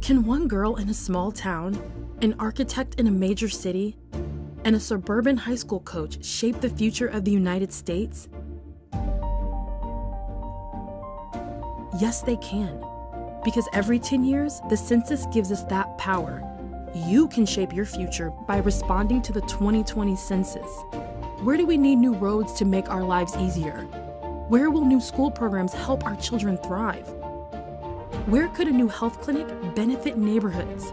Can one girl in a small town, an architect in a major city, and a suburban high school coach shape the future of the United States? Yes, they can. Because every 10 years, the census gives us that power. You can shape your future by responding to the 2020 census. Where do we need new roads to make our lives easier? Where will new school programs help our children thrive? Where could a new health clinic benefit neighborhoods?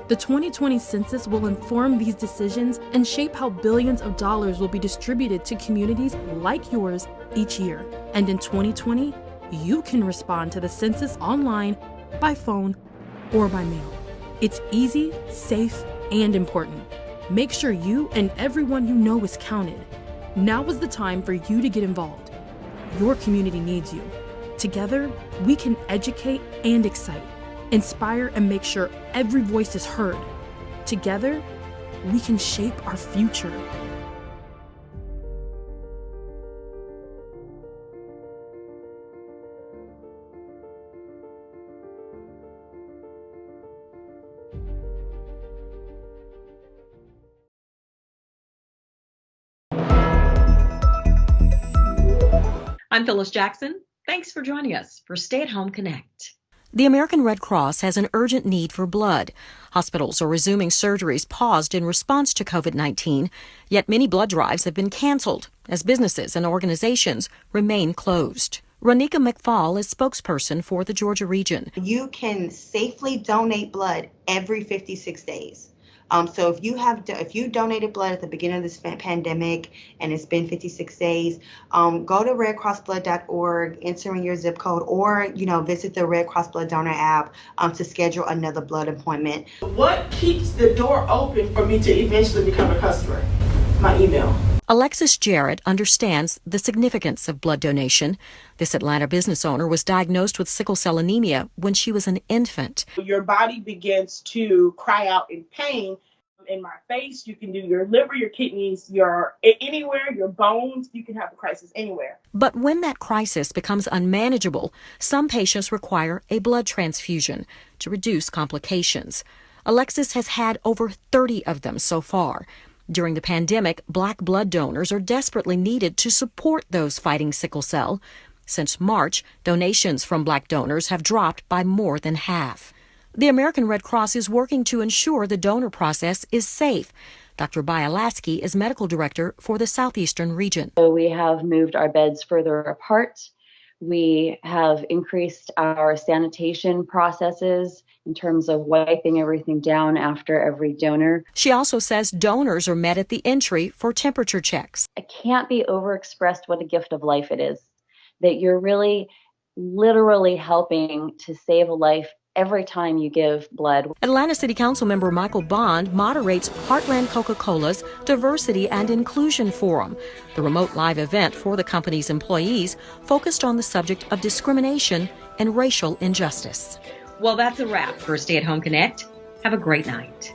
The 2020 census will inform these decisions and shape how billions of dollars will be distributed to communities like yours each year. And in 2020, you can respond to the census online, by phone, or by mail. It's easy, safe, and important. Make sure you and everyone you know is counted. Now is the time for you to get involved. Your community needs you. Together, we can educate and excite, inspire and make sure every voice is heard. Together, we can shape our future. I'm Phyllis Jackson. Thanks for joining us for Stay at Home Connect. The American Red Cross has an urgent need for blood. Hospitals are resuming surgeries paused in response to COVID-19, yet many blood drives have been canceled as businesses and organizations remain closed. Ronika McFall is spokesperson for the Georgia region. You can safely donate blood every 56 days. So if you donated blood at the beginning of this pandemic and it's been 56 days, go to redcrossblood.org, enter in your zip code, or visit the Red Cross Blood Donor app to schedule another blood appointment. What keeps the door open for me to eventually become a customer? My email. Alexis Jarrett understands the significance of blood donation. This Atlanta business owner was diagnosed with sickle cell anemia when she was an infant. Your body begins to cry out in pain. In my face, you can do your liver, your kidneys, anywhere, your bones, you can have a crisis anywhere. But when that crisis becomes unmanageable, some patients require a blood transfusion to reduce complications. Alexis has had over 30 of them so far. During the pandemic, black blood donors are desperately needed to support those fighting sickle cell. Since March, donations from black donors have dropped by more than half. The American Red Cross is working to ensure the donor process is safe. Dr. Bialaski is medical director for the Southeastern region. So we have moved our beds further apart. We have increased our sanitation processes in terms of wiping everything down after every donor. She also says donors are met at the entry for temperature checks. It can't be overexpressed what a gift of life it is, that you're really literally helping to save a life every time you give blood. Atlanta City Council member Michael Bond moderates Heartland Coca-Cola's Diversity and Inclusion Forum. The remote live event for the company's employees focused on the subject of discrimination and racial injustice. Well, that's a wrap for Stay at Home Connect. Have a great night.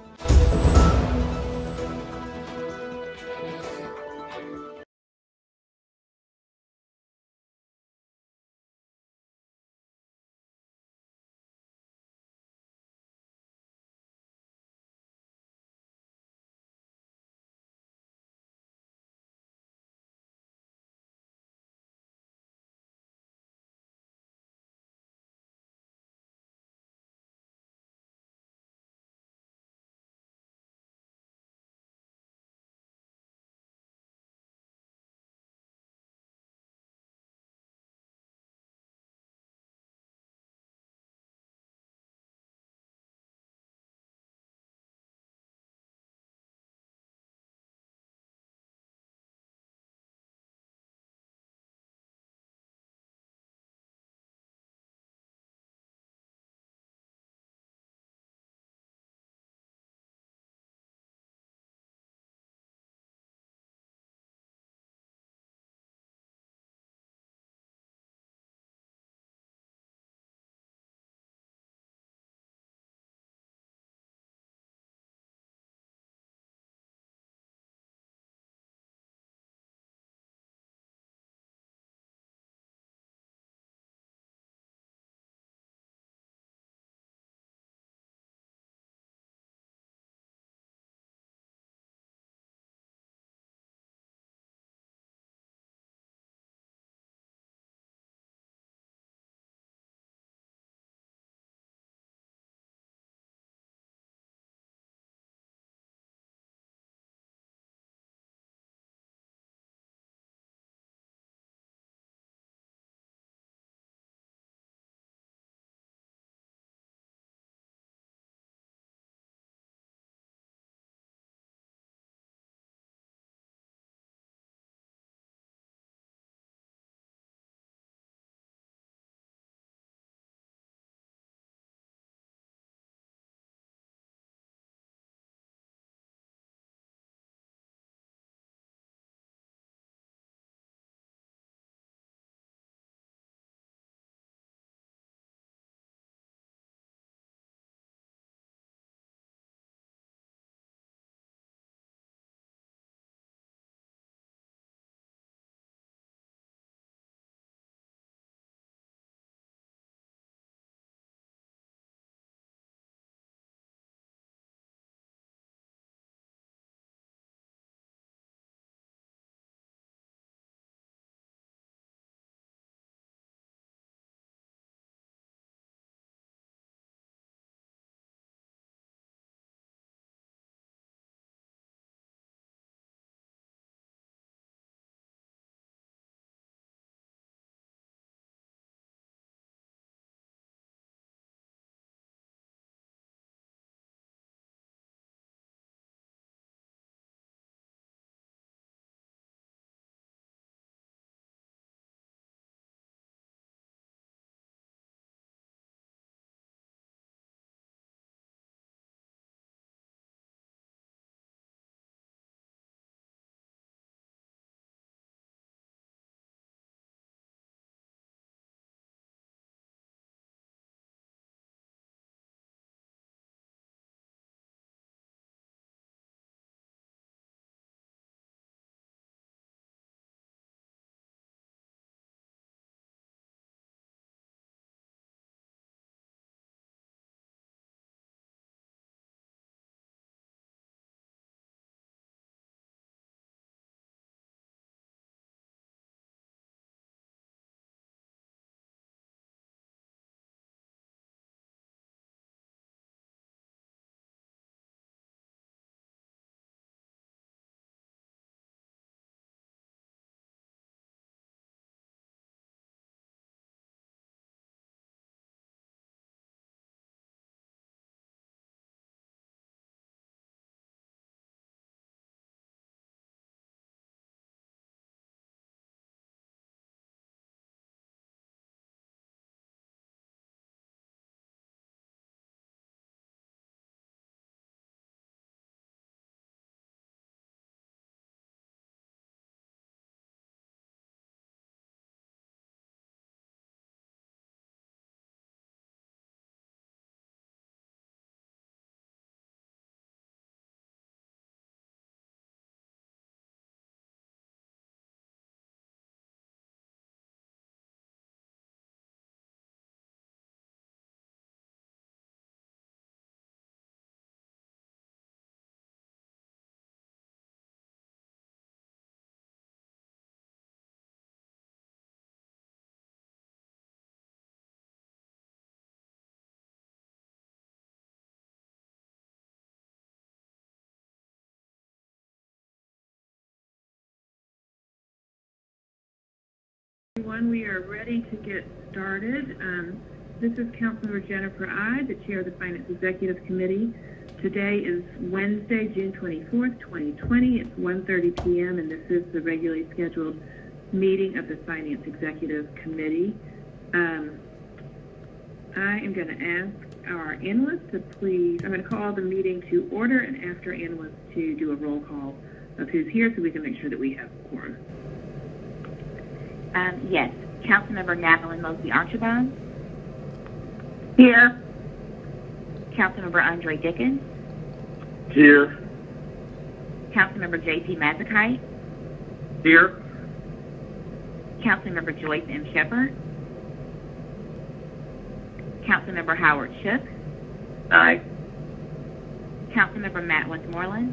Everyone, we are ready to get started. This is Councilmember Jennifer I, the Chair of the Finance Executive Committee. Today is Wednesday, June 24th, 2020. It's 1:30 p.m. and this is the regularly scheduled meeting of the Finance Executive Committee. I am going to ask our analysts to please, I'm going to call the meeting to order and ask our analysts to do a roll call of who's here so we can make sure that we have quorum. Yes. Councilmember Madeline Mosley Archibald. Here. Councilmember Andre Dickens. Here. Councilmember J.P. Mazakite. Here. Councilmember Joyce M. Shepard. Councilmember Howard Shook. Aye. Councilmember Matt Westmoreland.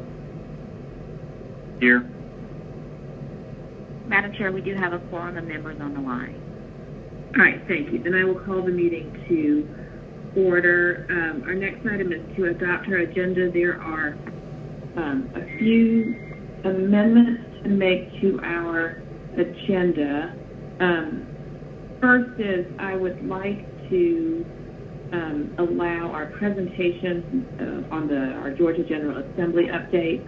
Here. Madam Chair, we do have a quorum of members on the line. All right, thank you. Then I will call the meeting to order. Our next item is to adopt our agenda. There are a few amendments to make to our agenda. First is I would like to allow our presentation on our Georgia General Assembly update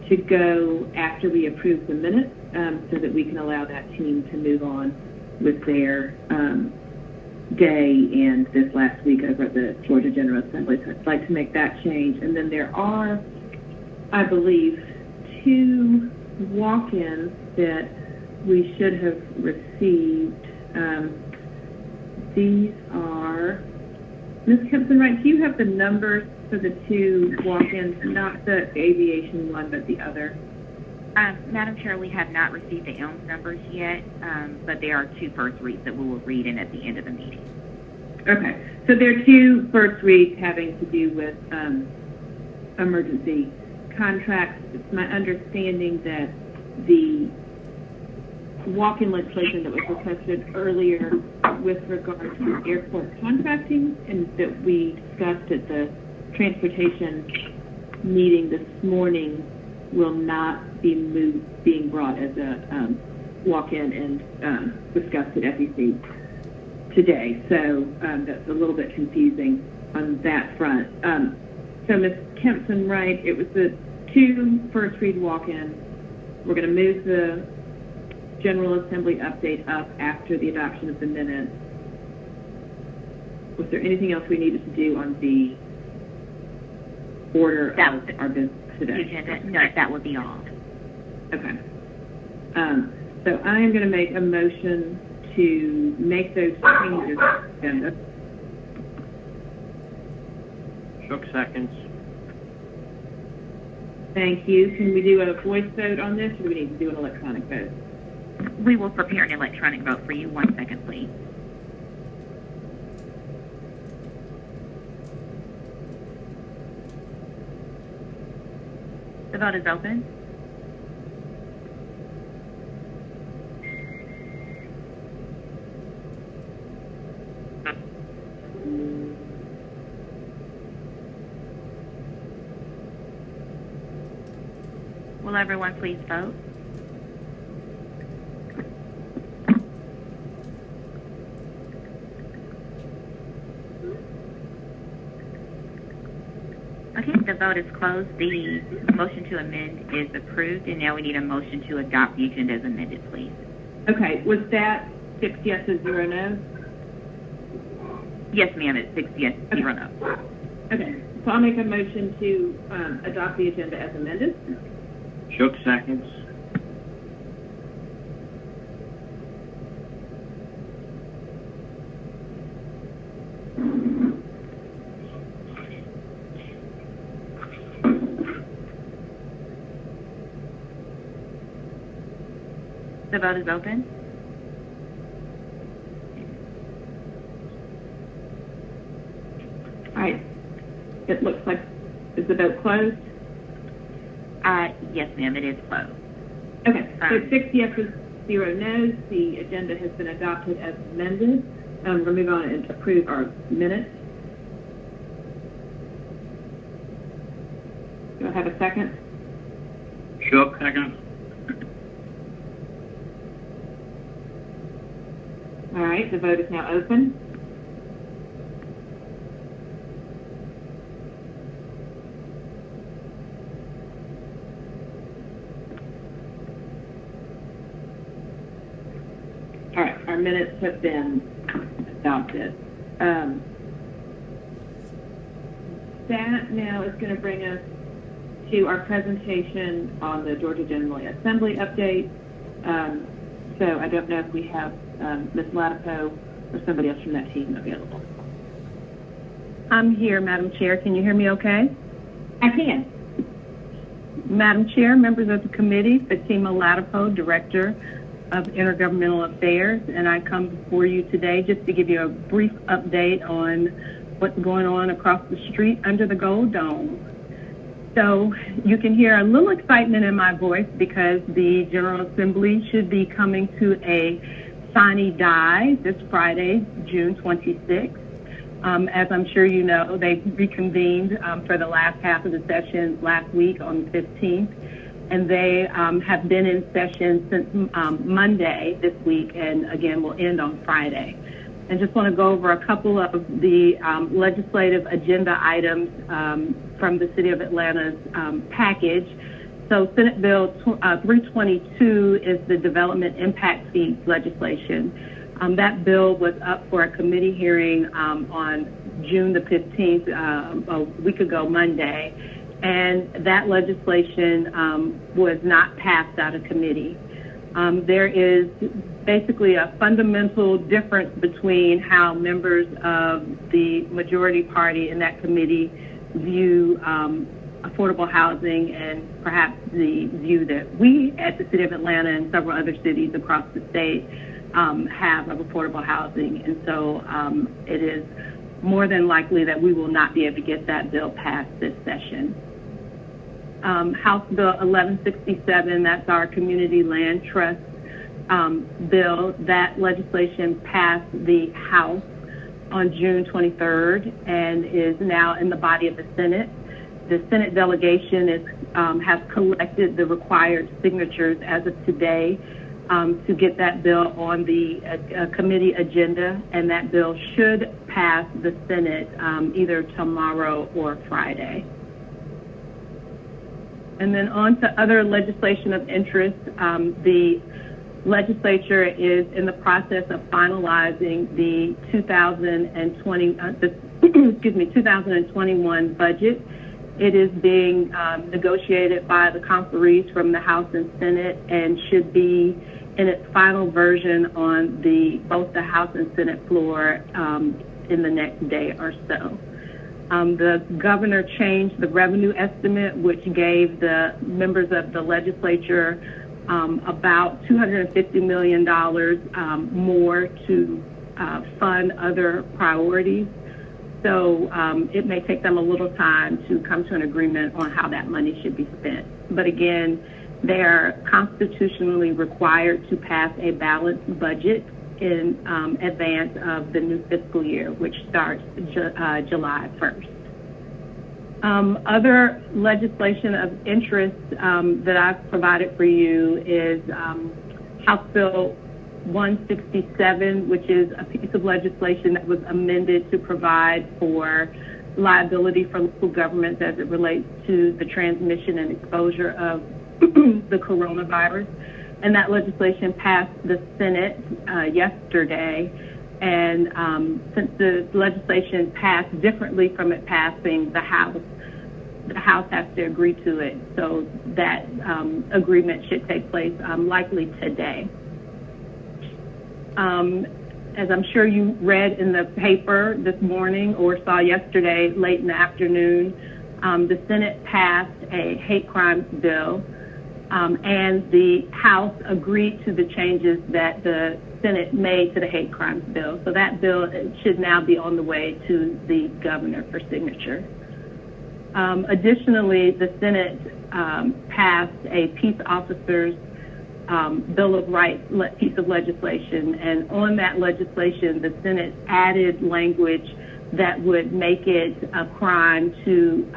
to go after we approve the minutes so that we can allow that team to move on with their day and this last week over at the Georgia General Assembly. So I'd like to make that change. And then there are, I believe, 2 walk-ins that we should have received. These are, Ms. KEMPSON-WRIGHT, do you have the numbers for the 2 walk-ins, not the aviation one, but the other? Madam Chair, we have not received the ELMS numbers yet, but there are 2 first reads that we will read in at the end of the meeting. Okay, so there are 2 first reads having to do with emergency contracts. It's my understanding that the walk-in legislation that was requested earlier with regard to airport contracting and that we discussed at the transportation meeting this morning will not be being brought as a walk-in and discussed at FEC today. So that's a little bit confusing on that front. So Ms. KEMPSON-WRIGHT, it was the 2 first read walk-ins. We're going to move the General Assembly update up after the adoption of the minutes. Was there anything else we needed to do on the order of our business today? Agenda? No, that would be all. Okay. So I am going to make a motion to make those changes to the agenda. Shook seconds. Thank you. Can we do a voice vote on this, or do we need to do an electronic vote? We will prepare an electronic vote for you. 1 second, please. The vote is open. Will everyone please vote? Okay, the vote is closed. The motion to amend is approved, and now we need a motion to adopt the agenda as amended, please. Okay, was that 6 yeses, 0 noes? Yes, ma'am, it's 6 yes, 0 no. Okay, so I'll make a motion to adopt the agenda as amended. Shook seconds. The vote is open. All right. It looks like, is the vote closed? Yes, ma'am, it is closed. Okay, so 6 yeses, 0 noes. The agenda has been adopted as amended. We'll move on and approve our minutes. Do I have a second? Shook second. All right, the vote is now open. All right, our minutes have been adopted. That now is going to bring us to our presentation on the Georgia General Assembly update. So I don't know if we have Ms. Latipo or somebody else from that team available. I'm here, Madam Chair. Can you hear me okay? I can. Madam Chair, members of the committee, Fatima Latipo, Director of Intergovernmental Affairs, and I come before you today just to give you a brief update on what's going on across the street under the Gold Dome. So you can hear a little excitement in my voice because the General Assembly should be coming to a sine die this Friday, June 26th. As I'm sure you know, they reconvened for the last half of the session last week on the 15th, and they have been in session since Monday this week, and again will end on Friday. And just want to go over a couple of the legislative agenda items from the City of Atlanta's package. So Senate Bill 322 is the development impact fees legislation. That bill was up for a committee hearing on June the 15th, a week ago Monday, and that legislation was not passed out of committee. There is basically a fundamental difference between how members of the majority party in that committee view affordable housing and perhaps the view that we at the City of Atlanta and several other cities across the state have of affordable housing. And so it is more than likely that we will not be able to get that bill passed this session. House Bill 1167, that's our Community Land Trust bill. That legislation passed the House on June 23rd and is now in the body of the Senate. The Senate delegation has collected the required signatures as of today to get that bill on the committee agenda, and that bill should pass the Senate either tomorrow or Friday. And then on to other legislation of interest. The legislature is in the process of finalizing the 2021 budget. It is being negotiated by the conferees from the House and Senate and should be in its final version on both the House and Senate floor in the next day or so. The governor changed the revenue estimate, which gave the members of the legislature about $250 million more to fund other priorities. So it may take them a little time to come to an agreement on how that money should be spent. But again, they are constitutionally required to pass a balanced budget in advance of the new fiscal year, which starts July 1st. Other legislation of interest that I've provided for you is House Bill 167, which is a piece of legislation that was amended to provide for liability for local governments as it relates to the transmission and exposure of the coronavirus. And that legislation passed the Senate yesterday. And since the legislation passed differently from it passing the House has to agree to it. So that agreement should take place likely today. As I'm sure you read in the paper this morning or saw yesterday late in the afternoon, the Senate passed a hate crimes bill, and the House agreed to the changes that the Senate made to the hate crimes bill. So that bill should now be on the way to the governor for signature. Additionally, the Senate passed a peace officers Bill of Rights piece of legislation, and on that legislation, the Senate added language that would make it a crime to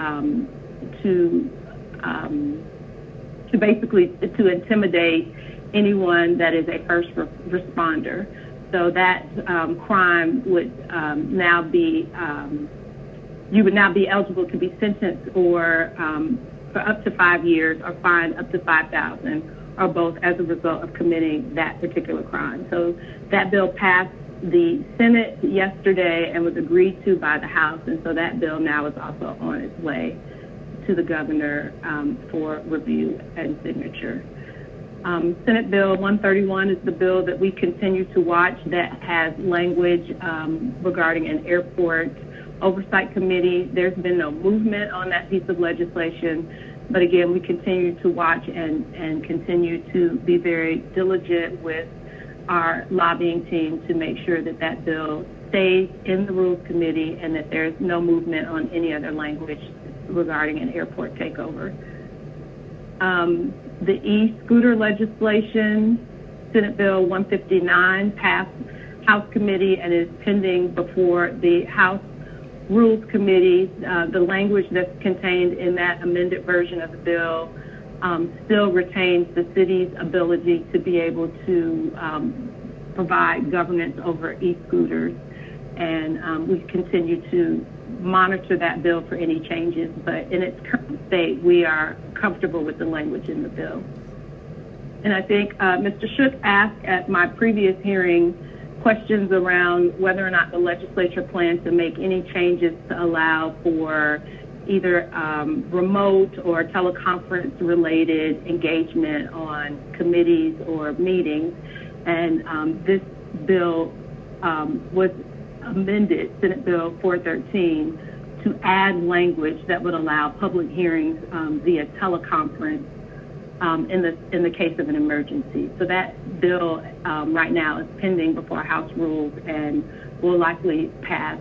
basically intimidate anyone that is a first responder. So that crime would now be, you would now be eligible to be sentenced or for up to 5 years or fined up to $5,000 or both as a result of committing that particular crime. So that bill passed the Senate yesterday and was agreed to by the House, and so that bill now is also on its way to the governor for review and signature. Senate Bill 131 is the bill that we continue to watch that has language regarding an airport oversight committee. There's been no movement on that piece of legislation, but again, we continue to watch and continue to be very diligent with our lobbying team to make sure that that bill stays in the Rules Committee and that there's no movement on any other language regarding an airport takeover. The e-scooter legislation, Senate Bill 159, passed House Committee and is pending before the House Rules Committee. The language that's contained in that amended version of the bill still retains the city's ability to be able to provide governance over e-scooters. And we continue to monitor that bill for any changes, but in its current state, we are comfortable with the language in the bill. And I think Mr. Shook asked at my previous hearing questions around whether or not the legislature plans to make any changes to allow for either remote or teleconference related engagement on committees or meetings. And this bill was amended, Senate Bill 413, to add language that would allow public hearings via teleconference in the case of an emergency. So that bill right now is pending before House Rules and will likely pass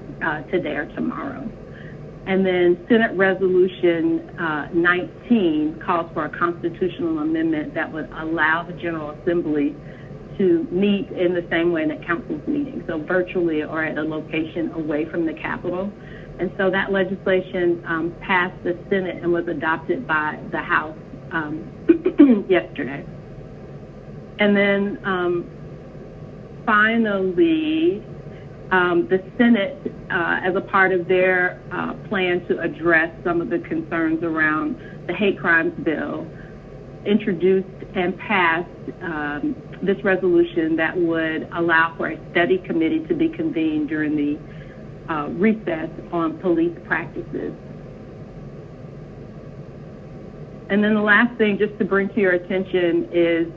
today or tomorrow. And then Senate Resolution 19 calls for a constitutional amendment that would allow the General Assembly to meet in the same way that council's meeting, so virtually or at a location away from the Capitol. And so that legislation passed the Senate and was adopted by the House yesterday. And then finally, the Senate, as a part of their plan to address some of the concerns around the hate crimes bill, introduced and passed this resolution that would allow for a study committee to be convened during the recess on police practices. And then the last thing, just to bring to your attention, is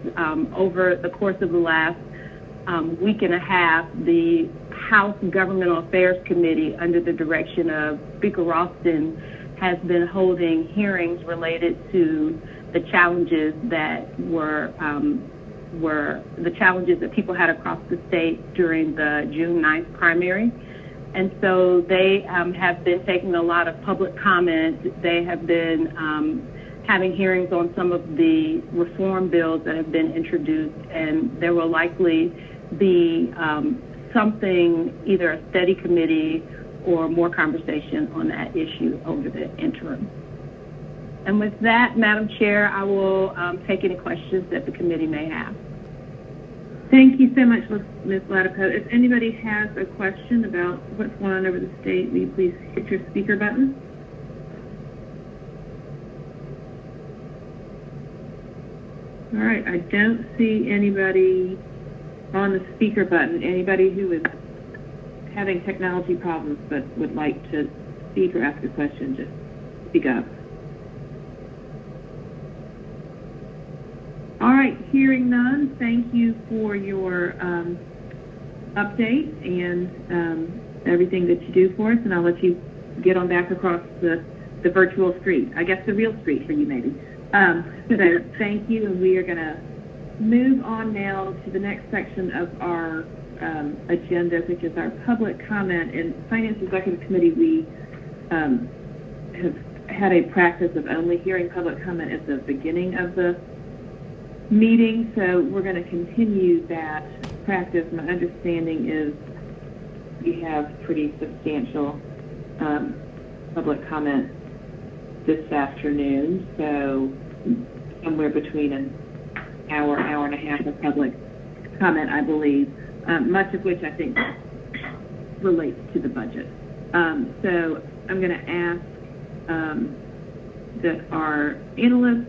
over the course of the last week and a half, the House Governmental Affairs Committee, under the direction of Speaker Ralston, has been holding hearings related to the challenges that were the challenges that people had across the state during the June 9th primary. And so they have been taking a lot of public comment. They have been having hearings on some of the reform bills that have been introduced, and there will likely be something, either a study committee or more conversation on that issue over the interim. And with that, Madam Chair, I will take any questions that the committee may have. Thank you so much, Ms. Latipo. If anybody has a question about what's going on over the state, will you please hit your speaker button? All right, I don't see anybody on the speaker button. Anybody who is having technology problems but would like to speak or ask a question, just speak up. All right, hearing none, thank you for your update and everything that you do for us, and I'll let you get on back across the virtual street. I guess the real street for you, maybe. So thank you, and we are going to move on now to the next section of our agenda, which is our public comment. In Finance Executive Committee, we have had a practice of only hearing public comment at the beginning of the meeting, so we're going to continue that practice. My understanding is we have pretty substantial public comment this afternoon, so somewhere between an hour, hour and a half of public comment, I believe. much of which I think relates to the budget. So I'm going to ask that our analysts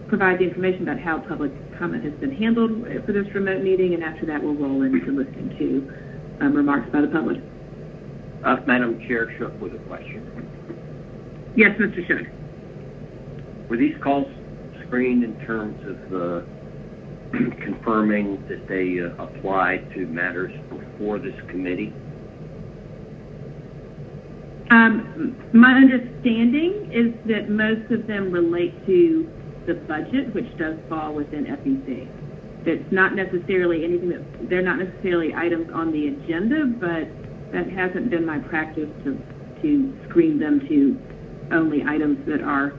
provide the information about how public comment has been handled for this remote meeting, and after that we'll roll into listening to remarks by the public. Madam Chair, Shook with a question. Yes, Mr. Shook. Were these calls screened in terms of confirming that they apply to matters before this committee? My understanding is that most of them relate to the budget, which does fall within FEC. It's not necessarily anything that, they're not necessarily items on the agenda, but that hasn't been my practice to screen them to only items that are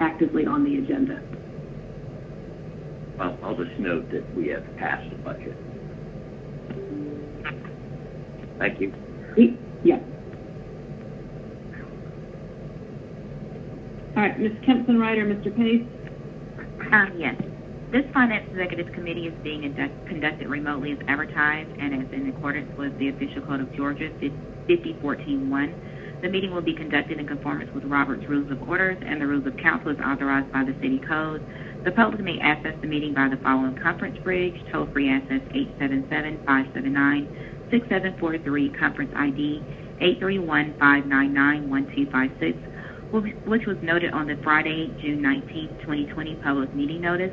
actively on the agenda. Well, I'll just note that we have passed the budget. Thank you. Yeah. All right, Ms. Kempson-WRIGHT or Mr. Pace? Yes. This Finance Executive Committee is being conducted remotely as advertised and is in accordance with the official code of Georgia 5014-1. The meeting will be conducted in conformance with Robert's Rules of Orders and the Rules of Council as authorized by the City Code. The public may access the meeting by the following conference bridge. Toll-free access 877-579-6743, conference ID 831-599-1256, which was noted on the Friday, June 19, 2020 public meeting notice.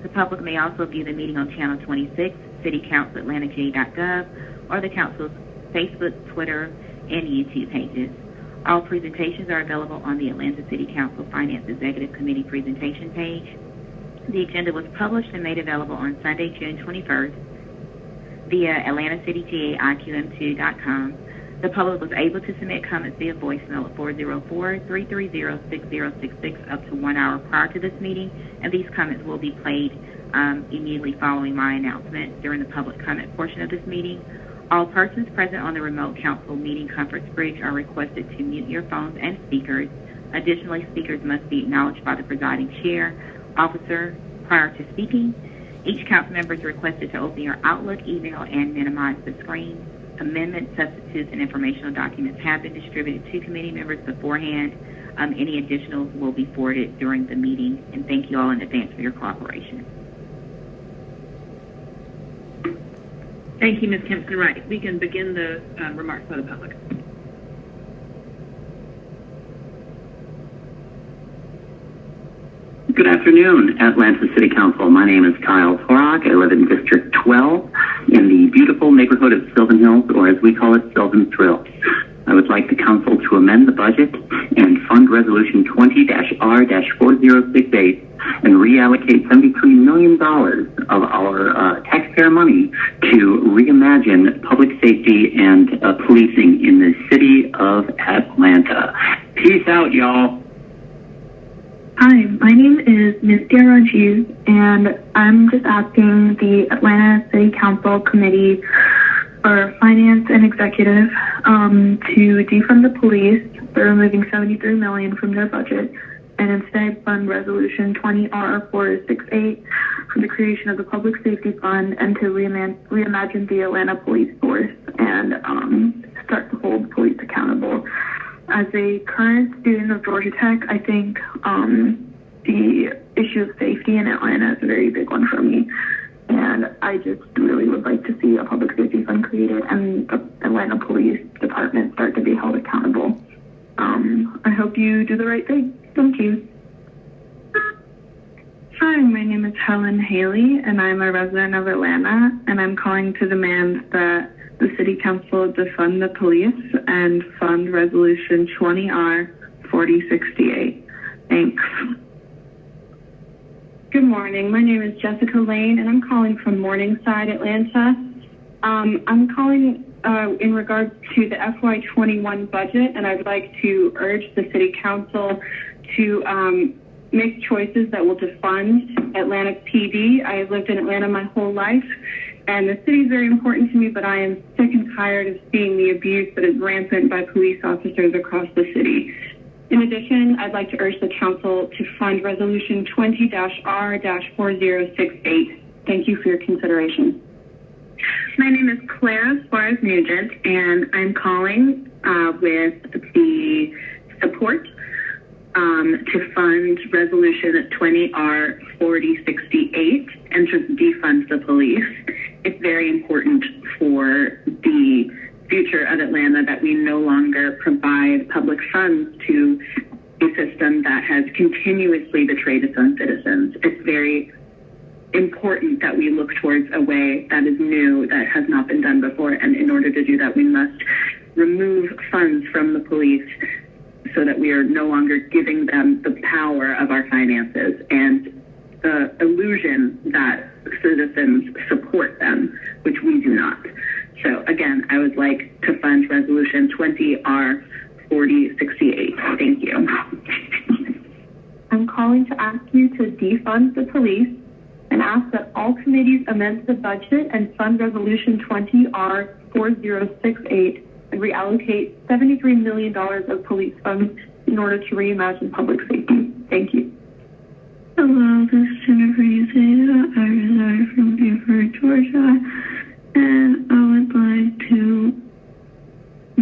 The public may also view the meeting on Channel 26, citycouncilatlantaja.gov, or the Council's Facebook, Twitter, and YouTube pages. All presentations are available on the Atlanta City Council Finance Executive Committee presentation page. The agenda was published and made available on Sunday, June 21st via AtlantaCityGA.IQM2.com. The public was able to submit comments via voicemail at 404-330-6066 up to 1 hour prior to this meeting, and these comments will be played immediately following my announcement during the public comment portion of this meeting. All persons present on the remote council meeting conference bridge are requested to mute your phones and speakers. Additionally, speakers must be acknowledged by the presiding chair officer prior to speaking. Each council member is requested to open your Outlook email and minimize the screen. Amendments, substitutes, and informational documents have been distributed to committee members beforehand. Any additionals will be forwarded during the meeting, and thank you all in advance for your cooperation. Thank you, Ms. Kempson-WRIGHT. We can begin the remarks by the public. Good afternoon, Atlanta City Council. My name is Kyle Torok. I live in District 12 in the beautiful neighborhood of Sylvan Hills, or as we call it, Sylvan Thrills. I would like the council to amend the budget and fund Resolution 20-R-4068 and reallocate $73 million of our taxpayer money to reimagine public safety and policing in the city of Atlanta. Peace out, y'all. Hi, my name is Ms. Rajiv, and I'm just asking the Atlanta City Council Committee for Finance and Executive to defund the police. They're removing $73 million from their budget and instead fund Resolution 20-R-468 for the creation of the Public Safety Fund and to reimagine the Atlanta Police Force and start to hold police accountable. As a current student of Georgia Tech, I think the issue of safety in Atlanta is a very big one for me. And I just really would like to see a public safety fund created and the Atlanta Police Department start to be held accountable. I hope you do the right thing. Thank you. Hi, my name is Helen Haley, and I'm a resident of Atlanta, and I'm calling to demand that the City Council defund the police and fund Resolution 20-R-4068. Thanks. Good morning. My name is Jessica Lane, and I'm calling from Morningside, Atlanta. I'm calling in regards to the FY21 budget, and I'd like to urge the City Council to make choices that will defund Atlanta PD. I have lived in Atlanta my whole life, and the city is very important to me, but I am sick and tired of seeing the abuse that is rampant by police officers across the city. In addition, I'd like to urge the council to fund Resolution 20-R-4068. Thank you for your consideration. My name is Clara Suarez-Nugent, and I'm calling with the support to fund Resolution 20R4068 and to defund the police. It's very important for the future of Atlanta that we no longer provide public funds to a system that has continuously betrayed its own citizens. It's very important that we look towards a way that is new, that has not been done before, and in order to do that, we must remove funds from the police so that we are no longer giving them the power of our finances and the illusion that citizens support them, which we do not. So again, I would like to fund Resolution 20R4068. Thank you. I'm calling to ask you to defund the police and ask that all committees amend the budget and fund Resolution 20R4068 and reallocate $73 million of police funds in order to reimagine public safety. Thank you. Hello, this is Jennifer Uzeda. I reside from Beaufort, Georgia, and I would like to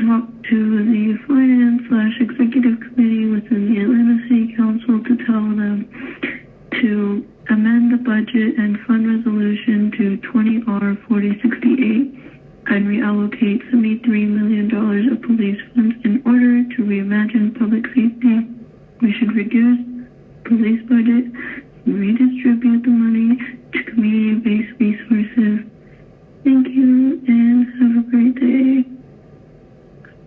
talk to the Finance/Executive Committee within the Atlanta City Council to tell them to amend the budget and fund resolution to 20R4068 and reallocate $73 million of police funds in order to reimagine public safety. We should reduce police budget and redistribute the money to community-based resources. Thank you and have a great day.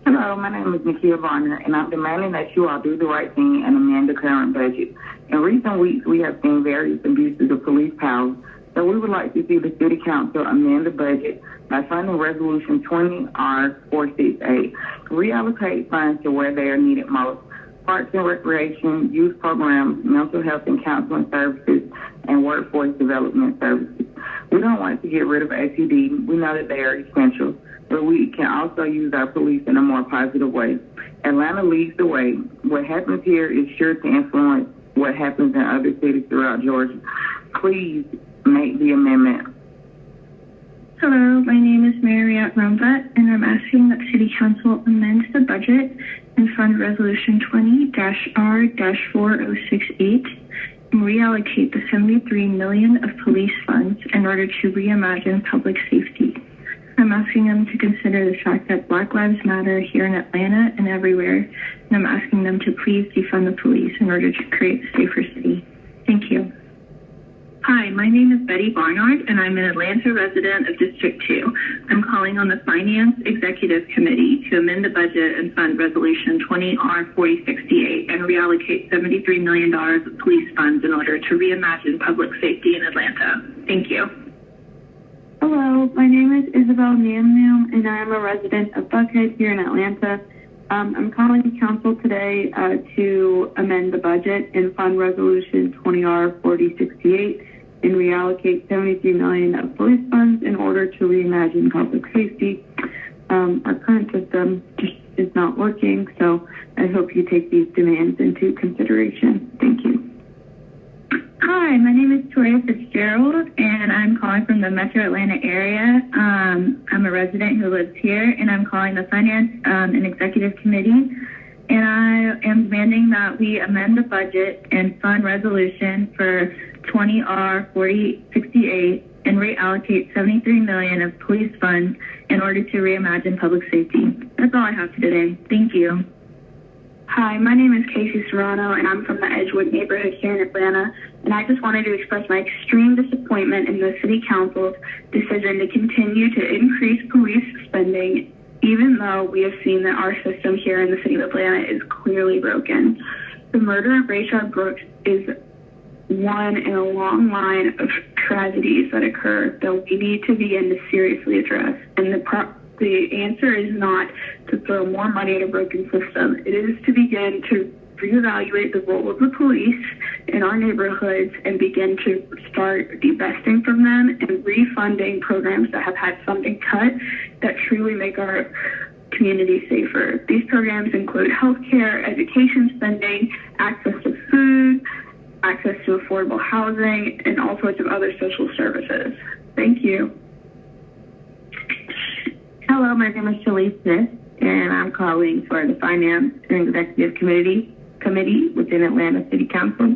Hello, my name is Nakia Varner, and I'm demanding that you all do the right thing and amend the current budget. In recent weeks, we have seen various abuses of police power, so we would like to see the City Council amend the budget by funding Resolution 20R468. Reallocate funds to where they are needed most: parks and recreation, youth programs, mental health and counseling services, and workforce development services. We don't want to get rid of ATD. We know that they are essential, but we can also use our police in a more positive way. Atlanta leads the way. What happens here is sure to influence what happens in other cities throughout Georgia. Please make the amendment. Hello, my name is Marriott Rumbat, and I'm asking that City Council amend the budget and fund Resolution 20-R-4068 and reallocate the $73 million of police funds in order to reimagine public safety. I'm asking them to consider the fact that Black Lives Matter here in Atlanta and everywhere, and I'm asking them to please defund the police in order to create a safer city. Thank you. Hi, my name is Betty Barnard, and I'm an Atlanta resident of District 2. I'm calling on the Finance Executive Committee to amend the budget and fund Resolution 20R4068 and reallocate $73 million of police funds in order to reimagine public safety in Atlanta. Thank you. Hello, my name is Isabel Namnam, and I am a resident of Buckhead here in Atlanta. I'm calling the council today to amend the budget and fund Resolution 20R4068 and reallocate $73 million of police funds in order to reimagine public safety. Our current system just is not working, so I hope you take these demands into consideration. Thank you. Hi, my name is Toria Fitzgerald, and I'm calling from the Metro Atlanta area. I'm a resident who lives here, and I'm calling the Finance and Executive Committee. And I am demanding that we amend the budget and fund resolution for 20R4068 and reallocate $73 million of police funds in order to reimagine public safety. That's all I have for today. Thank you. Hi, my name is Casey Serrano, and I'm from the Edgewood neighborhood here in Atlanta, and I just wanted to express my extreme disappointment in the City Council's decision to continue to increase police spending, even though we have seen that our system here in the city of Atlanta is clearly broken. The murder of Rayshard Brooks is one in a long line of tragedies that occur that we need to begin to seriously address, and the answer is not to throw more money at a broken system. It is to begin to reevaluate the role of the police in our neighborhoods and begin to start divesting from them and refunding programs that have had funding cut that truly make our community safer. These programs include healthcare, education spending, access to food, access to affordable housing, and all sorts of other social services. Thank you. Hello, my name is Shalise Smith, and I'm calling for the Finance and Executive Committee within Atlanta City Council.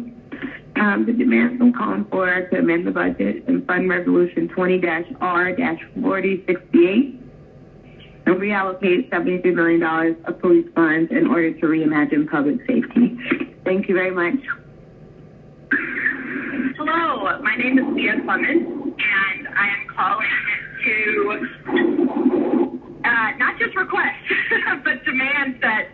The demands I'm calling for are to amend the budget and fund Resolution 20-R-4068 and reallocate $73 million of police funds in order to reimagine public safety. Thank you very much. Hello, my name is Leah Clemens, and I am calling to not just request, but demand that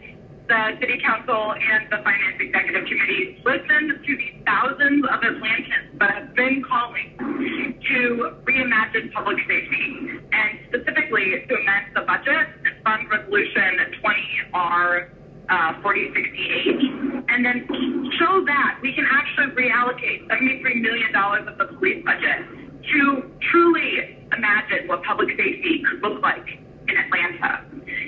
the City Council and the Finance Executive Committee listen to these thousands of Atlantans that have been calling to reimagine public safety, and specifically to amend the budget and fund Resolution 20-R-4068, and then show that we can actually reallocate $73 million of the police budget to truly imagine what public safety could look like in Atlanta.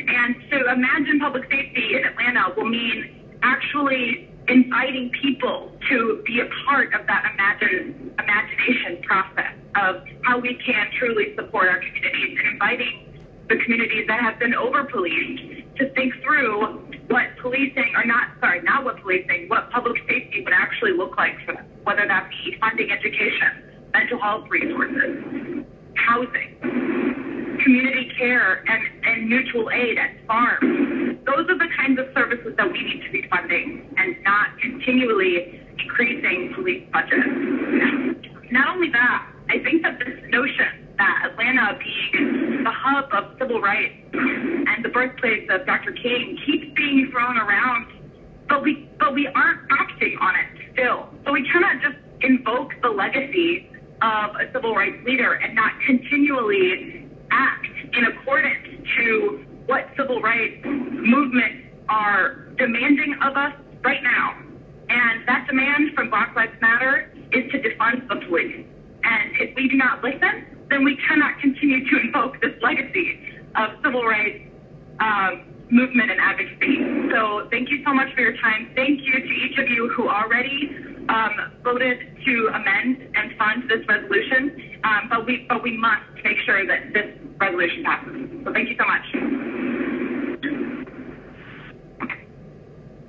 And to imagine public safety in Atlanta will mean actually inviting people to be a part of that imagination process of how we can truly support our communities, and inviting the communities that have been over-policed to think through what policing, or not what policing, what public safety would actually look like for them, whether that be funding education, mental health resources, housing, community care, and mutual aid at farms. Those are the kinds of services that we need to be funding, and not continually increasing police budgets. Not only that, I think that this notion that Atlanta being the hub of civil rights and the birthplace of Dr. King keeps being thrown around, but we aren't acting on it still. So we cannot just invoke the legacy of a civil rights leader and not continually act in accordance to what civil rights movements are demanding of us right now. And that demand from Black Lives Matter is to defund the police. And if we do not listen, then we cannot continue to invoke this legacy of civil rights movement and advocacy. So thank you so much for your time. Thank you to each of you who already voted to amend and fund this resolution. But we must make sure that this resolution passes. So thank you so much.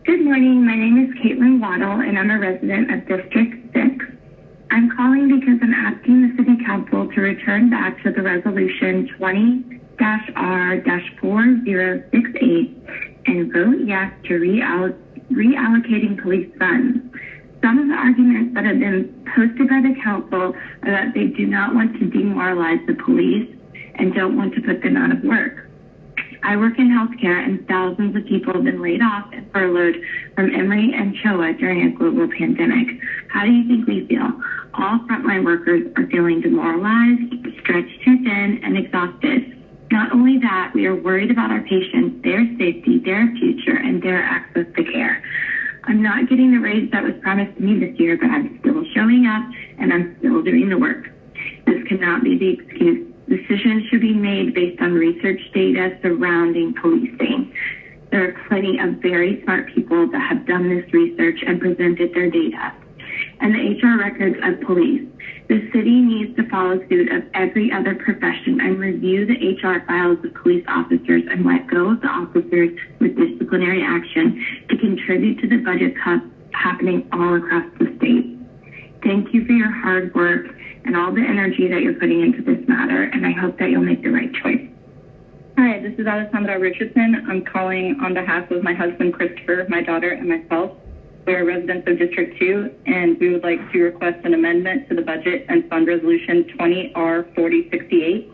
Good morning. My name is Caitlin Waddle, and I'm a resident of District 6. I'm calling because I'm asking the City Council to return back to the Resolution 20-R-4068 and vote yes to reallocating police funds. Some of the arguments that have been posted by the Council are that they do not want to demoralize the police and don't want to put them out of work. I work in healthcare, and thousands of people have been laid off and furloughed from Emory and CHOA during a global pandemic. How do you think we feel? All frontline workers are feeling demoralized, stretched too thin, and exhausted. Not only that, we are worried about our patients, their safety, their future, and their access to care. I'm not getting the raise that was promised to me this year, but I'm still showing up, and I'm still doing the work. This cannot be the excuse. Decisions should be made based on research data surrounding policing. There are plenty of very smart people that have done this research and presented their data. And the HR records of police. The city needs to follow suit of every other profession and review the HR files of police officers and let go of the officers with disciplinary action to contribute to the budget cuts happening all across the state. Thank you for your hard work and all the energy that you're putting into this matter, and I hope that you'll make the right choice. Hi, this is Alessandra Richardson. I'm calling on behalf of my husband, Christopher, my daughter, and myself. We are residents of District 2, and we would like to request an amendment to the budget and fund Resolution 20-R-4068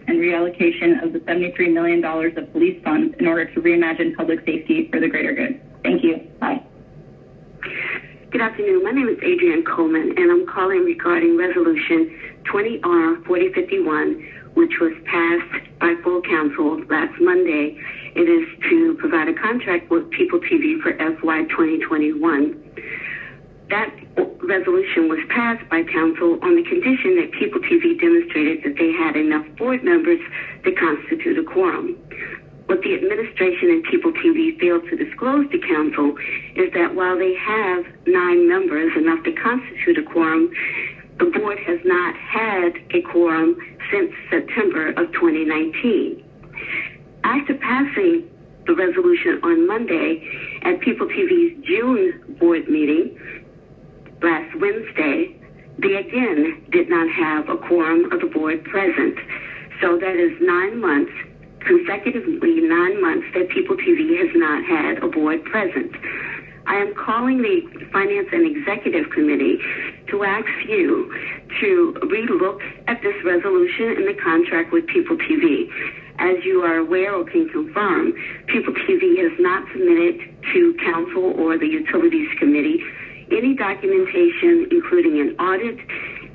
and reallocation of the $73 million of police funds in order to reimagine public safety for the greater good. Thank you. Bye. Good afternoon. My name is Adrienne Coleman, and I'm calling regarding Resolution 20-R-4051, which was passed by full council last Monday. It is to provide a contract with People TV for FY 2021. That resolution was passed by council on the condition that People TV demonstrated that they had enough board members to constitute a quorum. What the administration and People TV failed to disclose to council is that while they have 9 members, enough to constitute a quorum, the board has not had a quorum since September of 2019. After passing the resolution on Monday at People TV's June board meeting last Wednesday, they again did not have a quorum of the board present. So that is 9 months, consecutively 9 months, that People TV has not had a board present. I am calling the Finance and Executive Committee to ask you to relook at this resolution in the contract with People TV. As you are aware or can confirm, People TV has not submitted to Council or the Utilities Committee any documentation, including an audit,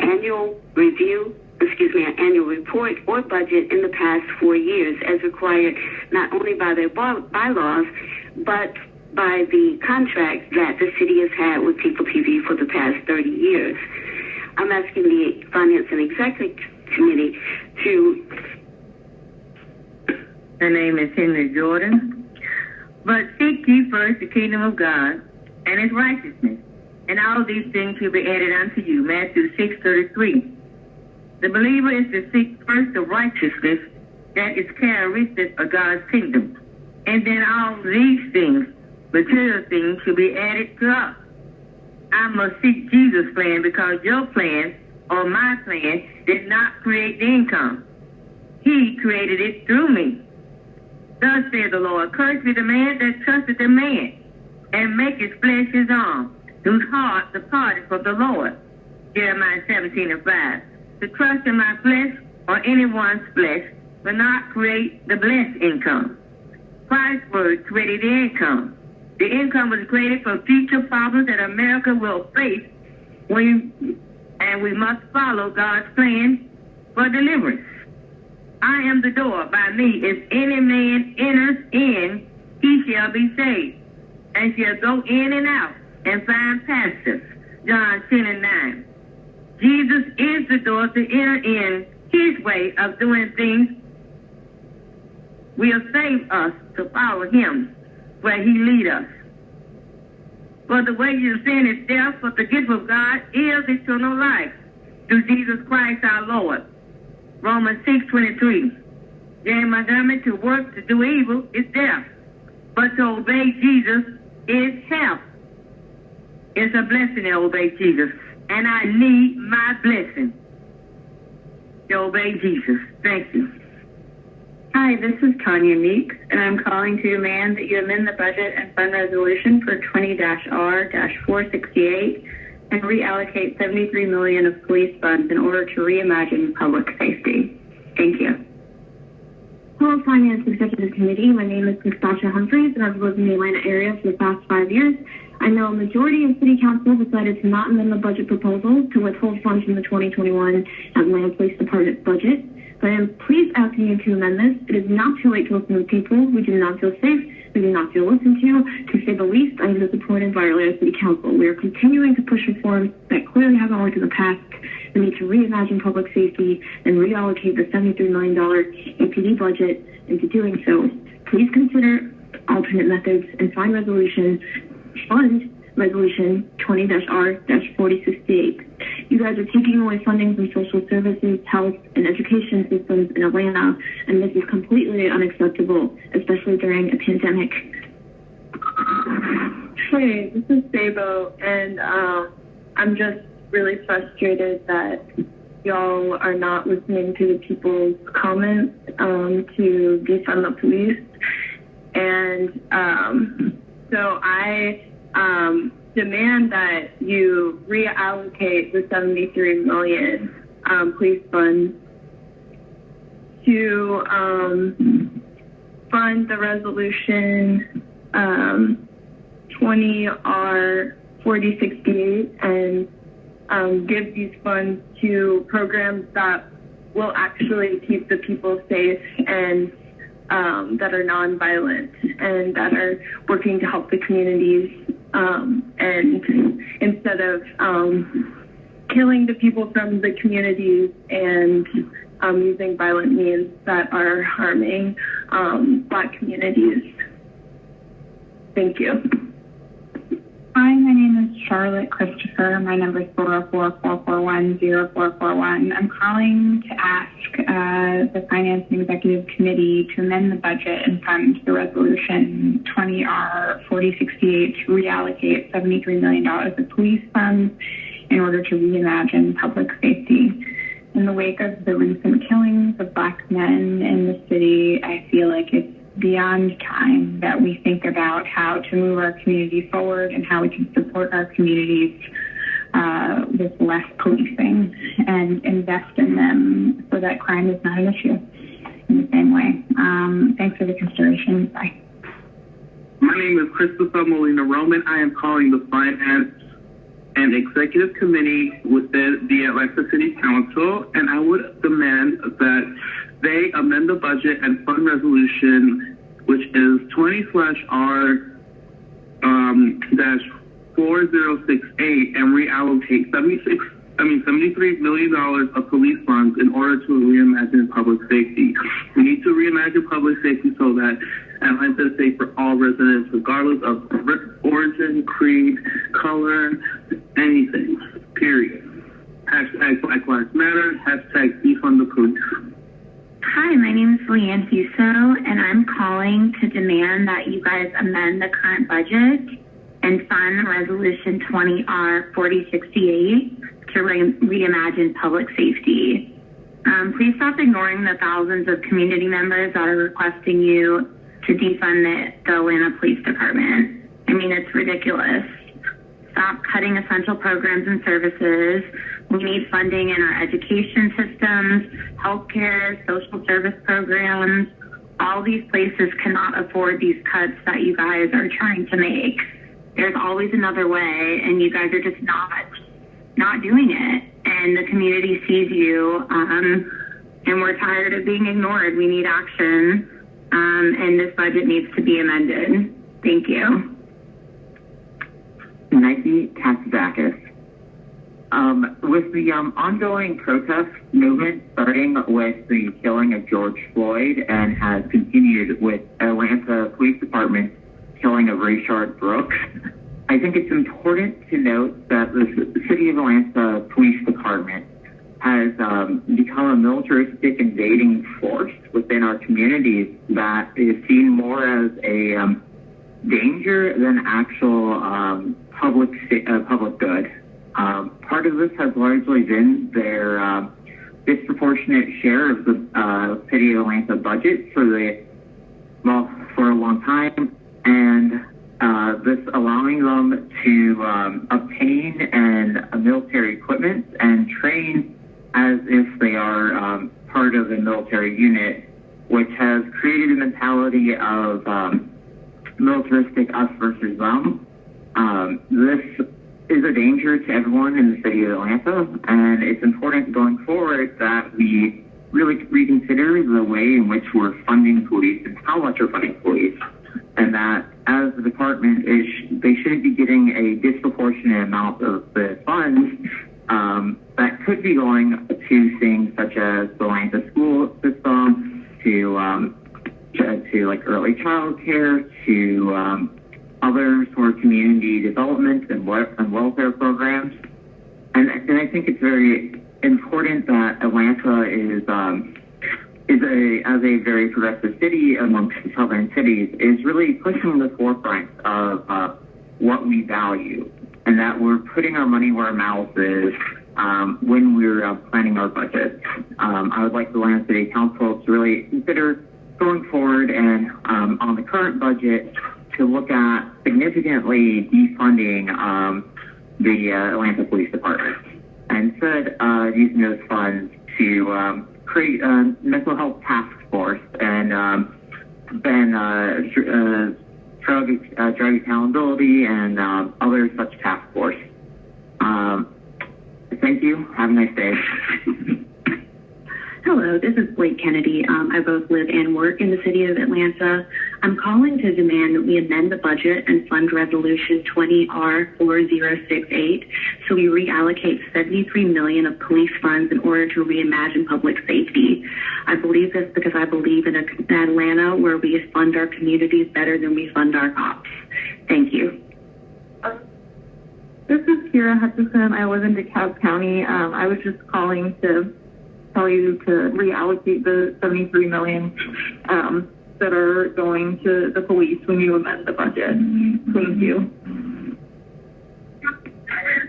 annual report or budget in the past 4 years, as required not only by their bylaws, but by the contract that the city has had with People TV for the past 30 years. I'm asking the Finance and Executive Committee to... Her name is Henry Jordan. But seek ye first the kingdom of God and his righteousness, and all these things will be added unto you. Matthew 6:33. The believer is to seek first the righteousness that is characteristic of God's kingdom. And then all these things, material things, should be added to us. I must seek Jesus' plan, because your plan or my plan did not create the income. He created it through me. Thus saith the Lord, cursed be the man that trusteth in man, and make his flesh his arm, whose heart departed from the Lord. Jeremiah 17:5. To trust in my flesh or anyone's flesh will not create the blessed income. Christ's word created the income. The income was created for future problems that America will face, and we must follow God's plan for deliverance. I am the door. By me, if any man enters in, he shall be saved, and shall go in and out and find pastures. John 10:9. Jesus is the door to enter in his way of doing things. Will save us to follow him where he lead us. For the wages of sin is death, but the gift of God is eternal life through Jesus Christ our Lord. Romans 6:23. James Montgomery, to work to do evil is death, but to obey Jesus is health. It's a blessing to obey Jesus, and I need my blessing to obey Jesus. Thank you. Hi, this is Tanya Meeks, and I'm calling to demand that you amend the budget and fund resolution for 20-R-468 and reallocate $73 million of police funds in order to reimagine public safety. Thank you. Hello, Finance Executive Committee. My name is Nastasia Humphreys, and I've lived in the Atlanta area for the past 5 years. I know a majority of City Council decided to not amend the budget proposal to withhold funds from the 2021 Atlanta Police Department budget. But I am please asking you to amend this. It is not too late to listen to people. We do not feel safe. We do not feel listened to. To say the least, I'm disappointed by our Atlanta City Council. We are continuing to push reforms that clearly haven't worked in the past. We need to reimagine public safety and reallocate the $73 million APD budget. Into doing so, please consider alternate methods and fund resolution 20-R-4068. You guys are taking away funding from social services, health, and education systems in Atlanta, and this is completely unacceptable, especially during a pandemic. Hey, this is Sabo, and I'm just really frustrated that y'all are not listening to the people's comments to defund the police. And so I demand that you reallocate the $73 million police funds to fund the resolution 20-R-4068 and give these funds to programs that will actually keep the people safe and that are nonviolent and that are working to help the communities. And instead of killing the people from the communities and using violent means that are harming Black communities. Thank you. Hi, my name is Charlotte Christopher. My number is 404-441-0441. I'm calling to ask the Finance and Executive Committee to amend the budget and fund the Resolution 20R-4068 to reallocate $73 million of police funds in order to reimagine public safety. In the wake of the recent killings of Black men in the city, I feel like it's beyond time that we think about how to move our community forward and how we can support our communities with less policing and invest in them so that crime is not an issue in the same way. Thanks for the consideration. Bye. My name is Christopher Molina Roman. I am calling the Finance and Executive Committee within the Atlanta City Council, and I would demand that they amend the budget and fund resolution, which is 20/4068, and reallocate $73 million of police funds in order to reimagine public safety. We need to reimagine public safety so that Atlanta is safe for all residents, regardless of origin, creed, color, anything, period. Hashtag Black Lives Matter, hashtag defund the police. Hi, my name is Leanne Huso, and I'm calling to demand that you guys amend the current budget and fund Resolution 20R-4068 to reimagine public safety. Please stop ignoring the thousands of community members that are requesting you to defund the Atlanta Police Department. I mean, it's ridiculous. Stop cutting essential programs and services. We need funding in our education systems, healthcare, social service programs. All these places cannot afford these cuts that you guys are trying to make. There's always another way, and you guys are just not doing it. And the community sees you, and we're tired of being ignored. We need action, and this budget needs to be amended. Thank you. Nike Katsakis. With the ongoing protest movement starting with the killing of George Floyd and has continued with Atlanta Police Department killing of Rayshard Brooks, I think it's important to note that the City of Atlanta Police Department has become a militaristic invading force within our communities that is seen more as a danger than actual public good. Part of this has largely been their disproportionate share of the City of Atlanta budget for a long time, and this allowing them to obtain military equipment and train as if they are part of a military unit, which has created a mentality of militaristic us versus them. This is a danger to everyone in the city of Atlanta, and it's important going forward that we really reconsider the way in which we're funding police and how much we're funding police, and that as the department they shouldn't be getting a disproportionate amount of the funds that could be going to things such as the Atlanta school system, to like early child care, to other sort of community development and welfare programs. And I think it's very important that Atlanta as a very progressive city amongst the southern cities, is really pushing the forefront of what we value, and that we're putting our money where our mouth is when we're planning our budget. I would like the Atlanta City Council to really consider going forward and on the current budget to look at significantly defunding the Atlanta Police Department, and instead using those funds to create a mental health task force and drug accountability and other such task force. Thank you. Have a nice day. Hello, this is Blake Kennedy. I both live and work in the city of Atlanta. I'm calling to demand that we amend the budget and fund Resolution 20R-4068 so we reallocate $73 million of police funds in order to reimagine public safety. I believe this because I believe in Atlanta where we fund our communities better than we fund our cops. Thank you. This Kira Hutchison. I live in DeKalb County. I was just calling to tell you to reallocate the $73 million that are going to the police when you amend the budget. Thank you.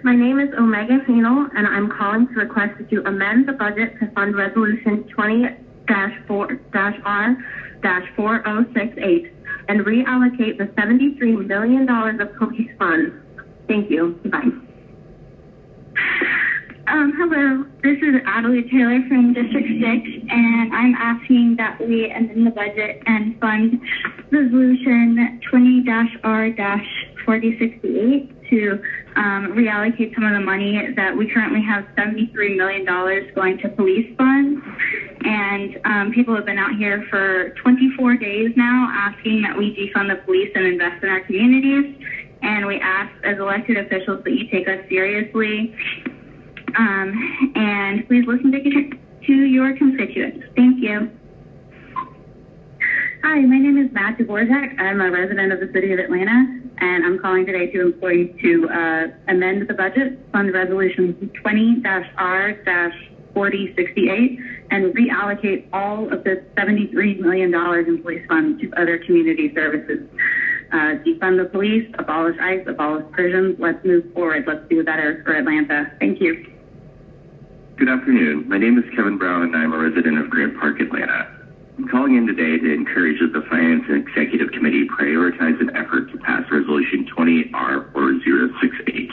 My name is Omega Hanel, and I'm calling to request that you amend the budget to fund Resolution 20-R-4068 and reallocate the $73 million of police funds. Thank you. Bye. Hello, this is Adelie Taylor from District 6, and I'm asking that we amend the budget and fund Resolution 20-R-4068 to reallocate some of the money that we currently have $73 million going to police funds. And people have been out here for 24 days now asking that we defund the police and invest in our communities. And we ask as elected officials that you take us seriously. And please listen to your constituents. Thank you. Hi, my name is Matt Dvorak. I'm a resident of the city of Atlanta, and I'm calling today to implore you to amend the budget, fund Resolution 20-R-4068, and reallocate all of the $73 million in police funds to other community services. Defund the police, abolish ICE, abolish prisons. Let's move forward. Let's do better for Atlanta. Thank you. Good afternoon. My name is Kevin Brown, and I'm a resident of Grant Park, Atlanta. I'm calling in today to encourage that the Finance and Executive Committee prioritize an effort to pass Resolution 20-R-4068.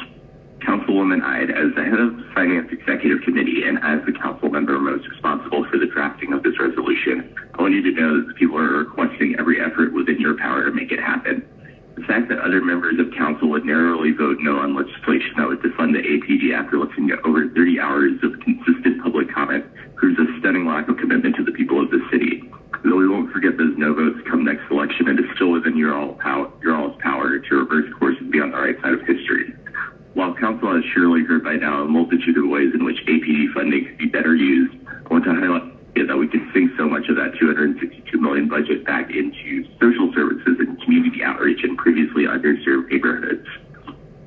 Councilwoman Ide, as the head of the Finance Executive Committee and as the council member most responsible for the drafting of this resolution, I want you to know that the people are requesting every effort within your power to make it happen. The fact that other members of council would narrowly vote no on legislation that would defund the APD after listening to over 30 hours of consistent public comment proves a stunning lack of commitment to the people of the city. Though we won't forget those no votes come next election, it is still within your all's power to reverse course and be on the right side of history. While council has surely heard by now a multitude of ways in which APD funding could be better used, I want to highlight that we can sink so much of that $262 million budget back into social services and community outreach in previously underserved neighborhoods.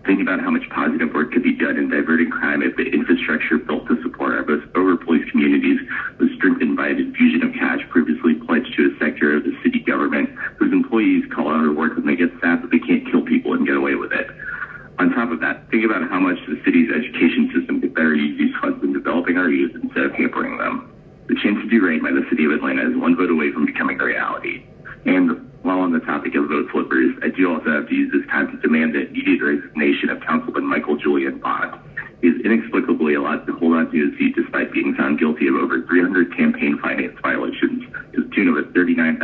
Think about how much positive work could be done in diverting crime if the infrastructure built to support our most over-policed communities was strengthened by an infusion of cash previously pledged to a sector of the city government whose employees call out of work when they get sad that they can't kill people and get away with it. On top of that, think about how much the city's education system could better use these funds in developing our youth instead of hampering them. The chance to do right by the city of Atlanta is one vote away from becoming a reality. And while on the topic of vote flippers, I do also have to use this time to demand the immediate resignation of Councilman Michael Julian Bond. He is inexplicably allowed to hold on to his seat despite being found guilty of over 300 campaign finance violations to the tune of a $39,000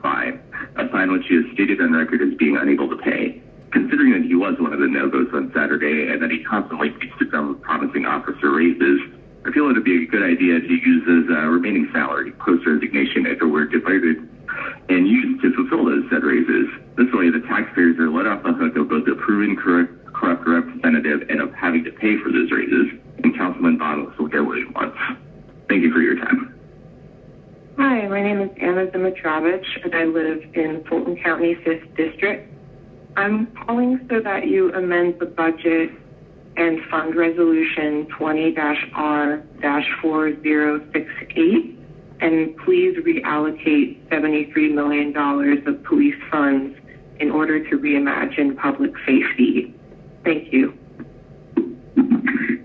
fine, a fine which he has stated on record as being unable to pay. Considering that he was one of the no-votes on Saturday and that he constantly beats the drum with promising officer raises, I feel it would be a good idea to use his remaining salary post-resignation if it were diverted and used to fulfill those said raises. This way, the taxpayers are let off the hook of both the proven corrupt representative and of having to pay for those raises, and Councilman Bond will still get what he wants. Thank you for your time. Hi, my name is Anna Dimitrovich, and I live in Fulton County, 5th District. I'm calling so that you amend the budget and fund Resolution 20-R-4068, and please reallocate $73 million of police funds in order to reimagine public safety. Thank you.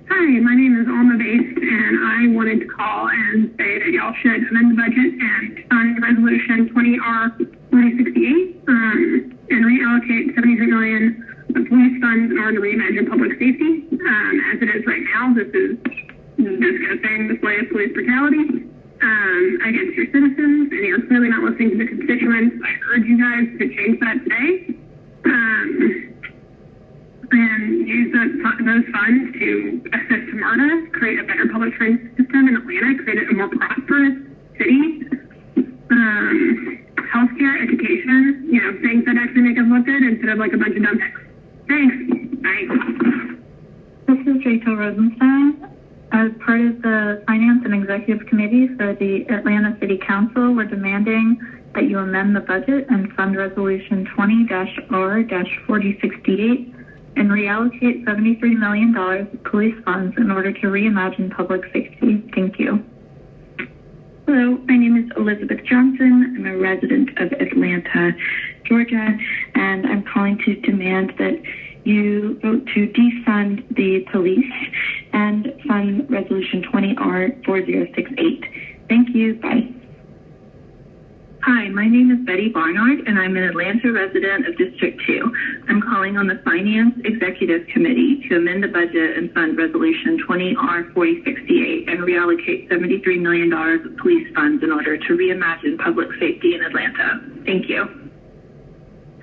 Hi, my name is Alma Bates, and I wanted to call and say that y'all should amend the budget and fund Resolution 20-R-4068 and reallocate $73 million of police funds in order to reimagine public safety. As it is right now, this is disgusting display of police brutality against your citizens, and you're clearly not listening to the constituents. I urge you guys to change that today and use those funds to assist MARTA, create a better public transit system in Atlanta, create a more prosperous city, healthcare, education, things that actually make us look good instead of like a bunch of dumb things. Thanks. Bye. This is Rachel Rosenstein. As part of the Finance and Executive Committee for the Atlanta City Council, we're demanding that you amend the budget and fund Resolution 20-R-4068 and reallocate $73 million of police funds in order to reimagine public safety. Thank you. Hello, my name is Elizabeth Johnson. I'm a resident of Atlanta, Georgia, and I'm calling to demand that you vote to defund the police and fund Resolution 20R4068. Thank you. Bye. Hi, my name is Betty Barnard, and I'm an Atlanta resident of District 2. I'm calling on the Finance Executive Committee to amend the budget and fund Resolution 20R4068 and reallocate $73 million of police funds in order to reimagine public safety in Atlanta. Thank you.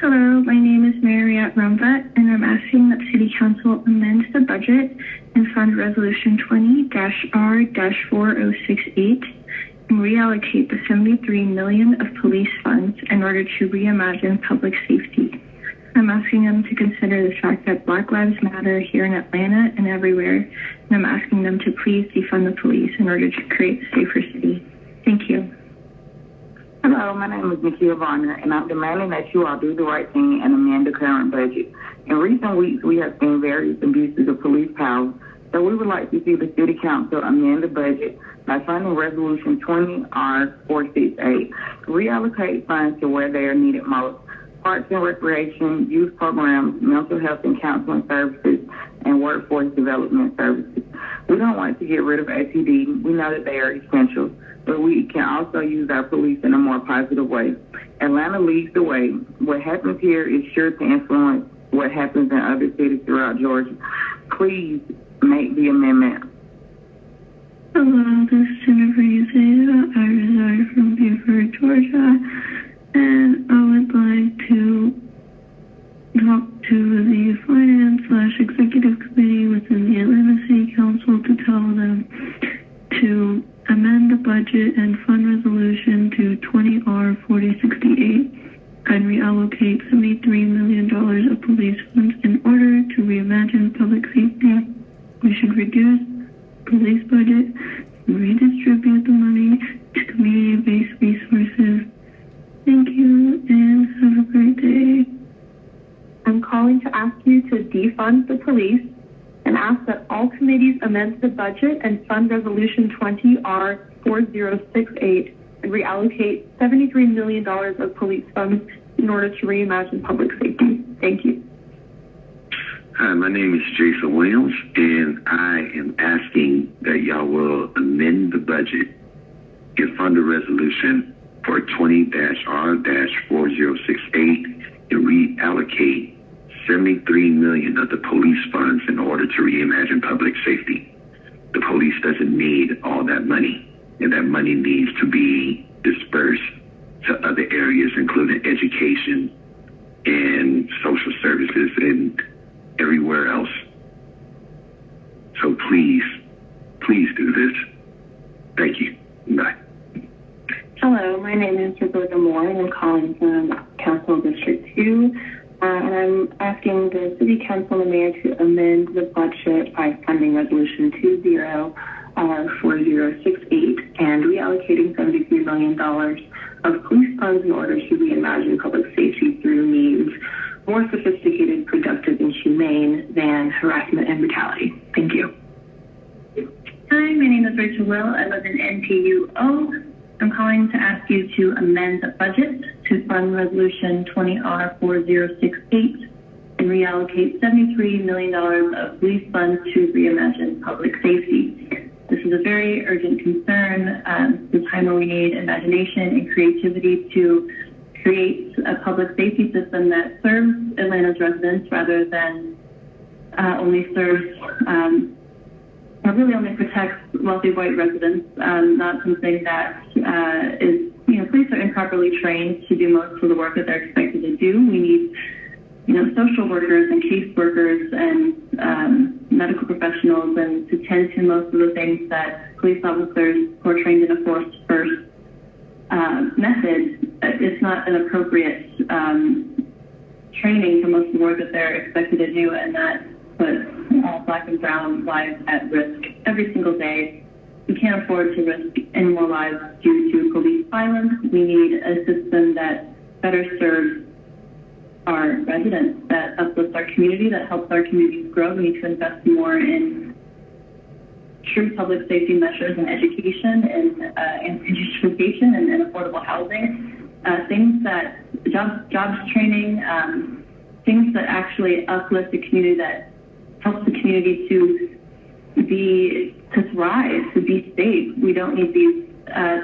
Hello, my name is Mariette Rumvat, and I'm asking that City Council amend the budget and fund Resolution 20-R-4068 and reallocate the $73 million of police funds in order to reimagine public safety. I'm asking them to consider the fact that Black Lives Matter here in Atlanta and everywhere, and I'm asking them to please defund the police in order to create a safer city. Thank you. Hello, my name is Nikia Varner, and I'm demanding that you all do the right thing and amend the current budget. In recent weeks, we have seen various abuses of police power, so we would like to see the City Council amend the budget by funding Resolution 20R468, reallocate funds to where they are needed most: parks and recreation, youth programs, mental health and counseling services, and workforce development services. We don't want to get rid of APD. We know that they are essential, but we can also use our police in a more positive way. Atlanta leads the way. What happens here is sure to influence what happens in other cities throughout Georgia. Please make the amendment. Hello, this is Jennifer Uzeda. I reside from Beaufort, Georgia, and I would like to talk to the Finance/Executive Committee within the Atlanta City Council to tell them to amend the budget and fund Resolution to 20R4068 and reallocate $73 million of police funds in order to reimagine public safety. We should reduce police budget and redistribute the money to community-based resources. Thank you and have a great day. I'm calling to ask you to defund the police and ask that all committees amend the budget and fund Resolution 20R4068 and reallocate $73 million of police funds in order to reimagine public safety. Thank you. Hi, my name is Jason Williams, and I am asking that y'all will amend the budget and fund a resolution for 20-R-4068 and reallocate $73 million of the police funds in order to reimagine public safety. The police doesn't need all that money, and that money needs to be dispersed to other areas, including education and social services and everywhere else. So please do this. Thank you. Bye. Hello, my name is Roberta Moore, and I'm calling from Council District 2. And I'm asking the City Council and the Mayor to amend the budget by funding Resolution 20-R4068 and reallocating $73 million of police funds in order to reimagine public safety through means more sophisticated, productive, and humane than harassment and brutality. Thank you. Hi, my name is Rachel Will. I live in NPUO. I'm calling to ask you to amend the budget to fund Resolution 20R4068 and reallocate $73 million of police funds to reimagine public safety. This is a very urgent concern. It's a time where we need imagination and creativity to create a public safety system that serves Atlanta's residents rather than only serves or really only protects wealthy white residents, not something that is, police are improperly trained to do most of the work that they're expected to do. We need, social workers and caseworkers and medical professionals and to tend to most of the things that police officers who are trained in a force first method. It's not an appropriate training for most of the work that they're expected to do, and that puts Black and brown lives at risk every single day. We can't afford to risk any more lives due to police violence. We need a system that better serves our residents, that uplifts our community, that helps our communities grow. We need to invest more in true public safety measures and education and education and affordable housing, things that jobs training, things that actually uplift the community, that helps the community to thrive, to be safe. We don't need these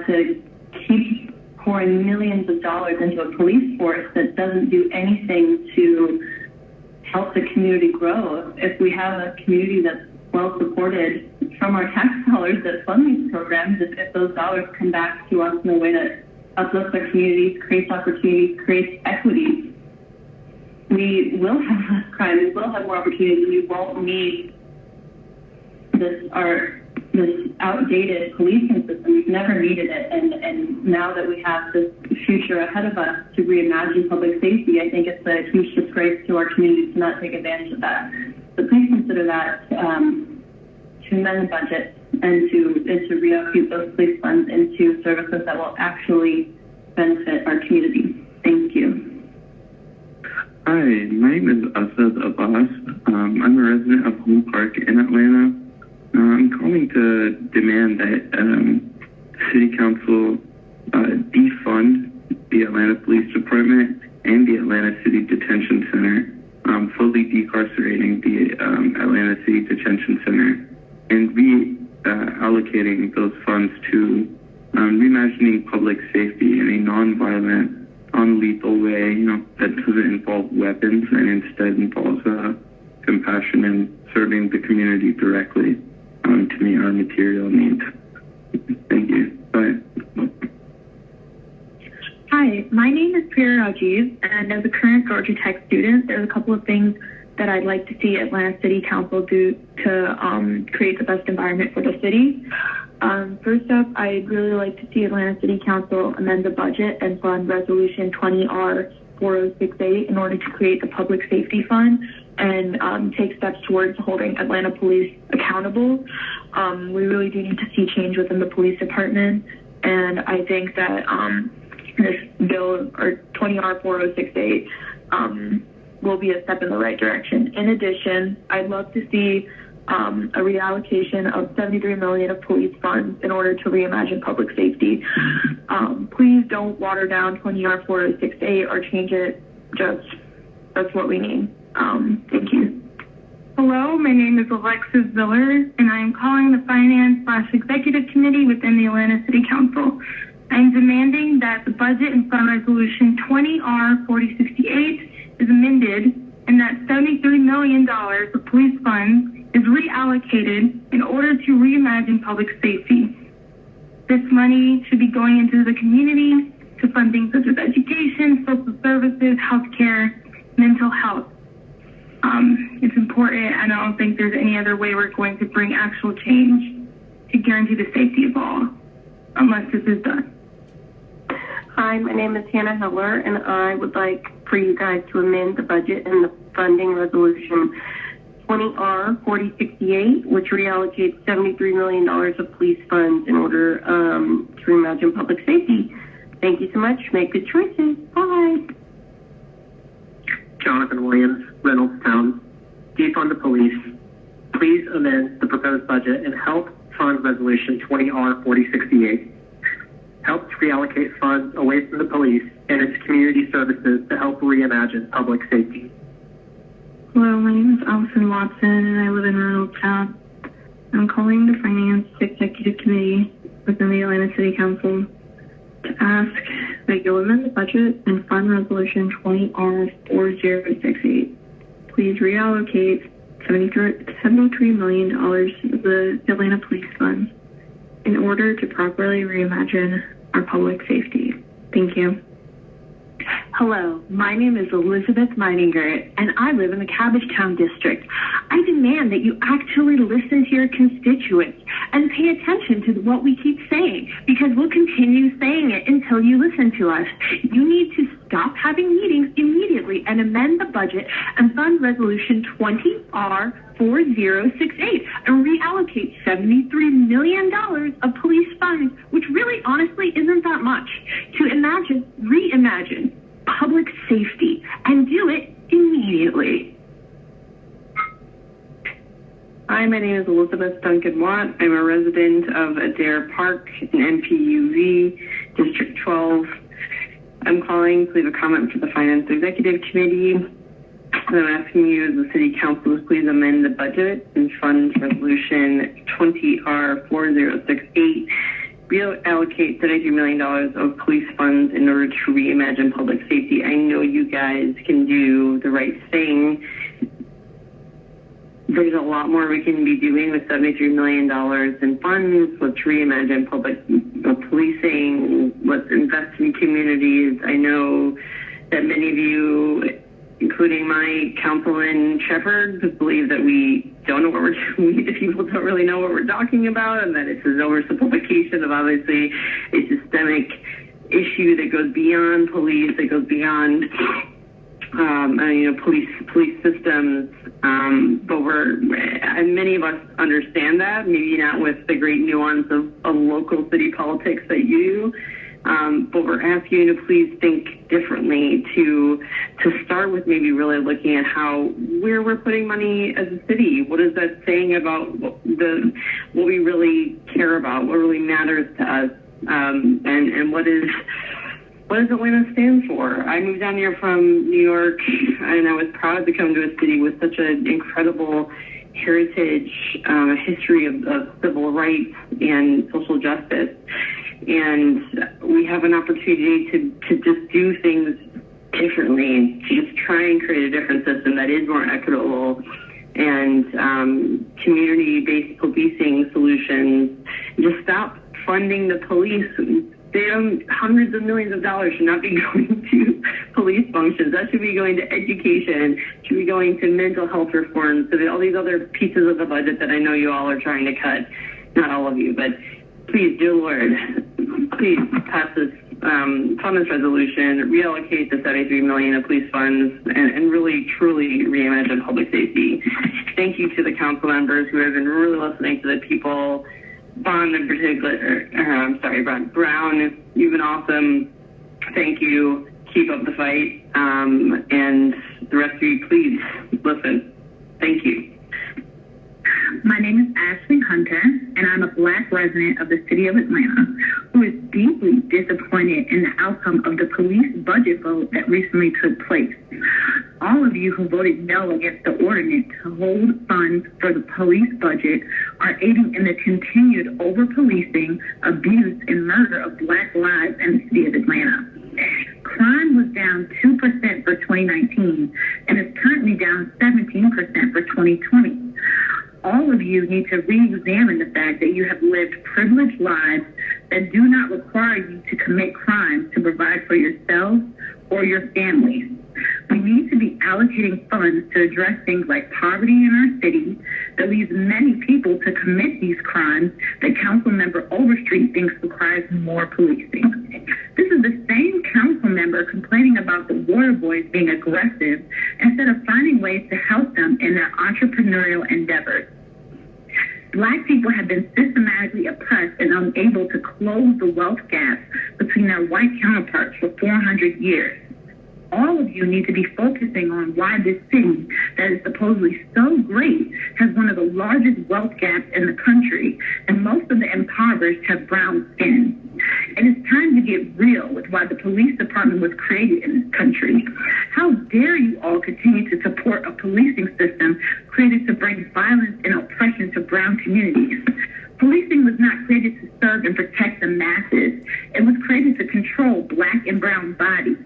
to keep pouring millions of dollars into a police force that doesn't do anything to help the community grow. If we have a community that's well supported from our tax dollars that fund these programs, if those dollars come back to us in a way that uplifts our communities, creates opportunities, creates equity, we will have less crime, we will have more opportunities, and we won't need this outdated policing system. We've never needed it, and now that we have this future ahead of us to reimagine public safety, I think it's a huge disgrace to our community to not take advantage of that. So please consider that to amend the budget and to reallocate those police funds into services that will actually benefit our community. Thank you. Hi, my name is Asad Abbas. I'm a resident of Home Park in Atlanta. I'm calling to demand that City Council defund the Atlanta Police Department and the Atlanta City Detention Center, fully decarcerating the Atlanta City Detention Center, and reallocating those funds to reimagining public safety in a non-violent, non-lethal way, that doesn't involve weapons and instead involves compassion and serving the community directly to meet our material needs. Thank you. Bye. Hi, my name is Priya Rajiv, and as a current Georgia Tech student, there's a couple of things that I'd like to see Atlanta City Council do to create the best environment for the city. First up, I'd really like to see Atlanta City Council amend the budget and fund Resolution 20R4068 in order to create the Public Safety Fund and take steps towards holding Atlanta police accountable. We really do need to see change within the police department, and I think that this bill, or 20R4068, will be a step in the right direction. In addition, I'd love to see a reallocation of $73 million of police funds in order to reimagine public safety. Please don't water down 20R4068 or change it. That's what we need. Thank you. Hello, my name is Alexis Ziller, and I am calling the Finance/Executive Committee within the Atlanta City Council. I am demanding that the budget and fund resolution 20R4068 is amended and that $73 million of police funds is reallocated in order to reimagine public safety. This money should be going into the community to fund things such as education, social services, healthcare, mental health. It's important, and I don't think there's any other way we're going to bring actual change to guarantee the safety of all, unless this is done. Hi, my name is Hannah Heller, and I would like for you guys to amend the budget and the funding resolution 20R4068, which reallocates $73 million of police funds in order to reimagine public safety. Thank you so much. Make good choices. Bye. Jonathan Williams, Reynoldstown. Defund the police. Please amend the proposed budget and help fund resolution 20R4068. Help to reallocate funds away from the police and its community services to help reimagine public safety. Hello, my name is Allison Watson, and I live in Reynoldstown. I'm calling the Finance Executive Committee within the Atlanta City Council to ask that you amend the budget and fund resolution 20R4068. Please reallocate $73 million of the Atlanta Police Funds in order to properly reimagine our public safety. Thank you. Hello, my name is Elizabeth Meininger, and I live in the Cabbagetown district. I demand that you actually listen to your constituents and pay attention to what we keep saying, because we'll continue saying it until you listen to us. You need to stop having meetings immediately and amend the budget and fund resolution 20R4068 and reallocate $73 million of police funds, which really honestly isn't that much, to reimagine public safety, and do it immediately. Hi, my name is Elizabeth Duncan-Watt. I'm a resident of Adair Park in NPUV, District 12. I'm calling to leave a comment for the Finance Executive Committee. I'm asking you as the City Council to please amend the budget and fund Resolution 20R4068, reallocate $33 million of police funds in order to reimagine public safety. I know you guys can do the right thing. There's a lot more we can be doing with $73 million in funds. Let's reimagine public policing. Let's invest in communities. I know that many of you, including my councilman SHEPERD, believe that we don't know what we're doing. The people don't really know what we're talking about, and that it's an oversimplification of obviously a systemic issue that goes beyond police, that goes beyond police systems. But many of us understand that, maybe not with the great nuance of local city politics that you do. But we're asking you to please think differently, to start with maybe really looking at where we're putting money as a city. What is that saying about what we really care about, what really matters to us, and what does Atlanta stand for? I moved down here from New York, and I was proud to come to a city with such an incredible heritage, history of civil rights and social justice. And we have an opportunity to just do things differently, to just try and create a different system that is more equitable and community-based policing solutions. Just stop funding the police. Hundreds of millions of dollars should not be going to police functions. That should be going to education, should be going to mental health reform, so all these other pieces of the budget that I know you all are trying to cut. Not all of you, but please, dear Lord, please pass this, fund this resolution, reallocate the $73 million of police funds, and really, truly reimagine public safety. Thank you to the council members who have been really listening to the people. Bond in particular, Brown, you've been awesome. Thank you. Keep up the fight. And the rest of you, please listen. Thank you. My name is Ashley Hunter, and I'm a Black resident of the city of Atlanta who is deeply disappointed in the outcome of the police budget vote that recently took place. All of you who voted no against the ordinance to hold funds for the police budget are aiding in the continued over-policing, abuse, and murder of Black lives in the city of Atlanta. Crime was down 2% for 2019 and is currently down 17% for 2020. All of you need to re-examine the fact that you have lived privileged lives that do not require you to commit crimes to provide for yourselves or your families. We need to be allocating funds to address things like poverty in our city that leads many people to commit these crimes that Councilmember Overstreet thinks requires more policing. This is the same council member complaining about the water boys being aggressive instead of finding ways to help them in their entrepreneurial endeavors. Black people have been systematically oppressed and unable to close the wealth gap between their white counterparts for 400 years. All of you need to be focusing on why this city that is supposedly so great has one of the largest wealth gaps in the country, and most of the impoverished have brown skin. It is time to get real with why the police department was created in this country. How dare you all continue to support a policing system created to bring violence and oppression to brown communities? Policing was not created to serve and protect the masses. It was created to control Black and brown bodies.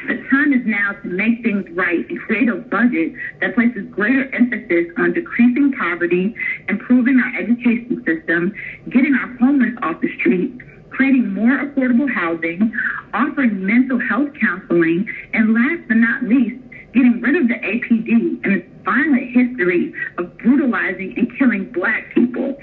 The time is now to make things right and create a budget that places greater emphasis on decreasing poverty, improving our education system, getting our homeless off the street, creating more affordable housing, offering mental health counseling, and last but not least, getting rid of the APD and its violent history of brutalizing and killing Black people.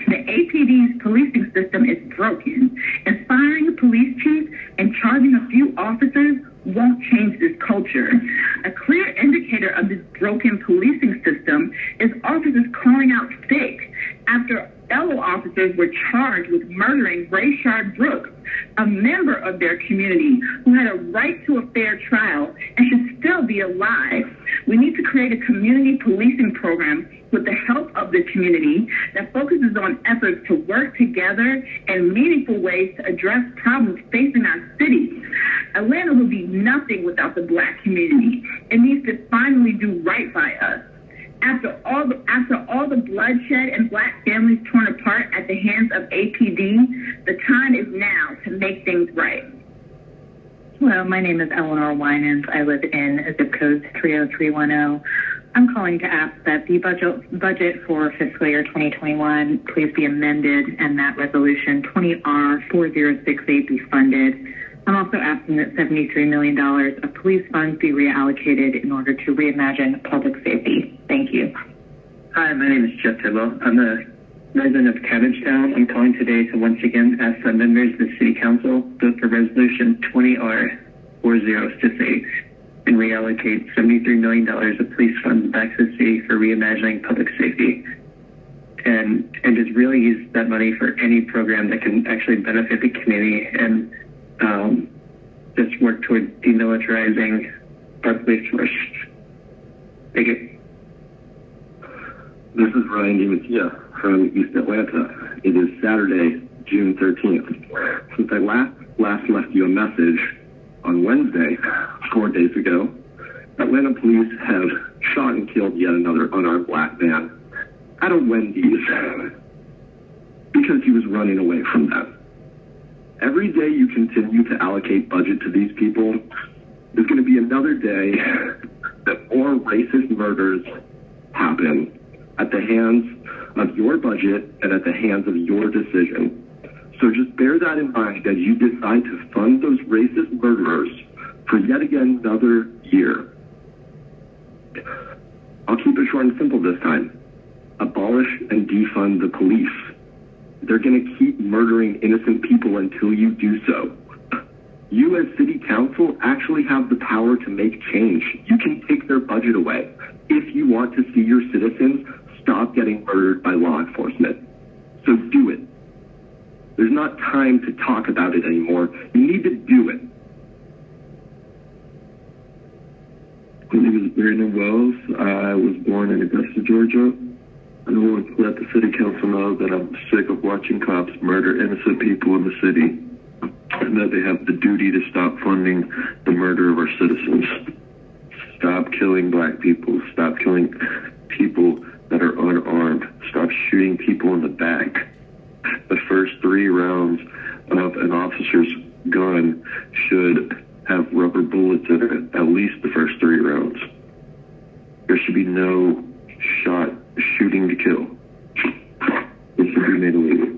The APD's policing system is broken, and firing a police chief and charging a few officers won't change this culture. A clear indicator of this broken policing system is officers calling out sick after fellow officers were charged with murdering Rayshard Brooks, a member of their community who had a right to a fair trial and should still be alive. We need to create a community policing program with the help of the community that focuses on efforts to work together in meaningful ways to address problems facing our city. Atlanta would be nothing without the Black community. It needs to finally do right by us. After all the bloodshed and Black families torn apart at the hands of APD, the time is now to make things right. Hello, my name is Eleanor Winans. I live in zip code 30310. I'm calling to ask that the budget for fiscal year 2021 please be amended and that resolution 20R4068 be funded. I'm also asking that $73 million of police funds be reallocated in order to reimagine public safety. Thank you. Hi, my name is Jeff Tidwell. I'm a resident of Cabbagetown. I'm calling today to once again ask that members of the City Council vote for Resolution 20R4068 and reallocate $73 million of police funds back to the city for reimagining public safety. And just really use that money for any program that can actually benefit the community and just work toward demilitarizing our police force. Thank you. This is Ryan DiMattia from East Atlanta. It is Saturday, June 13th. Since I last left you a message on Wednesday, 4 days ago, Atlanta police have shot and killed yet another unarmed Black man at a Wendy's because he was running away from them. Every day you continue to allocate budget to these people, there's going to be another day that more racist murders happen at the hands of your budget and at the hands of your decision. So just bear that in mind as you decide to fund those racist murderers for yet again another year. I'll keep it short and simple this time. Abolish and defund the police. They're going to keep murdering innocent people until you do so. You as city council actually have the power to make change. You can take their budget away if you want to see your citizens stop getting murdered by law enforcement. So do it. There's not time to talk about it anymore. You need to do it. My name is Brandon Wells. I was born in Augusta, Georgia. I want to let the city council know that I'm sick of watching cops murder innocent people in the city, and that they have the duty to stop funding the murder of our citizens. Stop killing Black people. Stop killing people that are unarmed. Stop shooting people in the back. The first 3 rounds of an officer's gun should have rubber bullets in it, at least the first 3 rounds. There should be no shooting to kill. It should be made illegal.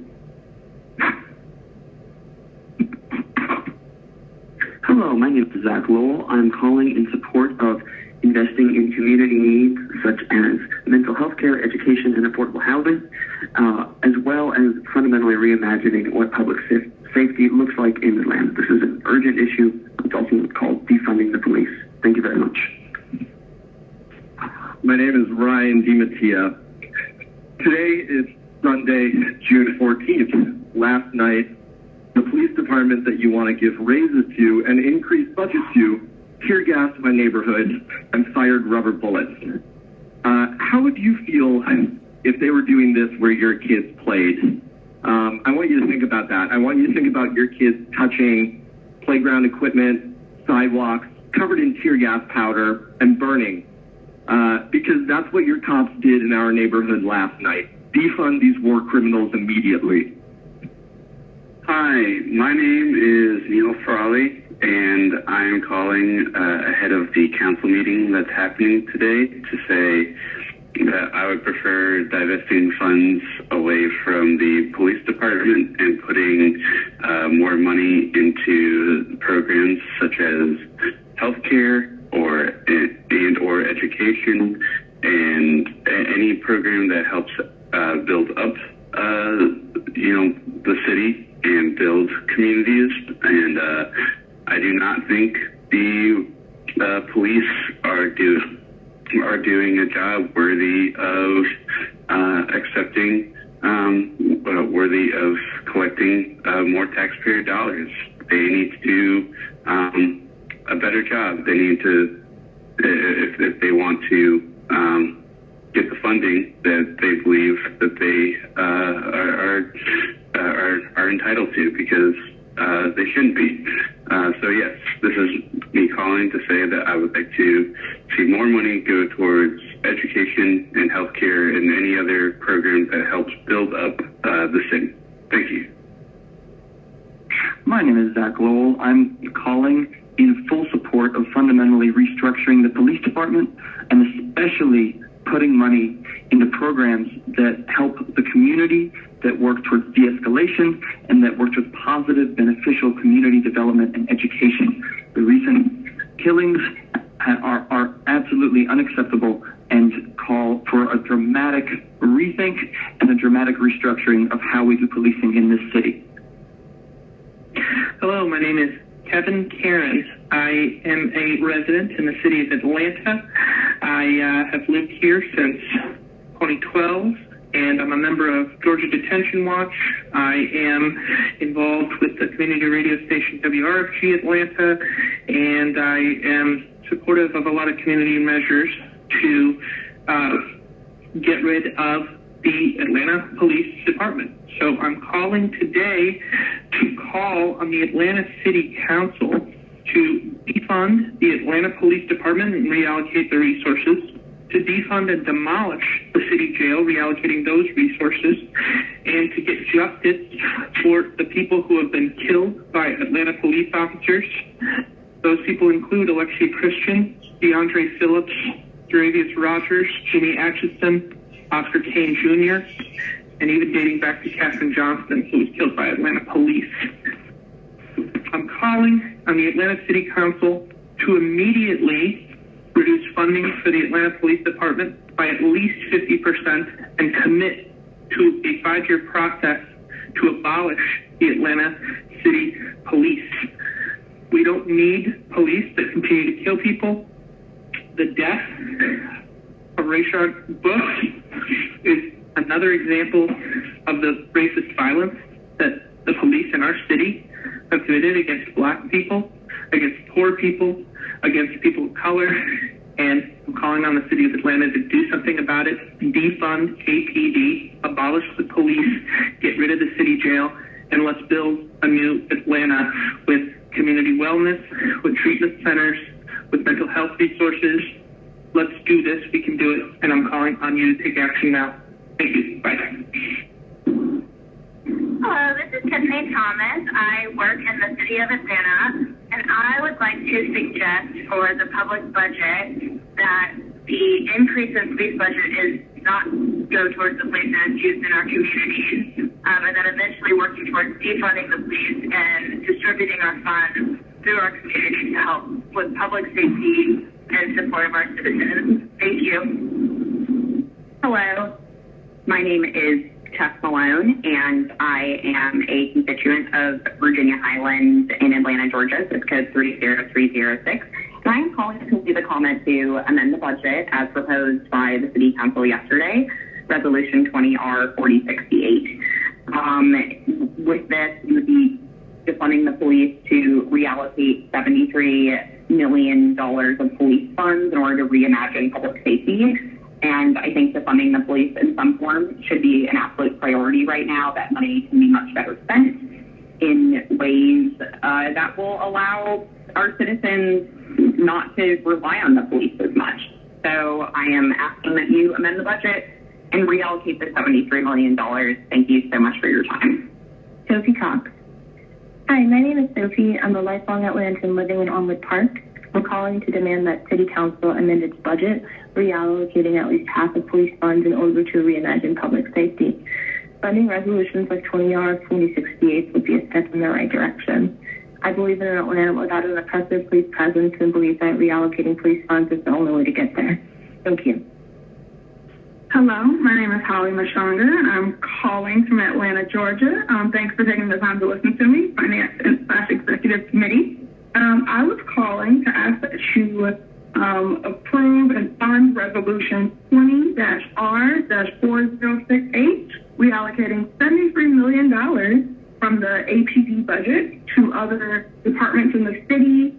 Hello, my name is Zach Lowell. I'm calling in support of investing in community needs such as mental health care, education, and affordable housing, as well as fundamentally reimagining what public safety looks like in Atlanta. This is an urgent issue. It's also called defunding the police. Thank you very much. My name is Ryan DiMattia. Today is Sunday, June 14th. Last night, the police department that you want to give raises to and increase budget to tear gassed my neighborhood and fired rubber bullets. How would you feel if they were doing this where your kids played? I want you to think about that. I want you to think about your kids touching playground equipment, sidewalks, covered in tear gas powder and burning. Because that's what your cops did in our neighborhood last night. Defund these war criminals immediately. Hi, my name is Neil Frawley, and I'm calling ahead of the council meeting that's happening today to say that I would prefer divesting funds away from the police department and putting more money into programs such as healthcare or education and any program that helps build up the city and build communities. And I do not think the police are doing a job worthy of worthy of collecting more taxpayer dollars. They need to do a better job. They need to, if they want to get the funding that they believe that they are entitled to, because they shouldn't be. So yes, this is me calling to say that I would like to see more money go towards education and healthcare and any other program that helps build up the city. Thank you. My name is Zach Lowell. I'm calling in full support of fundamentally restructuring the police department, and especially putting money into programs that help the community, that work towards de-escalation, and that work towards positive, beneficial community development and education. The recent killings are absolutely unacceptable and call for a dramatic rethink and a dramatic restructuring of how we do policing in this city. Hello, my name is Kevin Cairns. I am a resident in the city of Atlanta. I have lived here since 2012, and I'm a member of Georgia Detention Watch. I am involved with the community radio station WRFG Atlanta, and I am supportive of a lot of community measures to get rid of the Atlanta Police Department. So I'm calling today to call on the Atlanta City Council to defund the Atlanta Police Department and reallocate the resources, to defund and demolish the city jail, reallocating those resources, and to get justice for the people who have been killed by Atlanta police officers. Those people include Alexei Christian, DeAndre Phillips, Daravius Rogers, Jimmy Atchison, Oscar Kane Jr., and even dating back to Katherine Johnston, who was killed by Atlanta police. I'm calling on the Atlanta City Council to immediately reduce funding for the Atlanta Police Department by at least 50% and commit to a 5-year process to abolish the Atlanta City Police. We don't need police that continue to kill people. The death of Rayshard Brooks is another example of the racist violence that the police in our city have committed against black people, against poor people, against people of color, and I'm calling on the city of Atlanta to do something about it. Defund APD, abolish the police, get rid of the city jail, and let's build a new Atlanta with community wellness, with treatment centers, with mental health resources. Let's do this. We can do it. And I'm calling on you to take action now. Thank you. Bye. Hello, this is Tiffany Thomas. I work in the city of Atlanta, and I would like to suggest for the public budget that the increase in police budget is not go towards the police and it's used in our communities, and then eventually working towards defunding the police and distributing our funds through our communities to help with public safety and support of our citizens. Thank you. Hello, my name is Tess Malone, and I am a constituent of Virginia Highlands in Atlanta, Georgia, zip code 30306. And I am calling to leave a comment to amend the budget as proposed by the City Council yesterday, Resolution 20R4068. With this, we would be defunding the police to reallocate $73 million of police funds in order to reimagine public safety. And I think defunding the police in some form should be an absolute priority right now. That money can be much better spent in ways that will allow our citizens not to rely on the police as much. So I am asking that you amend the budget and reallocate the $73 million. Thank you so much for your time. Sophie Cox. Hi, my name is Sophie. I'm a lifelong Atlantan living in Elmwood Park. We're calling to demand that City Council amend its budget, reallocating at least half of police funds in order to reimagine public safety. Funding resolutions like 20R4068 would be a step in the right direction. I believe in an Atlanta without an oppressive police presence and believe that reallocating police funds is the only way to get there. Thank you. Hello, my name is Holly Mashonga, and I'm calling from Atlanta, Georgia. Thanks for taking the time to listen to me, Finance / Executive Committee. I was calling to ask that you approve and fund Resolution 20-R-4068, reallocating $73 million from the APD budget to other departments in the city,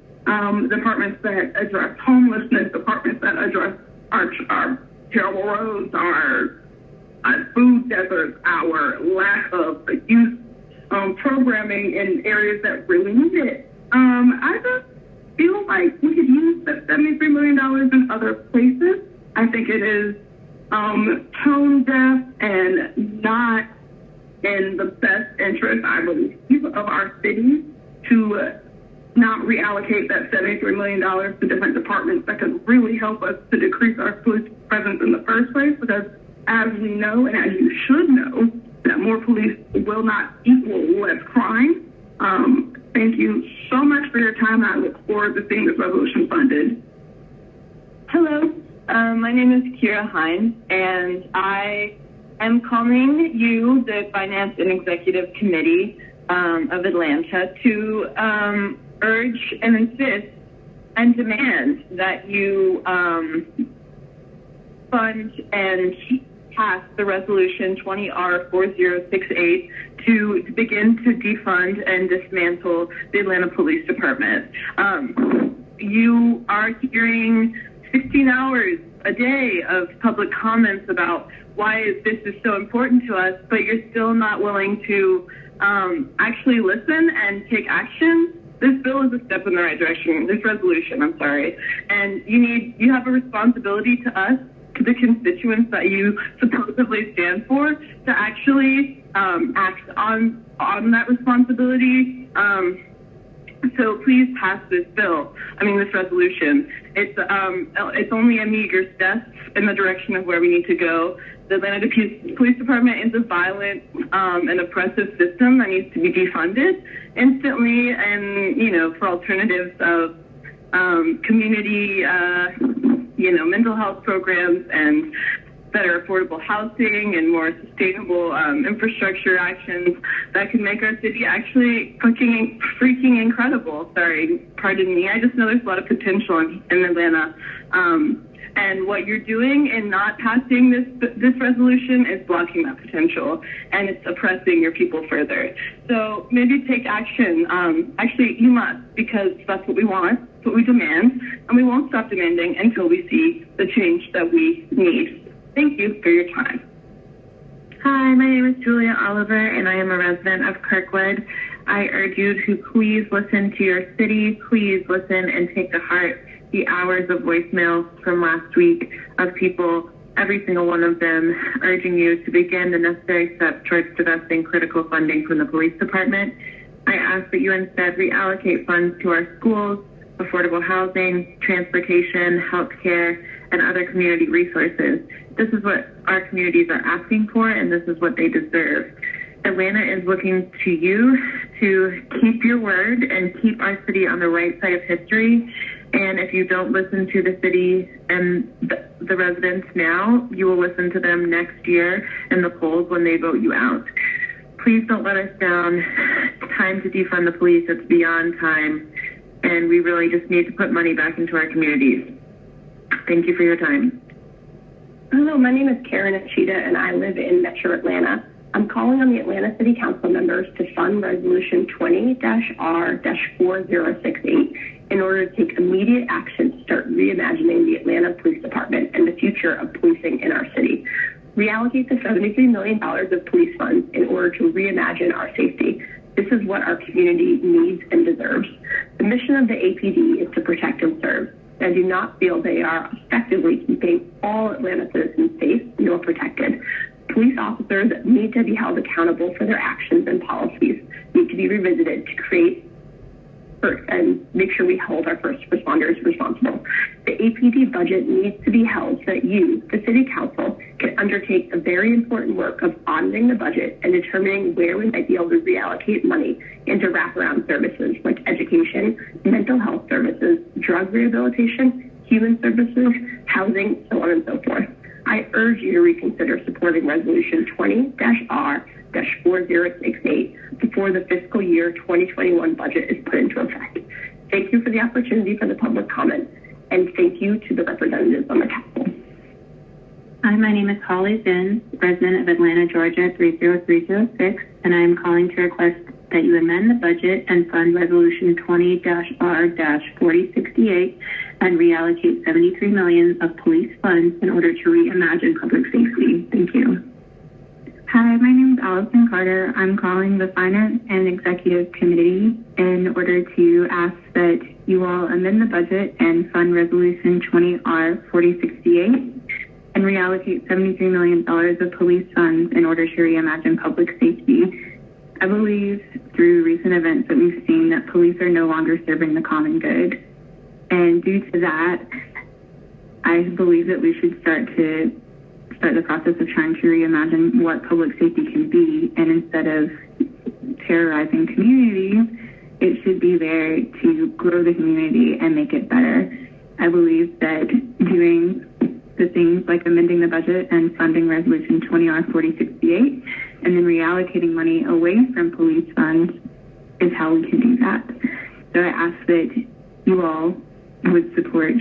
departments that address homelessness, departments that address our terrible roads, our food deserts, our lack of youth programming in areas that really need it. I just feel like we could use that $73 million in other places. I think it is tone deaf and not in the best interest, I believe, of our city to not reallocate that $73 million to different departments that could really help us to decrease our police presence in the first place, because as we know, and as you should know, that more police will not equal less crime. Thank you so much for your time. I look forward to seeing this resolution funded. Hello, my name is Kira Hines, and I am calling you, the Finance and Executive Committee of Atlanta, to urge and insist and demand that you fund and pass the resolution 20R4068 to begin to defund and dismantle the Atlanta Police Department. You are hearing 16 hours a day of public comments about why this is so important to us, but you're still not willing to actually listen and take action. This bill is a step in the right direction. This resolution, I'm sorry. And you have a responsibility to us, to the constituents that you supposedly stand for, to actually act on that responsibility. So please pass this this resolution. It's only a meager step in the direction of where we need to go. The Atlanta Police Department is a violent and oppressive system that needs to be defunded instantly, and, for alternatives of community, mental health programs and better affordable housing and more sustainable infrastructure actions that can make our city actually freaking incredible. Sorry, pardon me. I just know there's a lot of potential in Atlanta. And what you're doing in not passing this resolution is blocking that potential, and it's oppressing your people further. So maybe take action. Actually, you must, because that's what we want, that's what we demand, and we won't stop demanding until we see the change that we need. Thank you for your time. Hi, my name is Julia Oliver, and I am a resident of Kirkwood. I urge you to please listen to your city. Please listen and take to heart the hours of voicemail from last week of people, every single one of them, urging you to begin the necessary steps towards divesting critical funding from the police department. I ask that you instead reallocate funds to our schools, affordable housing, transportation, healthcare, and other community resources. This is what our communities are asking for, and this is what they deserve. Atlanta is looking to you to keep your word and keep our city on the right side of history. And if you don't listen to the city and the residents now, you will listen to them next year in the polls when they vote you out. Please don't let us down. It's time to defund the police. It's beyond time. And we really just need to put money back into our communities. Thank you for your time. Hello, my name is Karen Achita, and I live in Metro Atlanta. I'm calling on the Atlanta City Council members to fund Resolution 20-R-4068 in order to take immediate action to start reimagining the Atlanta Police Department and the future of policing in our city. Reallocate the $73 million of police funds in order to reimagine our safety. This is what our community needs and deserves. The mission of the APD is to protect and serve. I do not feel they are effectively keeping all Atlanta citizens safe nor protected. Police officers need to be held accountable for their actions, and policies need to be revisited to create and make sure we hold our first responders responsible. The APD budget needs to be held so that you, the City Council, can undertake the very important work of auditing the budget and determining where we might be able to reallocate money into wraparound services like education, mental health services, drug rehabilitation, human services, housing, so on and so forth. I urge you to reconsider supporting Resolution 20-R-4068 before the fiscal year 2021 budget is put into effect. Thank you for the opportunity for the public comment, and thank you to the representatives on the Council. Hi, my name is Holly Zins, resident of Atlanta, Georgia 30306, and I am calling to request that you amend the budget and fund Resolution 20-R-4068 and reallocate $73 million of police funds in order to reimagine public safety. Thank you. Hi, my name is Allison Carter. I'm calling the Finance and Executive Committee in order to ask that you all amend the budget and fund Resolution 20-R-4068 and reallocate $73 million of police funds in order to reimagine public safety. I believe through recent events that we've seen that police are no longer serving the common good. And due to that, I believe that we should start the process of trying to reimagine what public safety can be, and instead of terrorizing communities, it should be there to grow the community and make it better. I believe that doing the things like amending the budget and funding Resolution 20-R-4068 and then reallocating money away from police funds is how we can do that. So I ask that you all would support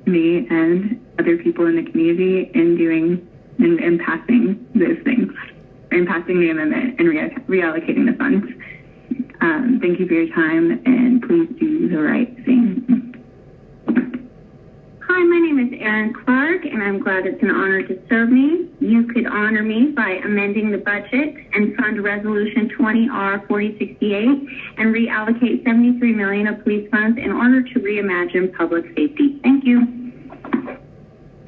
me and other people in the community in doing and passing those things, and passing the amendment and reallocating the funds. Thank you for your time, and please do the right thing. Hi, my name is Erin Clark, and I'm glad it's an honor to serve me. You could honor me by amending the budget and fund Resolution 20-R-4068 and reallocate $73 million of police funds in order to reimagine public safety. Thank you.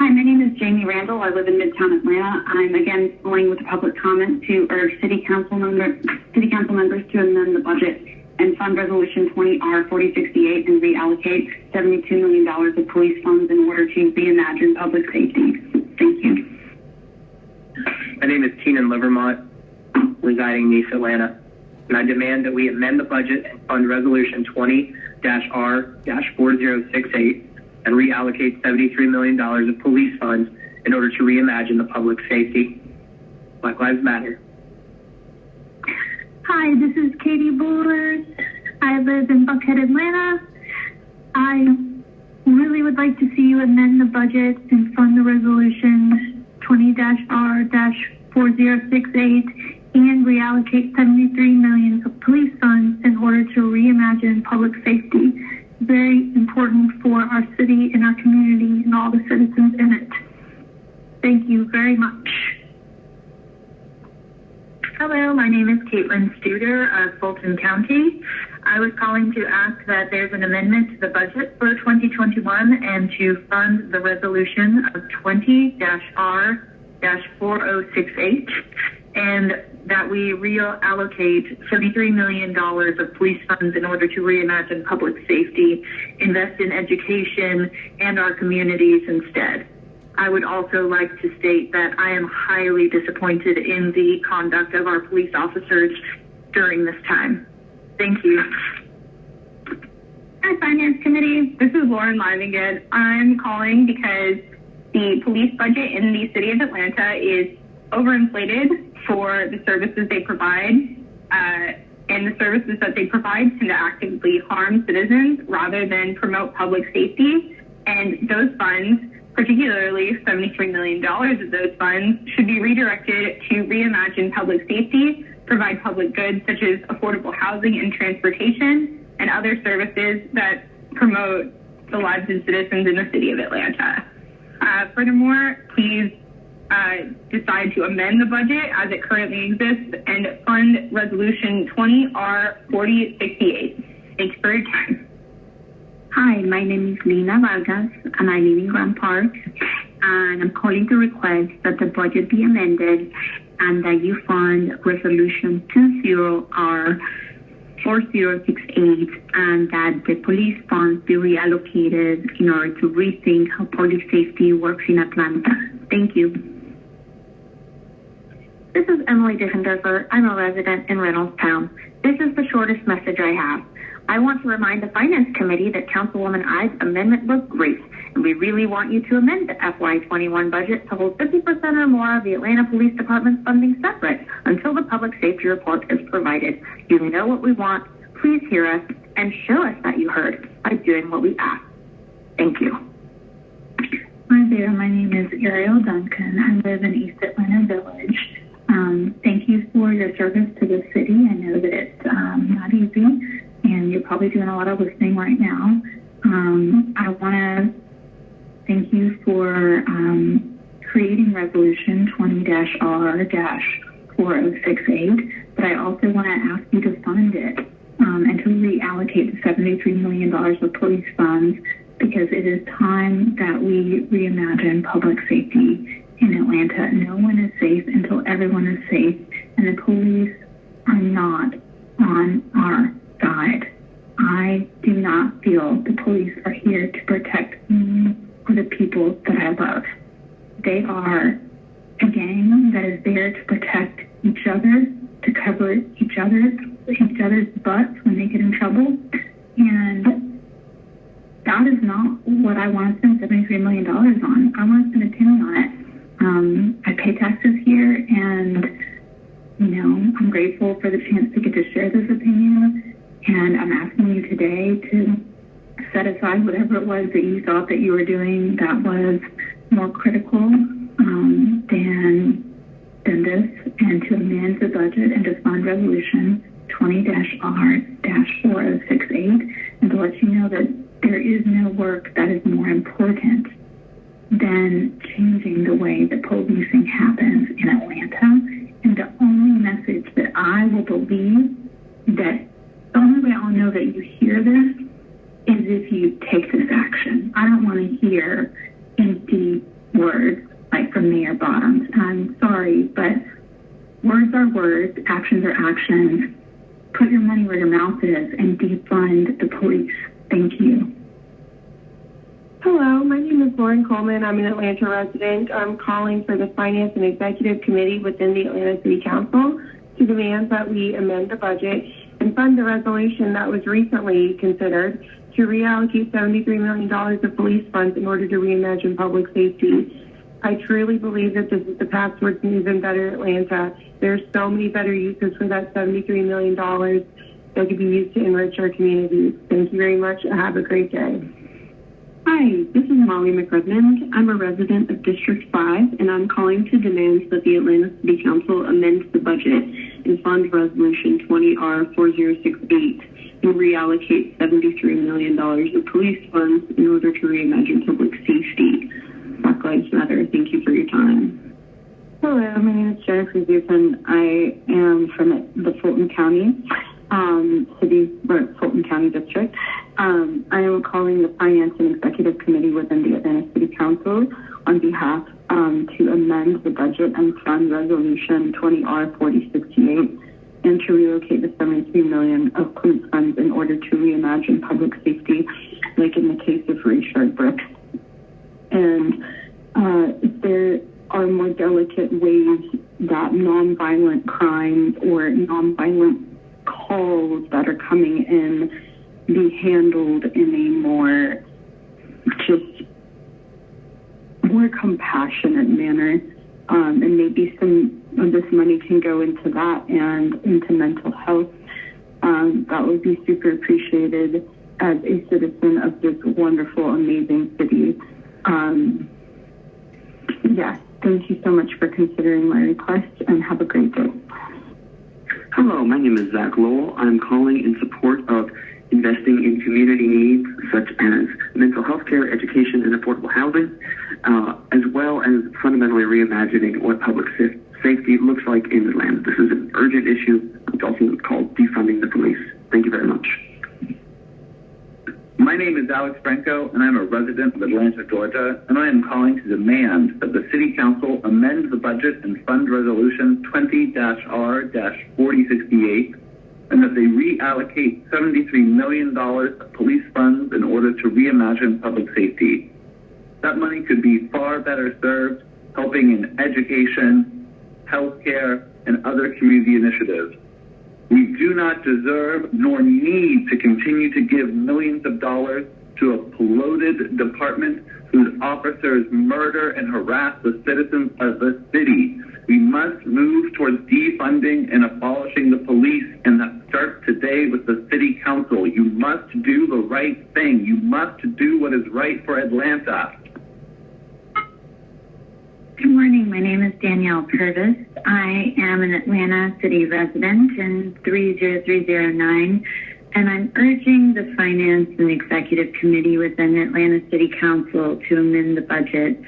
Hi, my name is Jamie Randall. I live in Midtown Atlanta. I'm again going with a public comment to urge City Council members to amend the budget and fund Resolution 20-R-4068 and reallocate $72 million of police funds in order to reimagine public safety. Thank you. My name is Keenan Livermont, residing in East Atlanta, and I demand that we amend the budget and fund Resolution 20-R-4068 and reallocate $73 million of police funds in order to reimagine the public safety. Black Lives Matter. Hi, this is Katie Bullard. I live in Buckhead, Atlanta. I really would like to see you amend the budget and fund the Resolution 20-R-4068 and reallocate $73 million of police funds in order to reimagine public safety. Very important for our city and our community and all the citizens in it. Thank you very much. Hello, my name is Caitlin Studer of Fulton County. I was calling to ask that there's an amendment to the budget for 2021 and to fund the resolution of 20-R-4068 and that we reallocate $73 million of police funds in order to reimagine public safety, invest in education and our communities instead. I would also like to state that I am highly disappointed in the conduct of our police officers during this time. Thank you. Hi, Finance Committee. This is Lauren Livingood. I'm calling because the police budget in the city of Atlanta is overinflated for the services they provide, and the services that they provide tend to actively harm citizens rather than promote public safety. And those funds, particularly $73 million of those funds, should be redirected to reimagine public safety, provide public goods such as affordable housing and transportation, and other services that promote the lives of citizens in the city of Atlanta. Furthermore, please decide to amend the budget as it currently exists and fund Resolution 20-R-4068. Thanks for your time. Hi, my name is Lina Vargas, and I live in Grand Park, and I'm calling to request that the budget be amended and that you fund Resolution 20-R-4068 and that the police funds be reallocated in order to rethink how public safety works in Atlanta. Thank you. This is Emily Diffenderfer. I'm a resident in Reynoldstown. This is the shortest message I have. I want to remind the Finance Committee that Councilwoman I's amendment was great, and we really want you to amend the FY21 budget to hold 50% or more of the Atlanta Police Department's funding separate until the public safety report is provided. You know what we want. Please hear us and show us that you heard by doing what we asked. Thank you. Hi there, my name is Ariel Duncan. I live in East Atlanta Village. Thank you for your service to the city. I know that it's not easy, and you're probably doing a lot of listening right now. I want to thank you for creating Resolution 20-R-4068, but I also want to ask you to fund it and to reallocate the $73 million of police funds, because it is time that we reimagine public safety in Atlanta. No one is safe until everyone is safe, and the police are not on our side. I do not feel the police are here to protect me or the people that I love. They are a gang that is there to protect each other, to cover each other's butts when they get in trouble, and that is not what I want to spend $73 million on. I want to spend a penny on it. I pay taxes here, and, I'm grateful for the chance to get to share this opinion, and I'm asking you today to set aside whatever it was that you thought that you were doing that was more critical than this, and to amend the budget and to fund Resolution 20-R-4068, and to let you know that there is no work that is more important than changing the way that policing happens in Atlanta. And the only message that I will believe, that the only way I'll know that you hear this is if you take this action. I don't want to hear empty words like from Mayor Bottoms. I'm sorry, but words are words, actions are actions. Put your money where your mouth is and defund the police. Thank you. Hello, my name is Lauren Coleman. I'm an Atlanta resident. I'm calling for the Finance and Executive Committee within the Atlanta City Council to demand that we amend the budget and fund the resolution that was recently considered to reallocate $73 million of police funds in order to reimagine public safety. I truly believe that this is the path towards an even better Atlanta. There's so many better uses for that $73 million that could be used to enrich our communities. Thank you very much. Have a great day. Hi, this is Molly McRedmond. I'm a resident of District 5, and I'm calling to demand that the Atlanta City Council amend the budget and fund Resolution 20-R-4068 and reallocate $73 million of police funds in order to reimagine public safety. Black Lives Matter. Thank you for your time. Hello, my name is Jennifer Zupan. I am from the Fulton County Fulton County District. I am calling the Finance and Executive Committee within the Atlanta City Council on behalf to amend the budget and fund Resolution 20-R-4068 and to relocate the $73 million of police funds in order to reimagine public safety, like in the case of Richard Brooks. And there are more delicate ways that nonviolent crimes or nonviolent calls that are coming in be handled in a more compassionate manner, and maybe some of this money can go into that and into mental health. That would be super appreciated as a citizen of this wonderful, amazing city. Thank you so much for considering my request, and have a great day. Hello, my name is Zach Lowell. I'm calling in support of investing in community needs such as mental health care, education, and affordable housing, as well as fundamentally reimagining what public safety looks like in Atlanta. This is an urgent issue. It's also called defunding the police. Thank you very much. My name is Alex Franco, and I'm a resident of Atlanta, Georgia, and I am calling to demand that the City Council amend the budget and fund Resolution 20-R-4068, and that they reallocate $73 million of police funds in order to reimagine public safety. That money could be far better served helping in education, healthcare, and other community initiatives. We do not deserve nor need to continue to give millions of dollars to a polluted department whose officers murder and harass the citizens of the city. We must move towards defunding and abolishing the police, and that starts today with the City Council. You must do the right thing. You must do what is right for Atlanta. Danielle Purvis. I am an Atlanta City resident in 30309, and I'm urging the Finance and Executive Committee within Atlanta City Council to amend the budget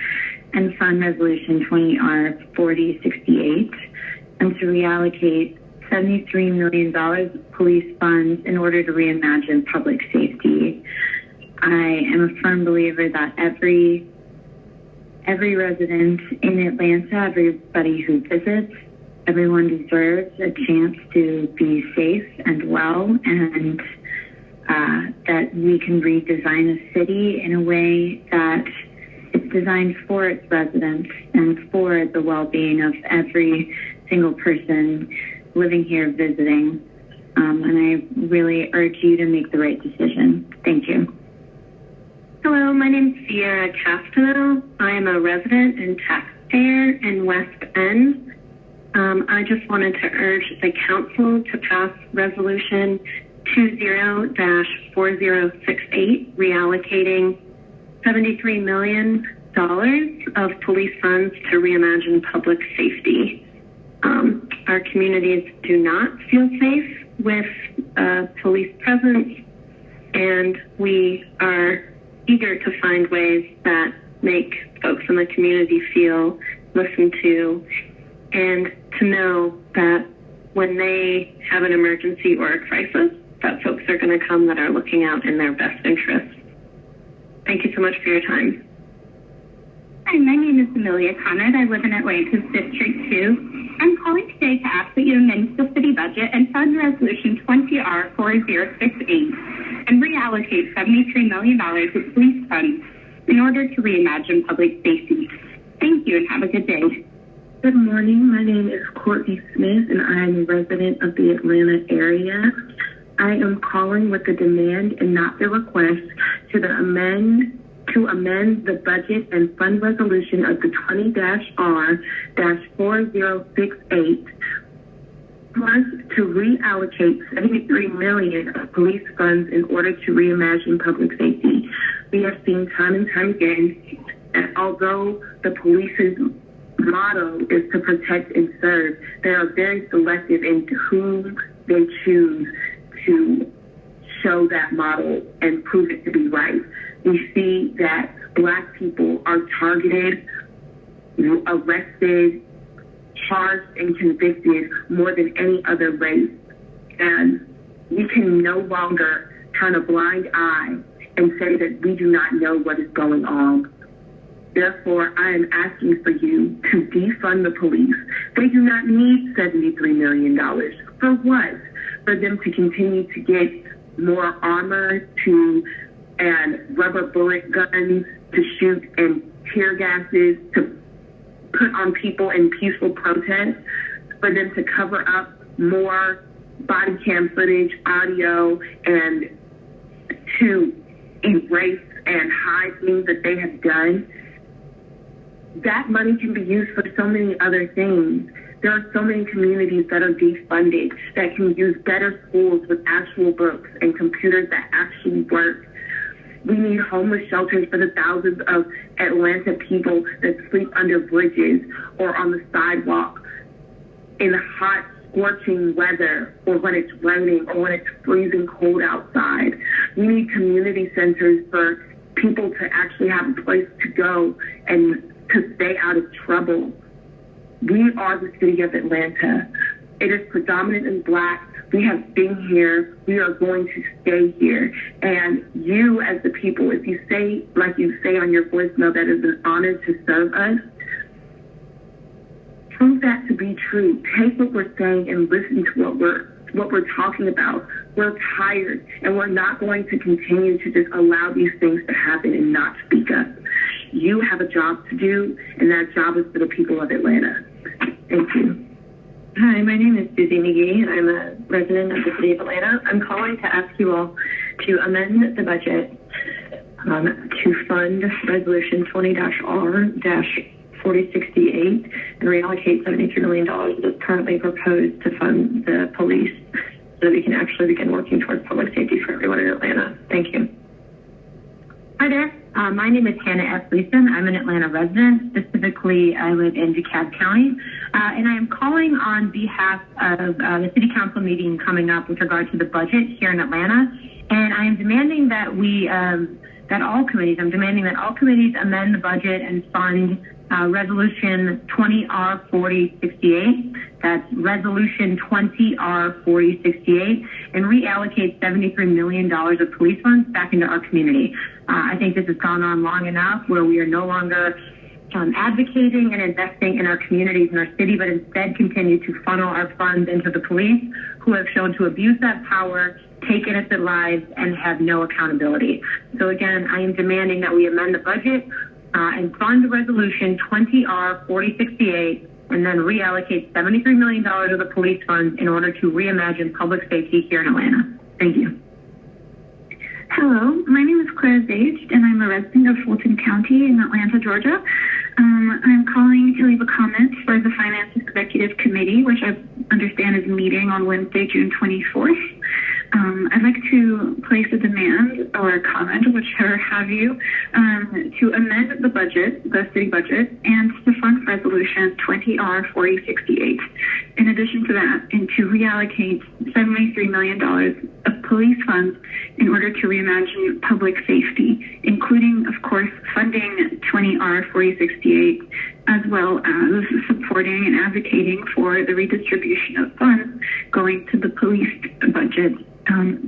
and fund Resolution 20R4068 and to reallocate $73 million of police funds in order to reimagine public safety. I am a firm believer that every resident in Atlanta, everybody who visits, everyone deserves a chance to be safe and well, and that we can redesign a city in a way that it's designed for its residents and for the well-being of every single person living here, visiting. And I really urge you to make the right decision. Thank you. Hello, my name is Sierra Castano. I am a resident and taxpayer in West End. I just wanted to urge the council to pass Resolution 20-4068, reallocating $73 million of police funds to reimagine public safety. Our communities do not feel safe with police presence, and we are eager to find ways that make folks in the community feel listened to, and to know that when they have an emergency or a crisis, that folks are going to come that are looking out in their best interests. Thank you so much for your time. Hi, my name is Amelia Conrad. I live in Atlanta's District 2. I'm calling today to ask that you amend the city budget and fund Resolution 20R4068 and reallocate $73 million of police funds in order to reimagine public safety. Thank you and have a good day. Good morning. My name is Courtney Smith, and I am a resident of the Atlanta area. I am calling with the demand and not the request to amend the budget and fund resolution of the 20-R-4068, plus to reallocate $73 million of police funds in order to reimagine public safety. We have seen time and time again that although the police's motto is to protect and serve, they are very selective in whom they choose to show that model and prove it to be right. We see that Black people are targeted, arrested, charged, and convicted more than any other race. And we can no longer turn a blind eye and say that we do not know what is going on. Therefore, I am asking for you to defund the police. They do not need $73 million. For what? For them to continue to get more armor and rubber bullet guns to shoot and tear gases to put on people in peaceful protest, for them to cover up more body cam footage, audio, and to erase and hide things that they have done. That money can be used for so many other things. There are so many communities that are defunded that can use better schools with actual books and computers that actually work. We need homeless shelters for the thousands of Atlanta people that sleep under bridges or on the sidewalk in hot, scorching weather, or when it's raining, or when it's freezing cold outside. We need community centers for people to actually have a place to go and to stay out of trouble. We are the city of Atlanta. It is predominantly Black. We have been here. We are going to stay here. And you, as the people, if you say, like you say on your voicemail, that it's an honor to serve us, prove that to be true. Take what we're saying and listen to what we're talking about. We're tired, and we're not going to continue to just allow these things to happen and not speak up. You have a job to do, and that job is for the people of Atlanta. Thank you. Hi, my name is Susie McGee, and I'm a resident of the city of Atlanta. I'm calling to ask you all to amend the budget to fund Resolution 20-R-4068 and reallocate $73 million that's currently proposed to fund the police so that we can actually begin working towards public safety for everyone in Atlanta. Thank you. Hi there. My name is Hannah F. Leeson. I'm an Atlanta resident. Specifically, I live in DeKalb County. And I am calling on behalf of the City Council meeting coming up with regard to the budget here in Atlanta. And I am demanding that all committees amend the budget and fund Resolution 20R4068. That's Resolution 20R4068, and reallocate $73 million of police funds back into our community. I think this has gone on long enough where we are no longer advocating and investing in our communities and our city, but instead continue to funnel our funds into the police, who have shown to abuse that power, take innocent lives, and have no accountability. So again, I am demanding that we amend the budget and fund Resolution 20R4068, and then reallocate $73 million of the police funds in order to reimagine public safety here in Atlanta. Thank you. Hello, my name is Claire Zage, and I'm a resident of Fulton County in Atlanta, Georgia. I'm calling to leave a comment for the Finance Executive Committee, which I understand is meeting on Wednesday, June 24th. I'd like to place a demand or a comment, whichever have you, to amend the budget, the city budget, and to fund Resolution 20R4068. In addition to that, and to reallocate $73 million of police funds in order to reimagine public safety, including, of course, funding 20R4068, as well as supporting and advocating for the redistribution of funds going to the police budget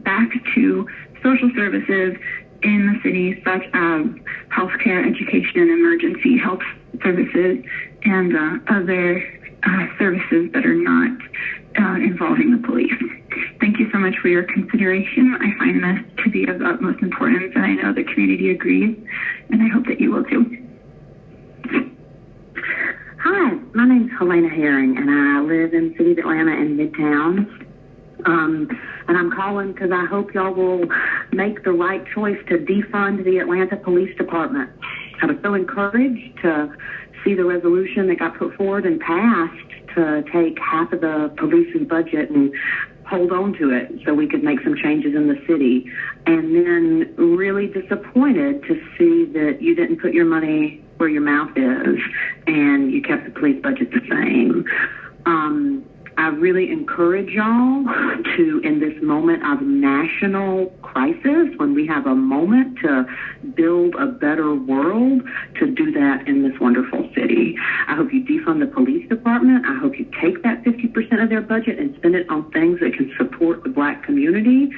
back to social services in the city, such as healthcare, education, and emergency health services, and other services that are not involving the police. Thank you so much for your consideration. I find this to be of utmost importance, and I know the community agrees, and I hope that you will too. Hi, my name is Helena Herring, and I live in the city of Atlanta in Midtown. And I'm calling because I hope y'all will make the right choice to defund the Atlanta Police Department. I was so encouraged to see the resolution that got put forward and passed to take half of the police's budget and hold on to it so we could make some changes in the city. And then really disappointed to see that you didn't put your money where your mouth is and you kept the police budget the same. I really encourage y'all to, in this moment of national crisis, when we have a moment to build a better world, to do that in this wonderful city. I hope you defund the police department. I hope you take that 50% of their budget and spend it on things that can support the Black community.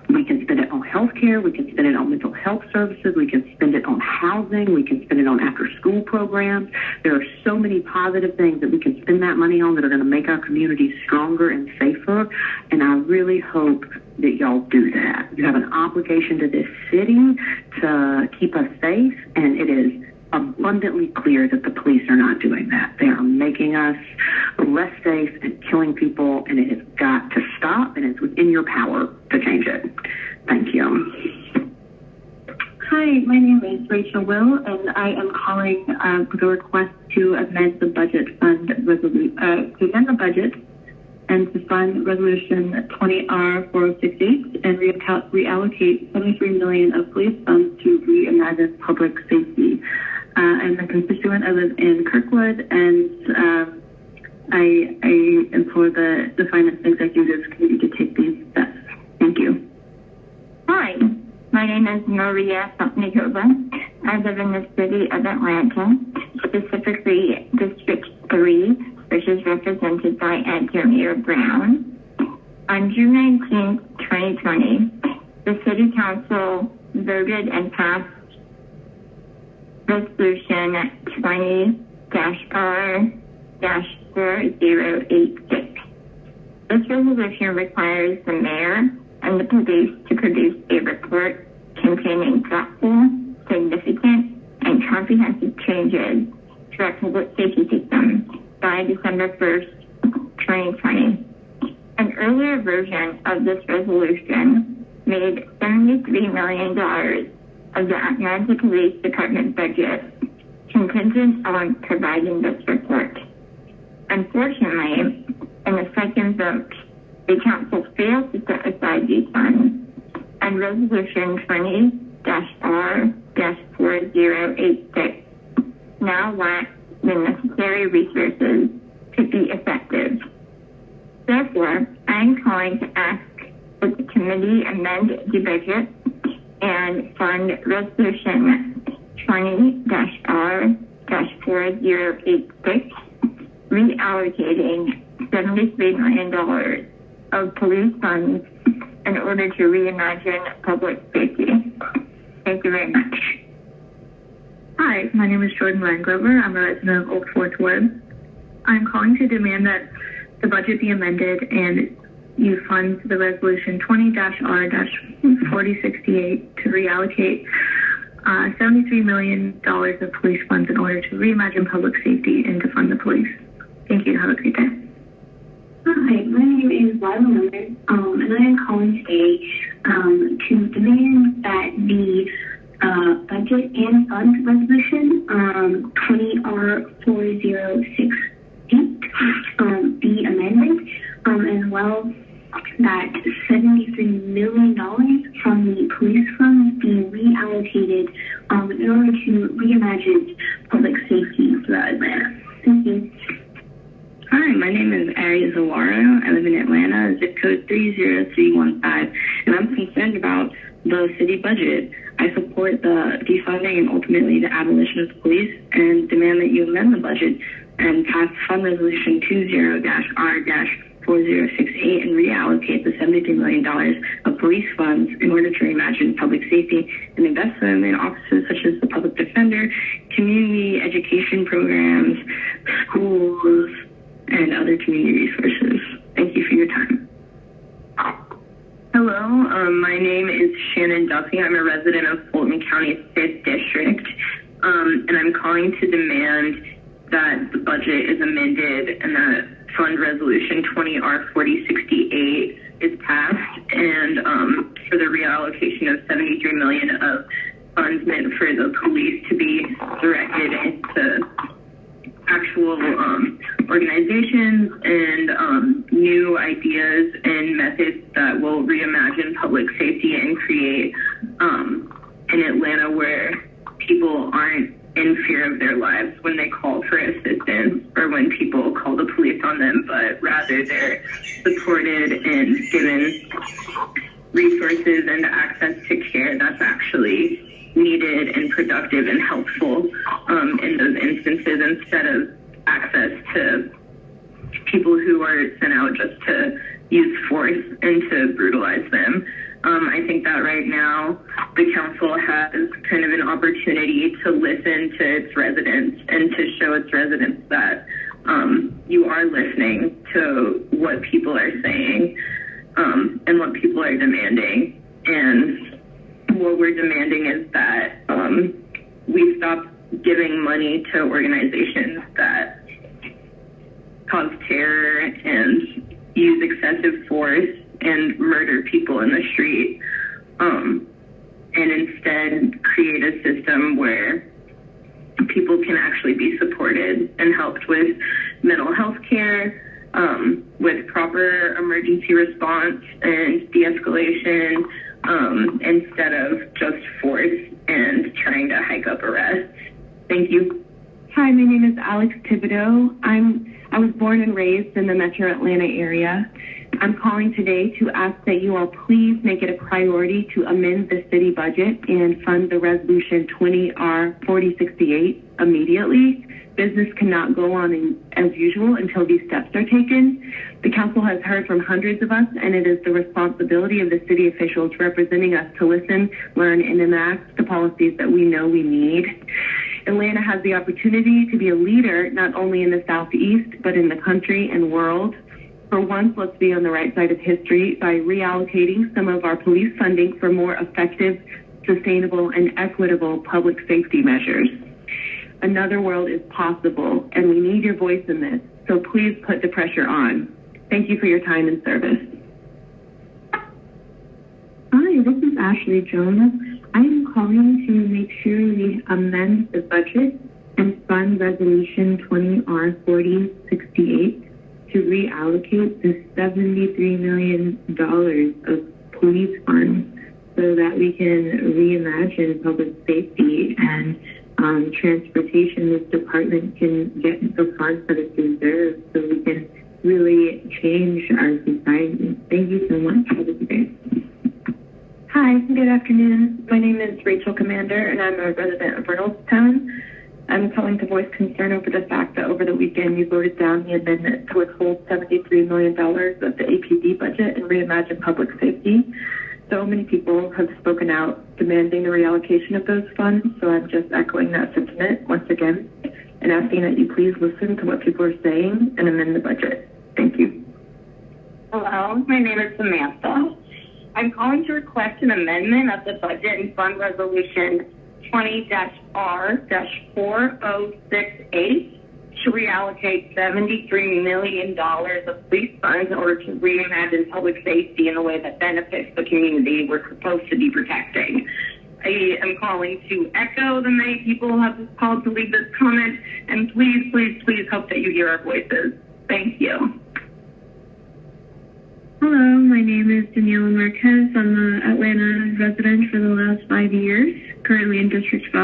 We can spend it on health care. We can spend it on mental health services. We can spend it on housing. We can spend it on after-school programs. There are so many positive things that we can spend that money on that are going to make our communities stronger and safer, and I really hope that y'all do that. You have an obligation to this city to keep us safe, and it is abundantly clear that the police are not doing that. They are making us less safe and killing people, and it has got to stop, and it's within your power to change it. Thank you. Hi, my name is Rachel Will, and I am calling with a request to amend the budget fund and to fund Resolution 20R4068 and reallocate $73 million of police funds to reimagine public safety. I'm a constituent. I live in Kirkwood, and I implore the Finance Executive Committee to take these steps. Thank you. Hi, my name is Maria Sopnikova. I live in the city of Atlanta, specifically District 3, which is represented by Antonio Brown. On June 19, 2020, the City Council voted and passed Resolution 20-R-4086. This resolution requires the mayor and the police to produce a report containing thoughtful, significant, and comprehensive changes to our public safety system by December 1st, 2020. An earlier version of this resolution made $73 million of the Atlanta Police Department budget contingent on providing this report. Unfortunately, in the second vote, the council failed to set aside these funds, and Resolution 20-R 20R-4086 now lack the necessary resources to be effective. Therefore, I am calling to ask that the committee amend the budget and fund Resolution 20-R-4086, reallocating $73 million of police funds in order to reimagine public safety. Thank you very much. Hi, my name is Jordan Langrover. I'm a resident of Old Fourth Ward. I'm calling to demand that the budget be amended and you fund the Resolution 20-R-4068 to reallocate $73 million of police funds in order to reimagine public safety and to fund the police. Thank you. Have a great day. Hi, my name is Lila Miller, and I am calling today to demand that the budget and fund resolution 20R-4068 be amended, as well that $73 million from the police funds be reallocated in order to reimagine public safety throughout Atlanta. Thank you. Hi, my name is Ari Zawara. I live in Atlanta, zip code 30315, and I'm concerned about the city budget. I support the defunding and ultimately the abolition of the police and demand that you amend the budget and pass Fund Resolution 20-R-4068 and reallocate the $73 million of police funds in order to reimagine public safety and invest them in offices such as the public defender, community education programs, schools, and other community resources. Thank you for your time. Hello, my name is Shannon Duffy. I'm a resident of Fulton County's 5th District, and I'm calling to demand that the budget is amended and that Fund Resolution 20R-4068 is passed, and for the reallocation of $73 million of funds meant for the police to be directed into actual organizations and new ideas and methods that will reimagine public safety and create an Atlanta where people aren't in fear of their lives when they call for assistance or when people call the police on them, but rather they're supported and given resources and access to care that's actually needed and productive and helpful in those instances, instead of access to people who are sent out just to use force and to brutalize them. I think that right now the council has kind of an opportunity to listen to its residents and to show its residents that you are listening to what people are saying and what people are demanding. And what we're demanding is that we stop giving money to organizations that cause terror and use excessive force and murder people in the street, and instead create a system where people can actually be supported and helped with mental health care, with proper emergency response and de-escalation, instead of just force and trying to hike up arrests. Thank you. Hi, my name is Alex Thibodeau. I was born and raised in the Metro Atlanta area. I'm calling today to ask that you all please make it a priority to amend the city budget and fund the Resolution 20R-4068 immediately. Business cannot go on as usual until these steps are taken. The council has heard from hundreds of us, and it is the responsibility of the city officials representing us to listen, learn, and enact the policies that we know we need. Atlanta has the opportunity to be a leader not only in the Southeast, but in the country and world. For once, let's be on the right side of history by reallocating some of our police funding for more effective, sustainable, and equitable public safety measures. Another world is possible, and we need your voice in this, so please put the pressure on. Thank you for your time and service. Hi, this is Ashley Jonas. I am calling to make sure we amend the budget and fund Resolution 20R-4068 to reallocate the $73 million of police funds so that we can reimagine public safety and transportation. This department can get the funds that it deserves so we can really change our society. Thank you so much for the debate. Hi, good afternoon. My name is Rachel Commander, and I'm a resident of Reynoldstown. I'm calling to voice concern over the fact that over the weekend you voted down the amendment to withhold $73 million of the APD budget and reimagine public safety. So many people have spoken out demanding the reallocation of those funds, so I'm just echoing that sentiment once again and asking that you please listen to what people are saying and amend the budget. Thank you. Hello, my name is Samantha. I'm calling to request an amendment of the budget and fund resolution 20-R-4068 to reallocate $73 million of police funds in order to reimagine public safety in a way that benefits the community we're supposed to be protecting. I am calling to echo the many people who have called to leave this comment, and please, please, please hope that you hear our voices. Thank you. Hello, my name is Daniela Marquez. I'm an Atlanta resident for the last 5 years, currently in District 5.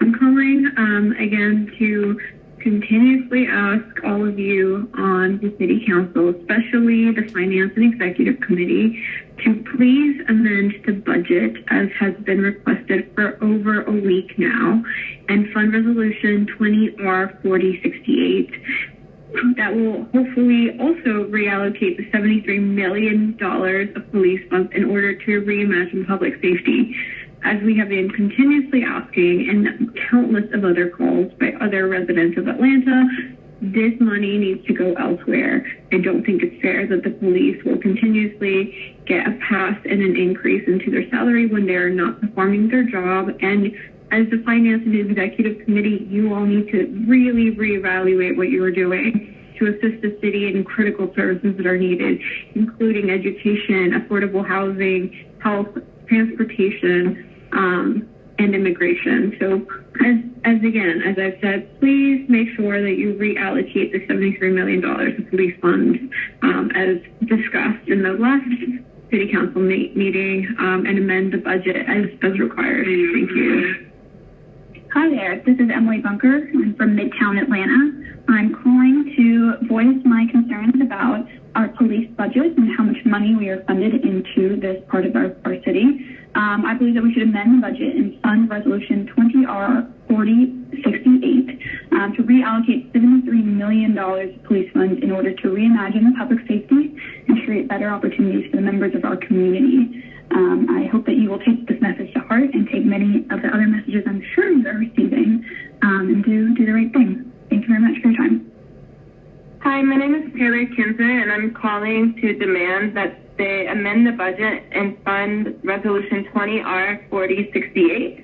I'm calling again to continuously ask all of you on the City Council, especially the Finance and Executive Committee, to please amend the budget as has been requested for over a week now, and Fund Resolution 20-R-4068. That will hopefully also reallocate the $73 million of police funds in order to reimagine public safety. As we have been continuously asking in countless of other calls by other residents of Atlanta, this money needs to go elsewhere. I don't think it's fair that the police will continuously get a pass and an increase into their salary when they're not performing their job. And as the Finance and Executive Committee, you all need to really reevaluate what you are doing to assist the city in critical services that are needed, including education, affordable housing, health, transportation, and immigration. So as I've said, please make sure that you reallocate the $73 million of police funds as discussed in the last City Council meeting and amend the budget as required. Thank you. Hi there, this is Emily Bunker. I'm from Midtown Atlanta. I'm calling to voice my concerns about our police budget and how much money we are funded into this part of our city. I believe that we should amend the budget and fund Resolution 20-R-4068 to reallocate $73 million of police funds in order to reimagine public safety and create better opportunities for the members of our community. I hope that you will take this message to heart and take many of the other messages I'm sure you are receiving and do the right thing. Thank you very much for your time. Hi, my name is Taylor Kinzer, and I'm calling to demand that they amend the budget and fund Resolution 20-R-4068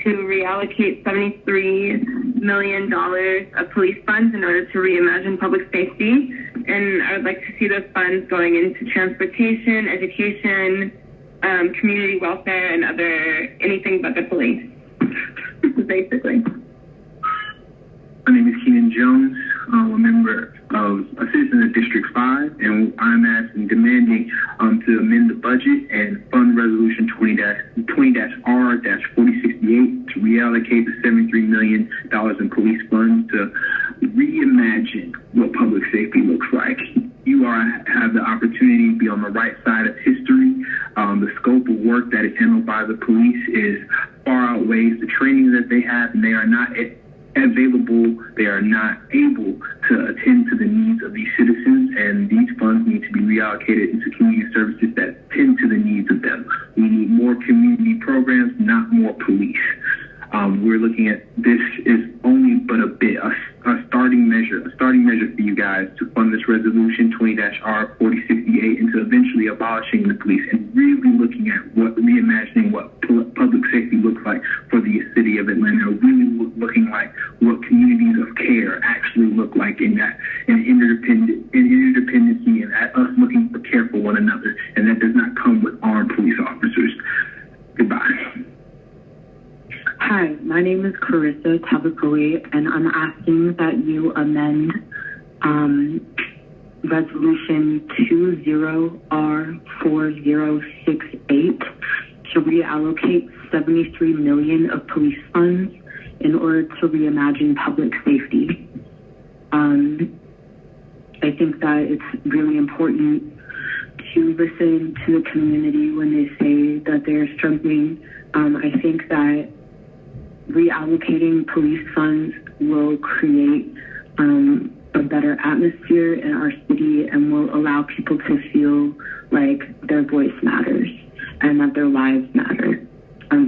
to reallocate $73 million of police funds in order to reimagine public safety. And I would like to see those funds going into transportation, education, community welfare, and anything but the police, basically. My name is Keenan Jones. I'm a member of a citizen of District 5, and I'm asking, demanding to amend the budget and fund Resolution 20-R-4068 to reallocate the $73 million in police funds to reimagine what public safety looks like. You have the opportunity to be on the right side of history. The scope of work that is handled by the police far outweighs the training that they have, and they are not available, they are not able to attend to the needs of these citizens, and these funds need to be reallocated into community services that tend to the needs of them. We need more community programs, not more police. We're looking at this is only but a starting measure for you guys to fund this resolution 20-R-4068 into eventually abolishing the police and really looking at reimagining what public safety looks like for the city of Atlanta, really looking like what communities of care actually look like in interdependency and at us looking for care for one another, and that does not come with armed police officers. Goodbye. Hi, my name is Carissa Tabakoi, and I'm asking that you amend Resolution 20-R-4068 to reallocate $73 million of police funds in order to reimagine public safety. I think that it's really important to listen to the community when they say that they're struggling. I think that reallocating police funds will create a better atmosphere in our city and will allow people to feel like their voice matters and that their lives matter.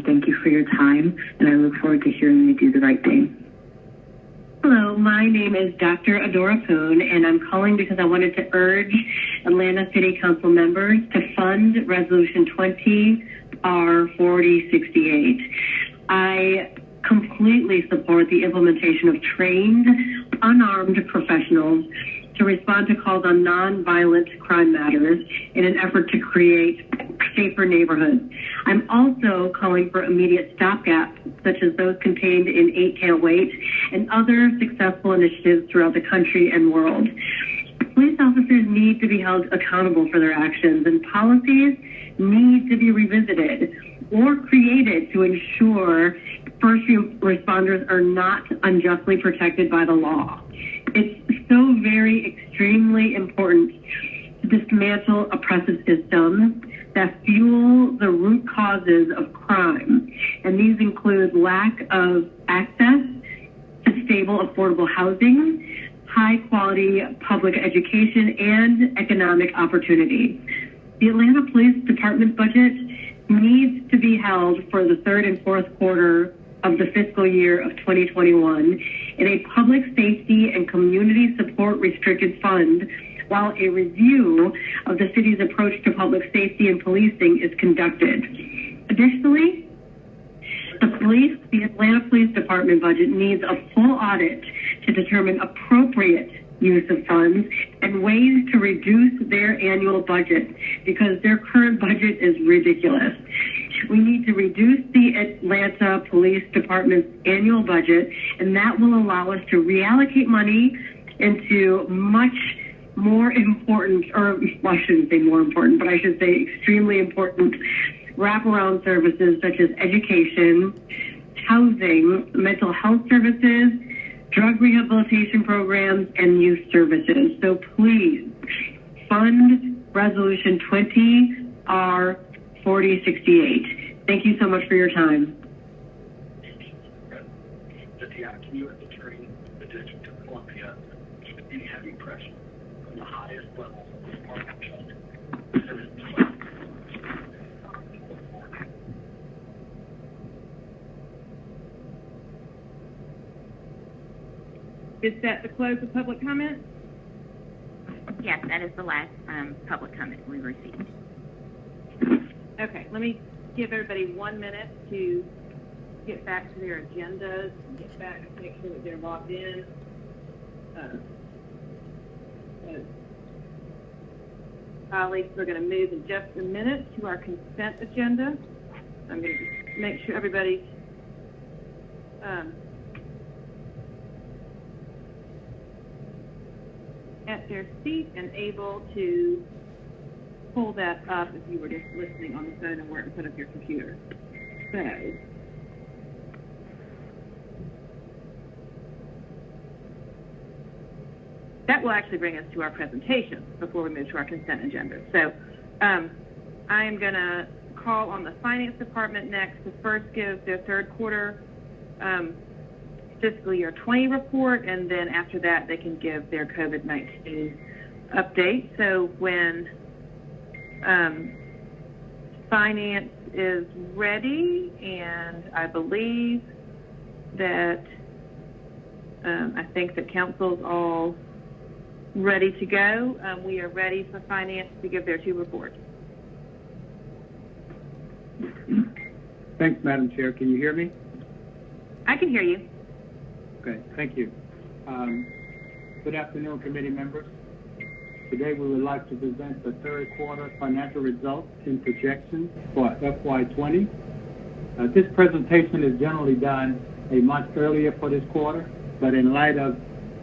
Thank you for your time, and I look forward to hearing you do the right thing. Hello, my name is Dr. Adora Poon, and I'm calling because I wanted to urge Atlanta City Council members to fund Resolution 20R4068. I completely support the implementation of trained, unarmed professionals to respond to calls on nonviolent crime matters in an effort to create safer neighborhoods. I'm also calling for immediate stopgaps, such as those contained in 8 Can't Wait and other successful initiatives throughout the country and world. Police officers need to be held accountable for their actions, and policies need to be revisited or created to ensure first responders are not unjustly protected by the law. It's so very extremely important to dismantle oppressive systems that fuel the root causes of crime. And these include lack of access to stable, affordable housing, high quality public education, and economic opportunity. The Atlanta Police Department budget needs to be held for the third and fourth quarter of the fiscal year of 2021 in a public safety and community support restricted fund, while a review of the city's approach to public safety and policing is conducted. Additionally, the Atlanta Police Department budget needs a full audit to determine appropriate use of funds and ways to reduce their annual budget, because their current budget is ridiculous. We need to reduce the Atlanta Police Department's annual budget, and that will allow us to reallocate money into much more important, or well, I shouldn't say more important, but I should say extremely important wraparound services such as education, housing, mental health services, drug rehabilitation programs, and youth services. So please fund Resolution 20R4068. Thank you so much for your time. The U.S. Attorney, the District of Columbia, keep any heavy pressure from the highest levels of the Department of Justice. Is that the close of public comment? Yes, that is the last public comment we received. Okay, let me give everybody 1 minute to get back to their agendas, get back and make sure that they're logged in. Colleagues, we're going to move in just a minute to our consent agenda. I'm going to make sure everybody's at their seat and able to pull that up if you were just listening on the phone and weren't in front of your computer. So, that will actually bring us to our presentation before we move to our consent agenda. So I am going to call on the Finance Department next to first give their third quarter fiscal year 20 report, and then after that they can give their COVID-19 update. So when Finance is ready, and I believe that I think the council's all ready to go. We are ready for Finance to give their two reports. Thanks, Madam Chair. Can you hear me? I can hear you. Okay, thank you. Good afternoon, committee members. Today we would like to present the third quarter financial results and projections for FY20. This presentation is generally done a month earlier for this quarter, but in light of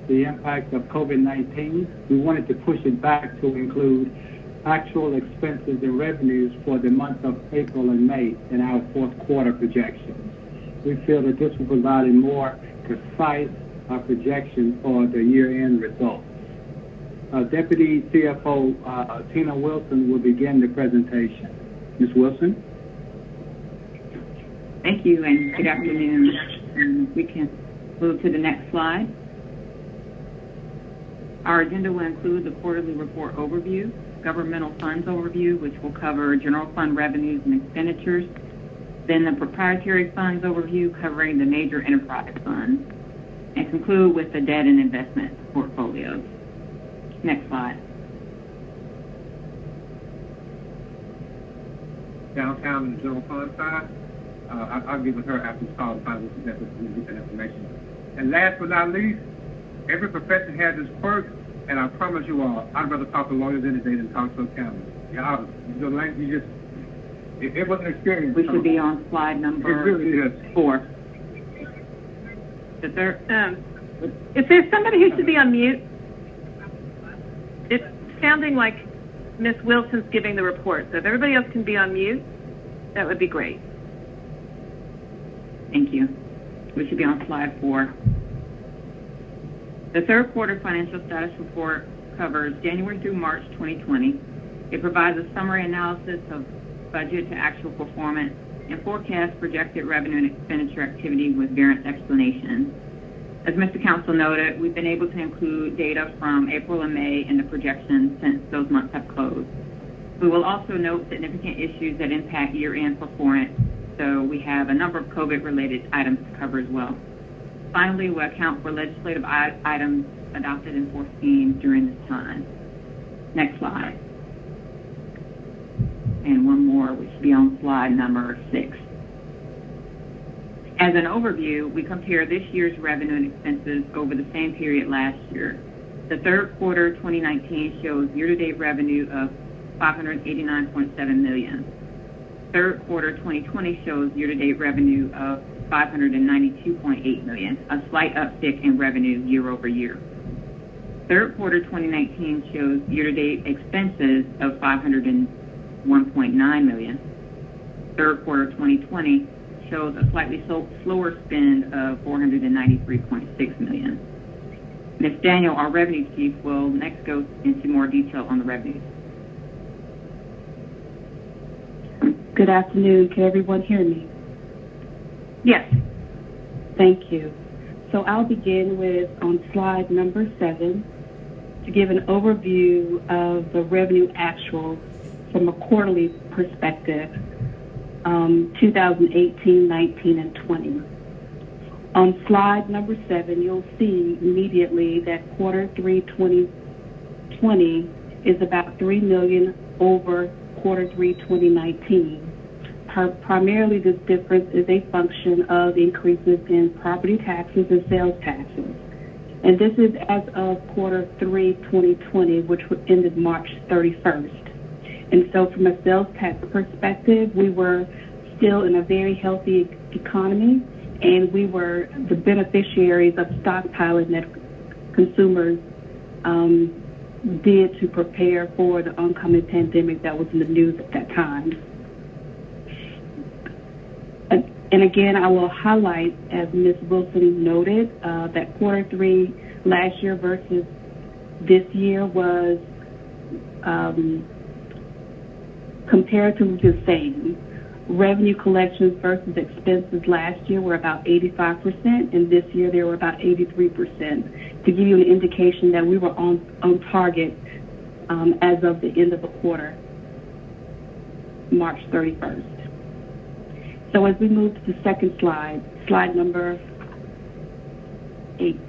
the impact of COVID-19, we wanted to push it back to include actual expenses and revenues for the months of April and May in our fourth quarter projections. We feel that this will provide a more precise projection for the year-end results. Deputy CFO Tina Wilson will begin the presentation. Ms. Wilson? Thank you, and good afternoon. We can move to the next slide. Our agenda will include the quarterly report overview, governmental funds overview, which will cover general fund revenues and expenditures, then the proprietary funds overview covering the major enterprise funds, and conclude with the debt and investment portfolios. Next slide. Downtown and the general fund side, I'll get with her after this call to find out that information. And last but not least, every profession has its quirks, and I promise you all, I'd rather talk to lawyers any day than talk to accountants. Yeah, it was an experience. We should be on slide number 4. Is there somebody who should be on mute? It's sounding like Ms. Wilson's giving the report, so if everybody else can be on mute, that would be great. Thank you. We should be on slide 4. The third quarter financial status report covers January through March 2020. It provides a summary analysis of budget to actual performance and forecasts projected revenue and expenditure activity with variance explanations. As Mr. Counsel noted, we've been able to include data from April and May in the projections since those months have closed. We will also note significant issues that impact year-end performance, so we have a number of COVID-related items to cover as well. Finally, we'll account for legislative items adopted and foreseen during this time. Next slide. And one more, which will be on slide number 6. As an overview, we compare this year's revenue and expenses over the same period last year. The third quarter 2019 shows year-to-date revenue of $589.7 million. Third quarter 2020 shows year-to-date revenue of $592.8 million, a slight uptick in revenue year over year. Third quarter 2019 shows year-to-date expenses of $501.9 million. Third quarter 2020 shows a slightly slower spend of $493.6 million. Ms. Daniel, our revenue chief, will next go into more detail on the revenues. Good afternoon. Can everyone hear me? Yes. Thank you. So I'll begin with on slide number 7 to give an overview of the revenue actual from a quarterly perspective, 2018, 19, and 20. On slide number 7, you'll see immediately that quarter 3 2020 is about $3 million over quarter 3 2019. Primarily, this difference is a function of increases in property taxes and sales taxes. And this is as of quarter 3 2020, which ended March 31st. And so from a sales tax perspective, we were still in a very healthy economy, and we were the beneficiaries of stockpiling that consumers did to prepare for the oncoming pandemic that was in the news at that time. And again, I will highlight, as Ms. Wilson noted, that quarter 3 last year versus this year was comparatively the same. Revenue collections versus expenses last year were about 85%, and this year they were about 83%, to give you an indication that we were on target as of the end of the quarter, March 31st. So as we move to the second slide, slide number 8.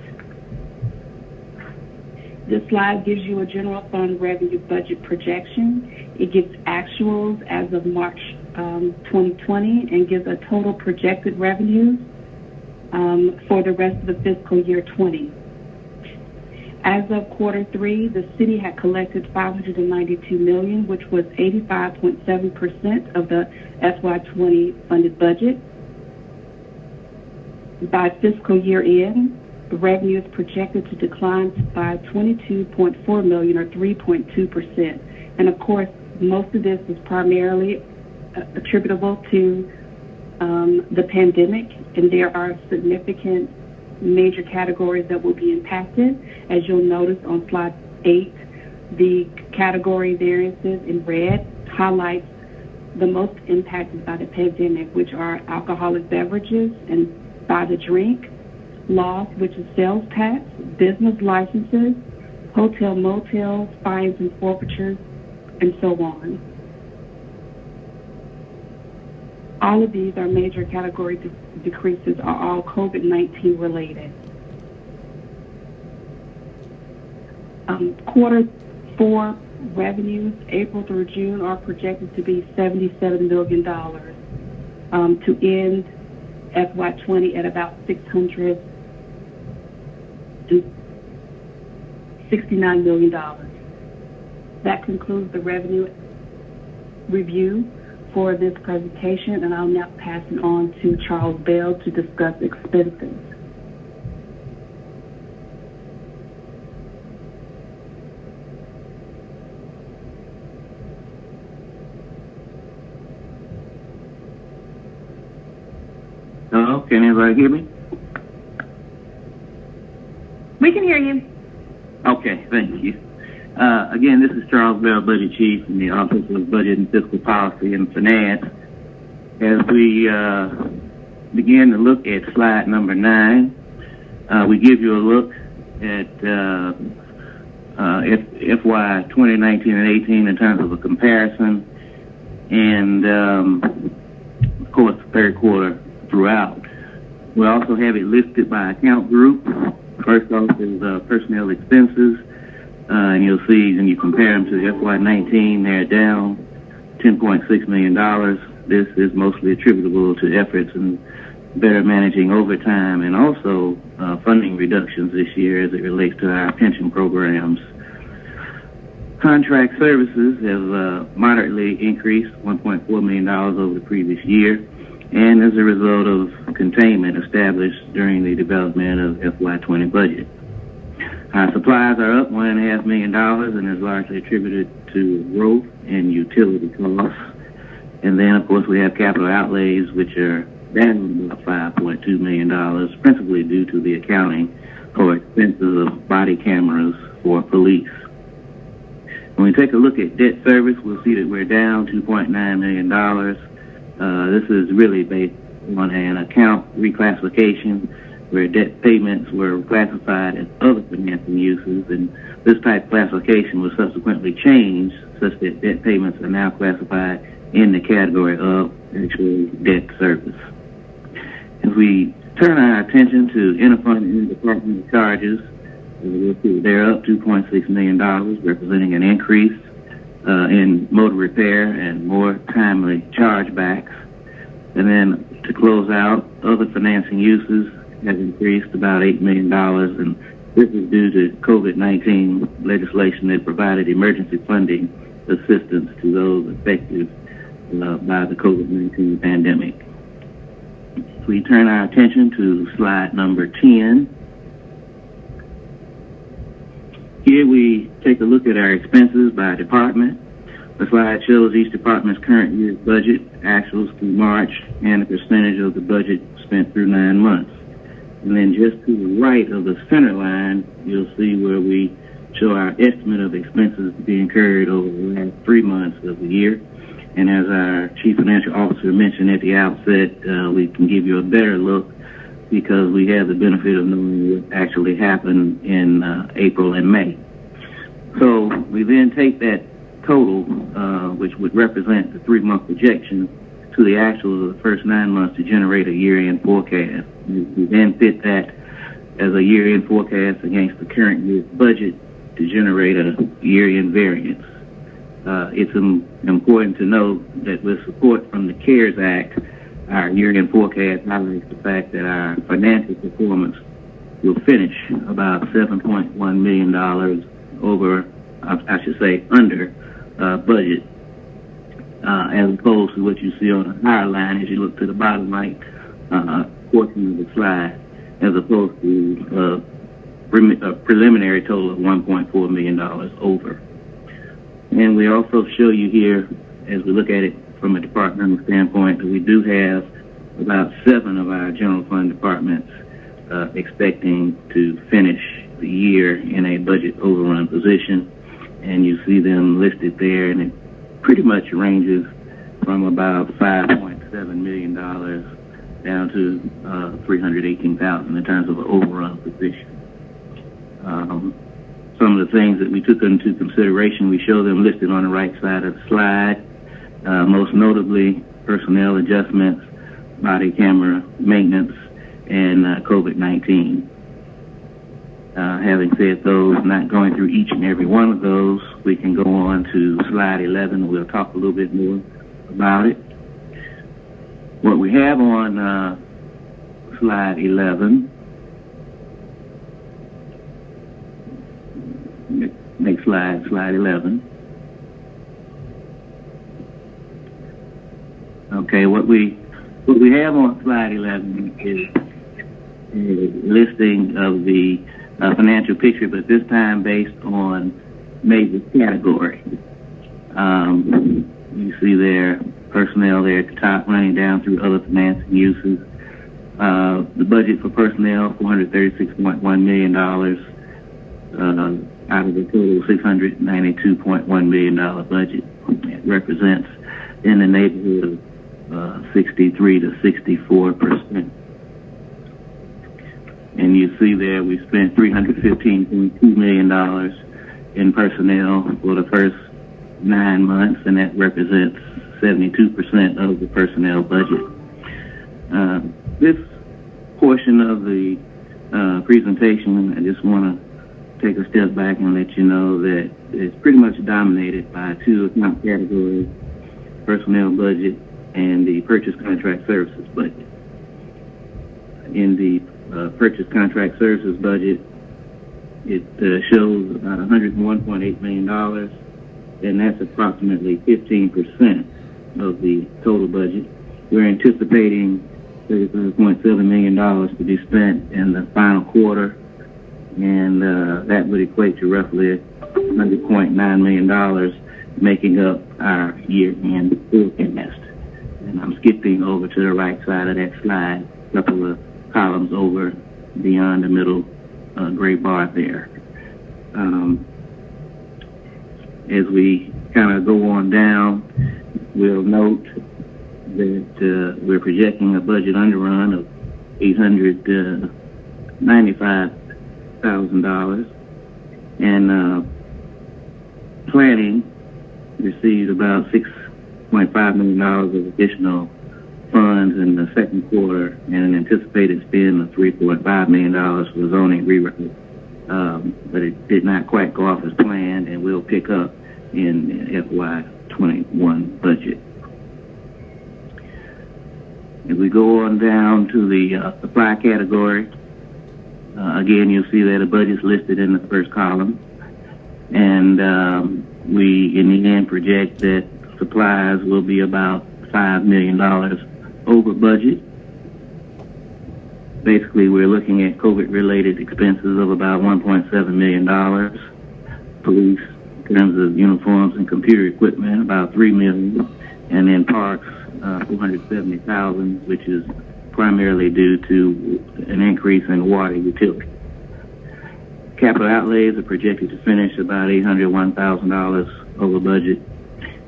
This slide gives you a general fund revenue budget projection. It gives actuals as of March 2020 and gives a total projected revenue for the rest of the fiscal year 20. As of quarter 3, the city had collected $592 million, which was 85.7% of the FY20 funded budget. By fiscal year end, the revenue is projected to decline by $22.4 million or 3.2%. And of course, most of this is primarily attributable to the pandemic, and there are significant major categories that will be impacted. As you'll notice on slide 8, the category variances in red highlights the most impacted by the pandemic, which are alcoholic beverages and by the drink, loss, which is sales tax, business licenses, hotel motels, fines and forfeitures, and so on. All of these are major category decreases are all COVID-19 related. Quarter 4 revenues, April through June, are projected to be $77 million to end FY20 at about $669 million. That concludes the revenue review for this presentation, and I'll now pass it on to Charles Bell to discuss expenses. Hello, can everybody hear me? We can hear you. Okay, thank you. Again, this is Charles Bell, Budget Chief in the Office of Budget and Fiscal Policy and Finance. As we begin to look at slide number 9, we give you a look at FY 2019 and 18 in terms of a comparison, and of course, the third quarter throughout. We also have it listed by account group. First off is personnel expenses. And you'll see when you compare them to FY19, they're down $10.6 million. This is mostly attributable to efforts in better managing overtime and also funding reductions this year as it relates to our pension programs. Contract services have moderately increased $1.4 million over the previous year, and as a result of containment established during the development of FY20 budget. Our supplies are up $1.5 million and is largely attributed to growth in utility costs. And then, of course, we have capital outlays, which are down about $5.2 million, principally due to the accounting for expenses of body cameras for police. When we take a look at debt service, we'll see that we're down $2.9 million. This is really based on an account reclassification where debt payments were classified as other financing uses, and this type of classification was subsequently changed such that debt payments are now classified in the category of actual debt service. If we turn our attention to interfund and departmental charges, we'll see they're up $2.6 million, representing an increase in motor repair and more timely chargebacks. And then to close out, other financing uses has increased about $8 million, and this is due to COVID-19 legislation that provided emergency funding assistance to those affected by the COVID-19 pandemic. We turn our attention to slide number 10. Here we take a look at our expenses by department. The slide shows each department's current year's budget, actuals through March, and the percentage of the budget spent through 9 months. And then just to the right of the center line, you'll see where we show our estimate of expenses to be incurred over the last 3 months of the year. And as our Chief Financial Officer mentioned at the outset, we can give you a better look because we have the benefit of knowing what actually happened in April and May. So we then take that total, which would represent the 3-month projection, to the actuals of the first 9 months to generate a year-end forecast. We then fit that as a year-end forecast against the current year's budget to generate a year-end variance. It's important to note that with support from the CARES Act, our year-end forecast highlights the fact that our financial performance will finish about $7.1 million over, I should say, under budget, as opposed to what you see on the higher line as you look to the bottom right portion of the slide, as opposed to a preliminary total of $1.4 million over. And we also show you here, as we look at it from a departmental standpoint, that we do have about 7 of our general fund departments expecting to finish the year in a budget overrun position. And you see them listed there, and it pretty much ranges from about $5.7 million down to $318,000 in terms of an overrun position. Some of the things that we took into consideration, we show them listed on the right side of the slide. Most notably, personnel adjustments, body camera maintenance, and COVID-19. Having said those, not going through each and every one of those, we can go on to slide 11. We'll talk a little bit more about it. What we have on slide 11, next slide, slide 11. Okay, what we have on slide 11 is a listing of the financial picture, but this time based on major category. You see there personnel there at the top, running down through other financing uses. The budget for personnel, $436.1 million out of the total $692.1 million budget. It represents in the neighborhood of 63 to 64%. And you see there we spent $315.2 million in personnel for the first 9 months, and that represents 72% of the personnel budget. This portion of the presentation, I just want to take a step back and let you know that it's pretty much dominated by 2 account categories: personnel budget and the purchase contract services budget. In the purchase contract services budget, it shows about $101.8 million, and that's approximately 15% of the total budget. We're anticipating $35.7 million to be spent in the final quarter, and that would equate to roughly $100.9 million, making up our year-end forecast. And I'm skipping over to the right side of that slide, a couple of columns over beyond the middle gray bar there. As we kind of go on down, we'll note that we're projecting a budget underrun of $895,000, and planning received about $6.5 million of additional funds in the second quarter, and an anticipated spend of $3.5 million for zoning rewrite. But it did not quite go off as planned, and will pick up in the FY21 budget. If we go on down to the supply category, again, you'll see that the budget's listed in the first column, and we, in the end, project that supplies will be about $5 million over budget. Basically, we're looking at COVID-related expenses of about $1.7 million. Police, in terms of uniforms and computer equipment, about $3 million, and then parks, $470,000, which is primarily due to an increase in water utility. Capital outlays are projected to finish about $801,000 over budget,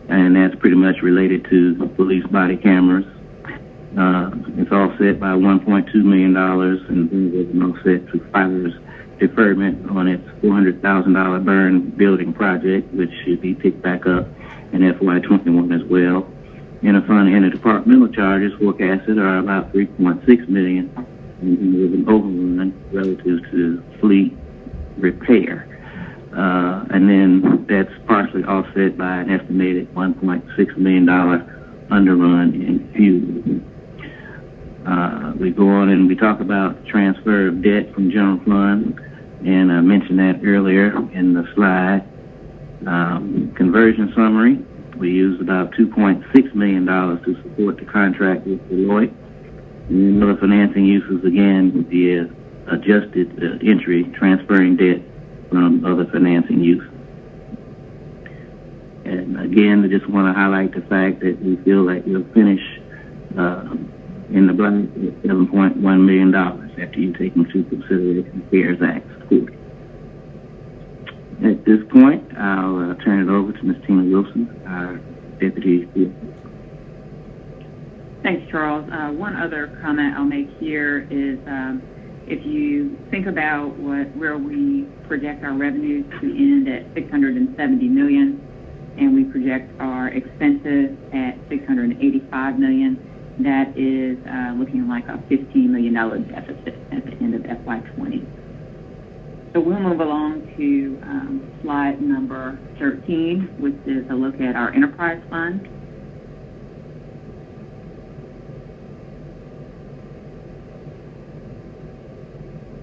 and that's pretty much related to police body cameras. It's offset by $1.2 million, and there's an offset to fire's deferment on its $400,000 burn building project, which should be picked back up in FY21 as well. Interfund and interdepartmental charges forecasted are about $3.6 million, and with an overrun relative to fleet repair. And then that's partially offset by an estimated $1.6 million underrun in fuel. We go on and we talk about transfer of debt from general fund, and I mentioned that earlier in the slide. Conversion summary, we used about $2.6 million to support the contract with Deloitte. And other financing uses, again, would be a adjusted entry, transferring debt from other financing uses. And again, I just want to highlight the fact that we feel that we'll finish in the black at $7.1 million after you take into consideration the CARES Act support. At this point, I'll turn it over to Ms. Tina Wilson, our Deputy CFO. Thanks, Charles. One other comment I'll make here is if you think about where we project our revenues to end at $670 million, and we project our expenses at $685 million, that is looking like a $15 million deficit at the end of FY20. So we'll move along to slide number 13, which is a look at our enterprise fund.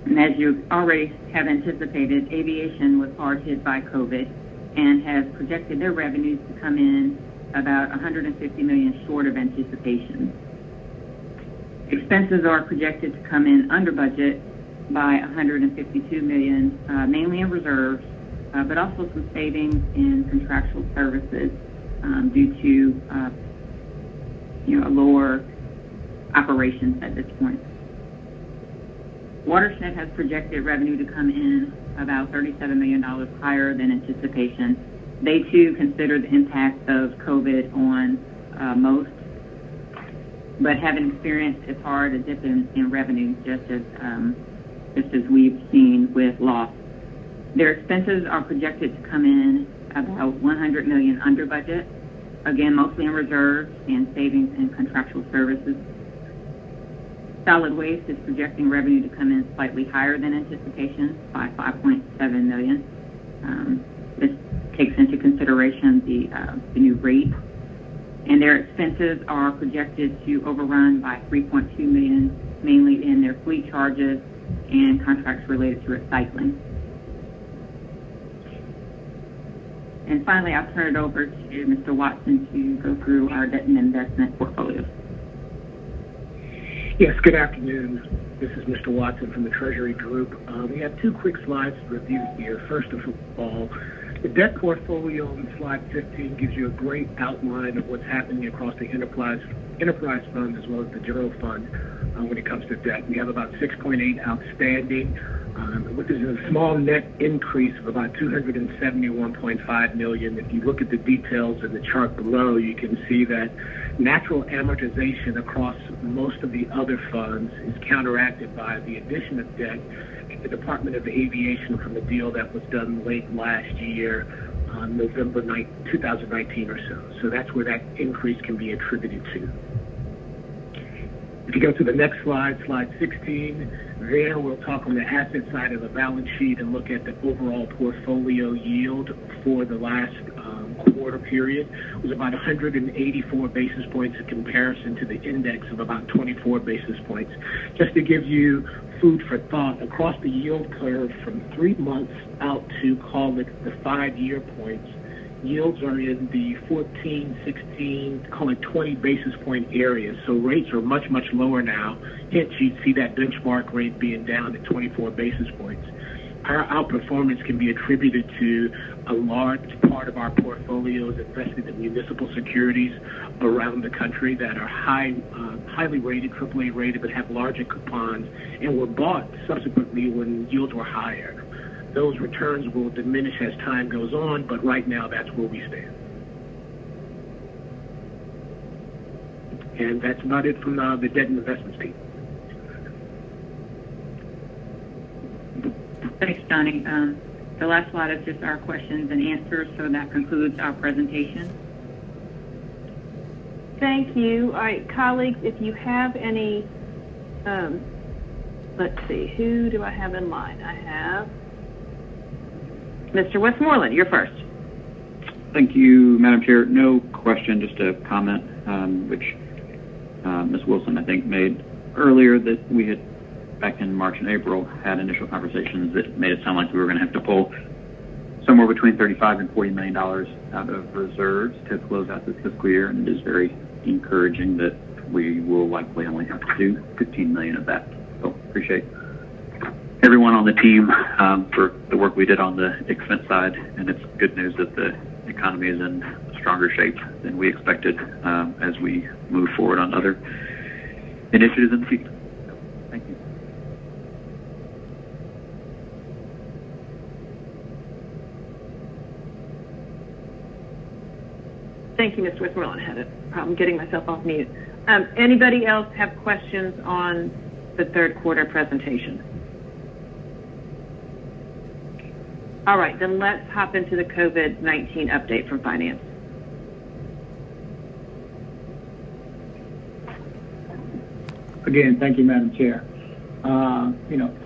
And as you already have anticipated, aviation was hard hit by COVID and has projected their revenues to come in about $150 million short of anticipation. Expenses are projected to come in under budget by $152 million, mainly in reserves, but also some savings in contractual services due to a lower operations at this point. Watershed has projected revenue to come in about $37 million higher than anticipation. They too consider the impact of COVID on most, but haven't experienced as hard a dip in revenue just as we've seen with loss. Their expenses are projected to come in about $100 million under budget, again mostly in reserves and savings in contractual services. Solid Waste is projecting revenue to come in slightly higher than anticipation by $5.7 million. This takes into consideration the new rate, and their expenses are projected to overrun by $3.2 million, mainly in their fleet charges and contracts related to recycling. And finally, I'll turn it over to Mr. Watson to go through our debt and investment portfolios. Yes, good afternoon. This is Mr. Watson from the Treasury Group. We have two quick slides to review here. First of all, the debt portfolio on slide 15 gives you a great outline of what's happening across the enterprise fund as well as the general fund when it comes to debt. We have about 6.8 outstanding, which is a small net increase of about $271.5 million. If you look at the details in the chart below, you can see that natural amortization across most of the other funds is counteracted by the addition of debt at the Department of Aviation from the deal that was done late last year, November 2019 or so. So that's where that increase can be attributed to. If you go to the next slide, slide 16, there we'll talk on the asset side of the balance sheet and look at the overall portfolio yield for the last quarter period. It was about 184 basis points in comparison to the index of about 24 basis points. Just to give you food for thought, across the yield curve from 3 months out to call it the 5-year points, yields are in the 14, 16, call it 20 basis point area. So rates are much, much lower now. Hence, you'd see that benchmark rate being down at 24 basis points. Our outperformance can be attributed to a large part of our portfolios invested in municipal securities around the country that are highly rated, AAA rated, but have larger coupons, and were bought subsequently when yields were higher. Those returns will diminish as time goes on, but right now that's where we stand. And that's about it from the debt and investments team. Thanks, Johnny. The last slide is just our questions and answers, so that concludes our presentation. Thank you. All right, colleagues, if you have any, let's see, who do I have in line? I have Mr. Westmoreland, you're first. Thank you, Madam Chair. No question, just a comment, which Ms. Wilson, I think, made earlier, that we had, back in March and April, had initial conversations that made it sound like we were going to have to pull somewhere between $35 and $40 million out of reserves to close out this fiscal year, and it is very encouraging that we will likely only have to do $15 million of that. So appreciate everyone on the team for the work we did on the expense side, and it's good news that the the economy is in stronger shape than we expected as we move forward on other initiatives in the future. Thank you. Thank you, Mr. Westmoreland. I had a problem getting myself off mute. Anybody else have questions on the third quarter presentation? All right, then let's hop into the COVID-19 update from Finance. Again, thank you, Madam Chair.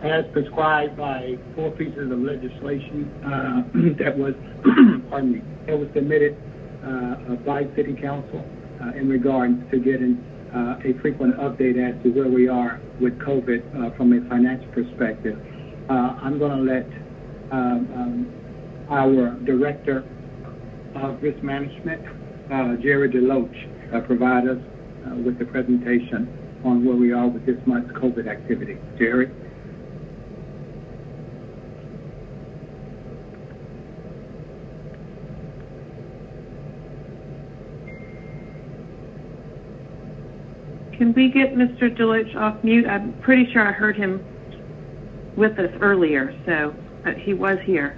As prescribed by 4 pieces of legislation that was, that was submitted by City Council in regards to getting a frequent update as to where we are with COVID from a financial perspective. I'm going to let our Director of Risk Management, Jerry DeLoach, provide us with the presentation on where we are with this month's COVID activity. Jerry? Can we get Mr. DeLoach off mute? I'm pretty sure I heard him with us earlier, so he was here.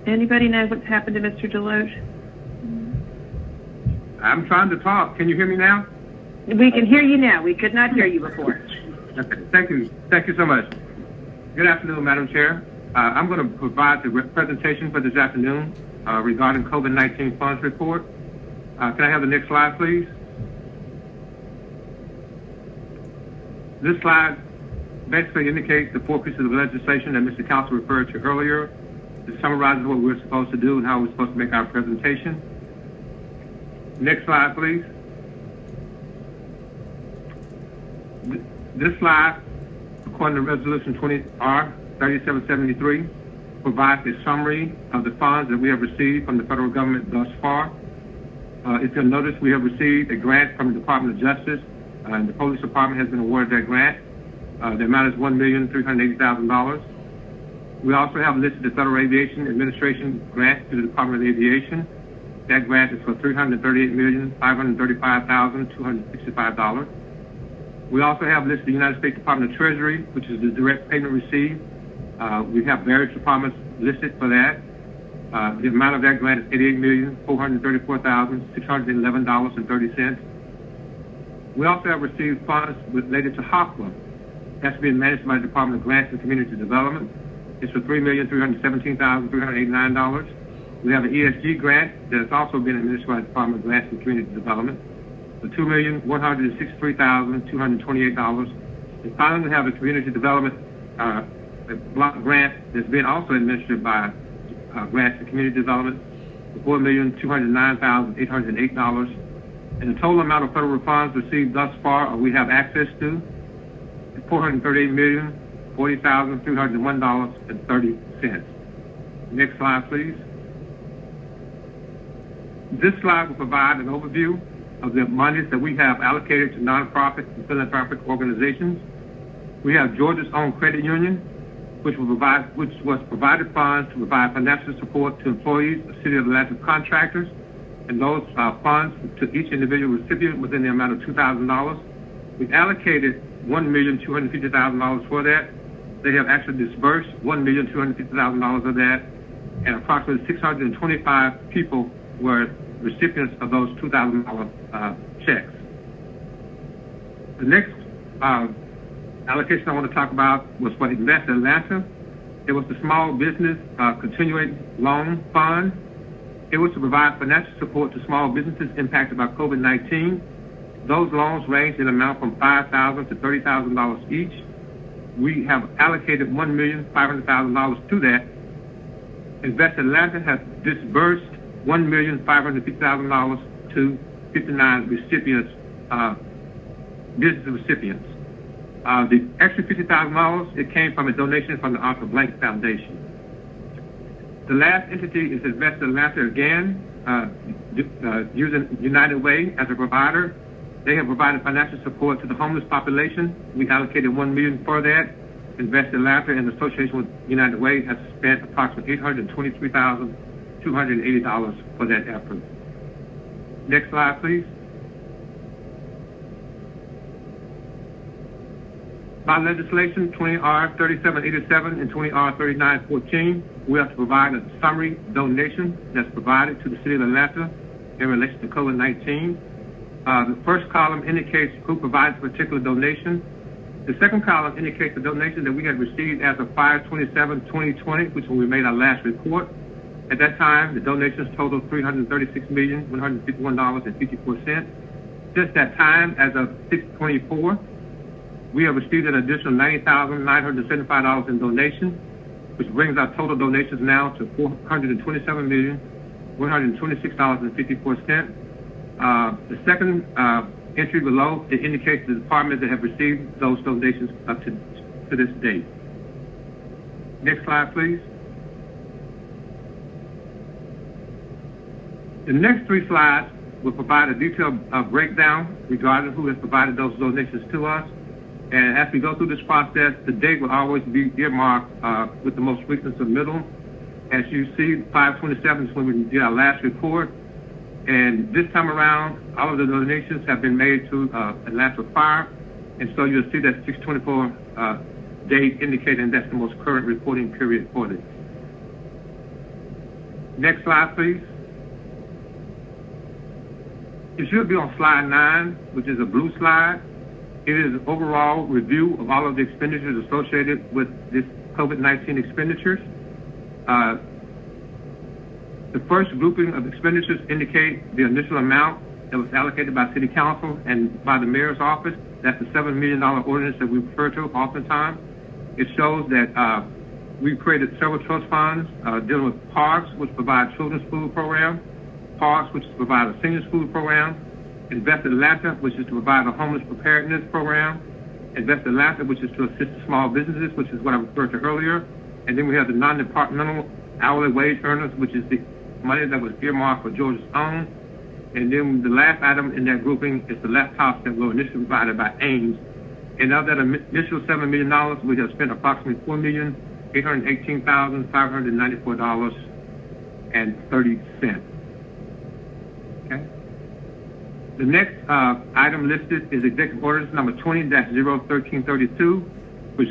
Anybody know what's happened to Mr. DeLoach? I'm trying to talk. Can you hear me now? We can hear you now. We could not hear you before. Okay. Thank you. Thank you so much. Good afternoon, Madam Chair. I'm going to provide the presentation for this afternoon regarding COVID-19 funds report. Can I have the next slide, please? This slide basically indicates the 4 pieces of legislation that Mr. Council referred to earlier. It summarizes what we're supposed to do and how we're supposed to make our presentation. Next slide, please. This slide, according to Resolution 20R3773, provides a summary of the funds that we have received from the federal government thus far. If you'll notice, we have received a grant from the Department of Justice, and the Police Department has been awarded that grant. The amount is $1,380,000. We also have listed the Federal Aviation Administration grant to the Department of Aviation. That grant is for $338,535,265. We also have listed the United States Department of Treasury, which is the direct payment received. We have various departments listed for that. The amount of that grant is $88,434,611.30. We also have received funds related to HOPWA. That's being managed by the Department of Grants and Community Development. It's for $3,317,389. We have an ESG grant that has also been administered by the Department of Grants and Community Development for $2,163,228. And finally, we have a community development block grant that's been also administered by Grants and Community Development for $4,209,808. And the total amount of federal funds received thus far, or we have access to, is $438,040,301.30. Next slide, please. This slide will provide an overview of the monies that we have allocated to nonprofit and philanthropic organizations. We have Georgia's Own Credit Union, which was provided funds to provide financial support to employees of City of Atlanta contractors, and those funds to each individual recipient within the amount of $2,000. We've allocated $1,250,000 for that. They have actually disbursed $1,250,000 of that, and approximately 625 people were recipients of those $2,000 checks. The next allocation I want to talk about was for Invest Atlanta. It was the Small Business Continuing Loan Fund. It was to provide financial support to small businesses impacted by COVID-19. Those loans range in amount from $5,000 to $30,000 each. We have allocated $1,500,000 to that. Invest Atlanta has disbursed $1,550,000 to 59 recipients, business recipients. The extra $50,000, it came from a donation from the Arthur Blank Foundation. The last entity is Invest Atlanta again, using United Way as a provider. They have provided financial support to the homeless population. We allocated $1 million for that. Invest Atlanta in association with United Way has spent approximately $823,280 for that effort. Next slide, please. By legislation 20R3787 and 20R3914, we have to provide a summary donation that's provided to the City of Atlanta in relation to COVID-19. The first column indicates who provides a particular donation. The second column indicates the donation that we had received as of 5/27/2020, which when we made our last report. At that time, the donations totaled $336,151.54. Since that time, as of 6/24, we have received an additional $90,975 in donations, which brings our total donations now to $427,126.54. The second entry below, it indicates the departments that have received those donations up to this date. Next slide, please. The next three slides will provide a detailed breakdown regarding who has provided those donations to us. And as we go through this process, the date will always be earmarked with the most recent submittal. As you see, 5/27 is when we did our last report. And this time around, all of the donations have been made to Atlanta Fire. And so you'll see that 6/24 date indicating that's the most current reporting period for this. Next slide, please. It should be on slide 9, which is a blue slide. It is an overall review of all of the expenditures associated with this COVID-19 expenditures. The first grouping of expenditures indicate the initial amount that was allocated by City Council and by the Mayor's office. That's the $7 million ordinance that we refer to oftentimes. It shows that we created several trust funds dealing with parks, which provide children's food program, parks, which provide a seniors food program, Invest Atlanta, which is to provide a homeless preparedness program, Invest Atlanta, which is to assist small businesses, which is what I referred to earlier, and then we have the non-departmental hourly wage earners, which is the money that was earmarked for Georgia's own, and then the last item in that grouping is the laptops that were initially provided by Ames. And of that initial $7 million, we have spent approximately $4,818,594.30. Okay. The next item listed is Executive Orders number 20-01332, which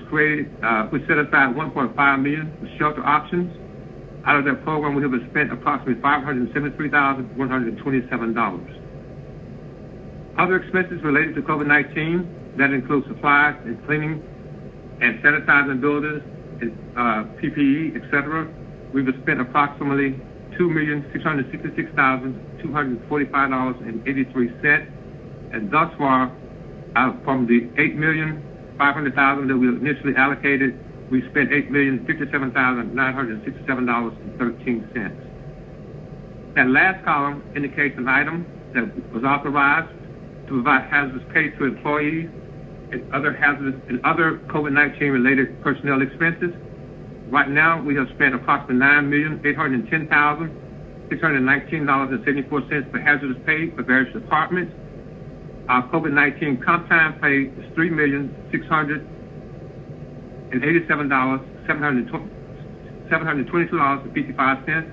set aside $1.5 million for shelter options. Out of that program, we have spent approximately $573,127. Other expenses related to COVID-19, that includes supplies and cleaning and sanitizing buildings and PPE, etc. We've spent approximately $2,666,245.83, and thus far, from the $8,500,000 that we initially allocated, we spent $8,057,967.13. That last column indicates an item that was authorized to provide hazardous pay to employees and other COVID-19 related personnel expenses. Right now, we have spent approximately $9,810,619.74 for hazardous pay for various departments. Our COVID-19 comp time pay is $3,687,722.55.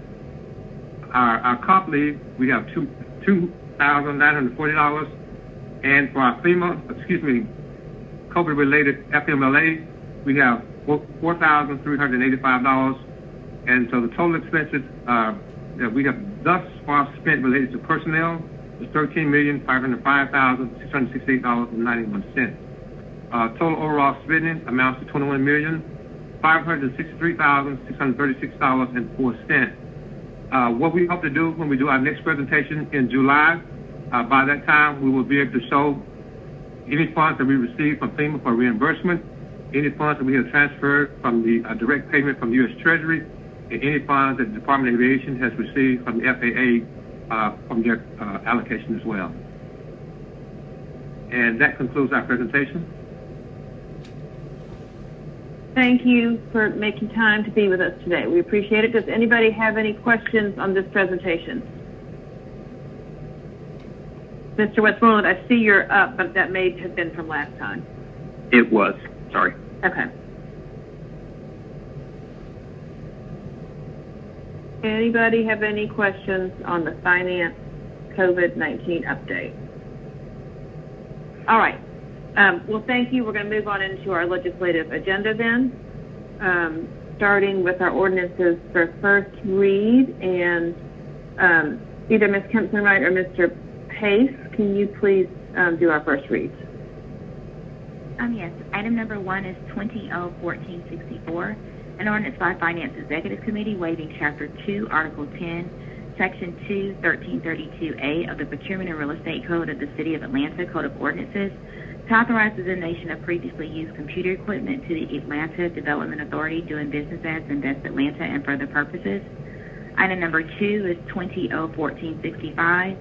Our comp leave, we have $2,940, and for our COVID-related FMLA, we have $4,385, and so the total expenses that we have thus far spent related to personnel is $13,505,668.91. Total overall spending amounts to $21,563,636.04. What we hope to do when we do our next presentation in July, by that time we will be able to show any funds that we received from FEMA for reimbursement, any funds that we have transferred from the direct payment from the U.S. Treasury, and any funds that the Department of Aviation has received from the FAA from their allocation as well. And that concludes our presentation. thank you for making time to be with us today. We appreciate it. Does anybody have any questions on this presentation? Mr. Westmoreland, I see you're up, but that may have been from last time. It was. Sorry. Okay. Anybody have any questions on the finance COVID-19 update? All right. Well, thank you. We're going to move on into our legislative agenda then, starting with our ordinances for first read. And either Ms. Kempson-Wright or Mr. Pace, can you please do our first read? Yes. Item number 1 is 20-01464, an ordinance by Finance Executive Committee waiving Chapter 2, Article 10, Section 2, 1332A of the Procurement and Real Estate Code of the City of Atlanta Code of Ordinances to authorize the donation of previously used computer equipment to the Atlanta Development Authority doing business as Invest Atlanta and for other purposes. Item number 2 is 20-01465,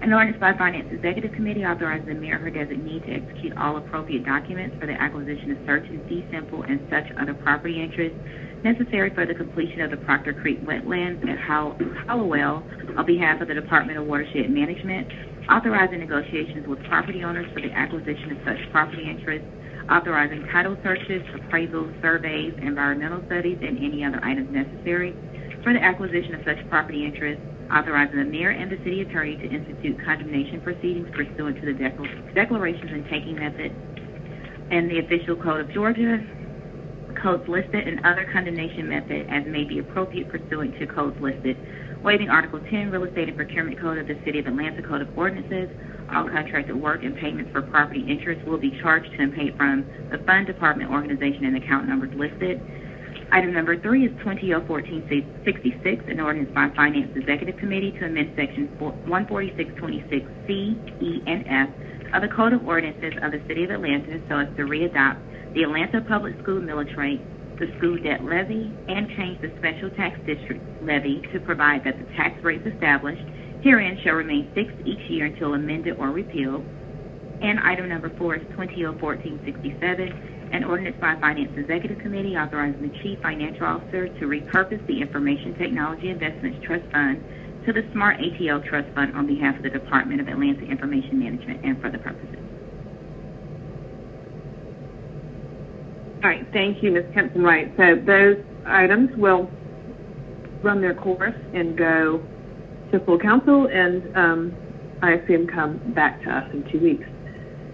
an ordinance by Finance Executive Committee authorizing the mayor or her designee to execute all appropriate documents for the acquisition of certain fee simple and such other property interests necessary for the completion of the Proctor Creek wetlands at Hallowell on behalf of the Department of Watershed Management, authorizing negotiations with property owners for the acquisition of such property interests, authorizing title searches, appraisals, surveys, environmental studies, and any other items necessary for the acquisition of such property interests, authorizing the mayor and the city attorney to institute condemnation proceedings pursuant to the declarations and taking method and the official code of Georgia, codes listed, and other condemnation method as may be appropriate pursuant to codes listed, waiving Article 10, Real Estate and Procurement Code of the City of Atlanta Code of Ordinances. All contracted work and payments for property interests will be charged to and paid from the fund, department, organization, and account numbers listed. Item number 3 is 20-01466, an ordinance by Finance Executive Committee to amend Section 14626C, E, and F of the Code of Ordinances of the City of Atlanta so as to readopt the Atlanta Public School millage rate, the school debt levy, and change the special tax district levy to provide that the tax rates established herein shall remain fixed each year until amended or repealed. And item number 4 is 20-01467, an ordinance by Finance Executive Committee authorizing the Chief Financial Officer to repurpose the Information Technology Investments Trust Fund to the Smart ATL Trust Fund on behalf of the Department of Atlanta Information Management and for the purposes. All right, thank you, Ms. Kempson-Wright. So those items will run their course and go to full council, and I assume come back to us in 2 weeks.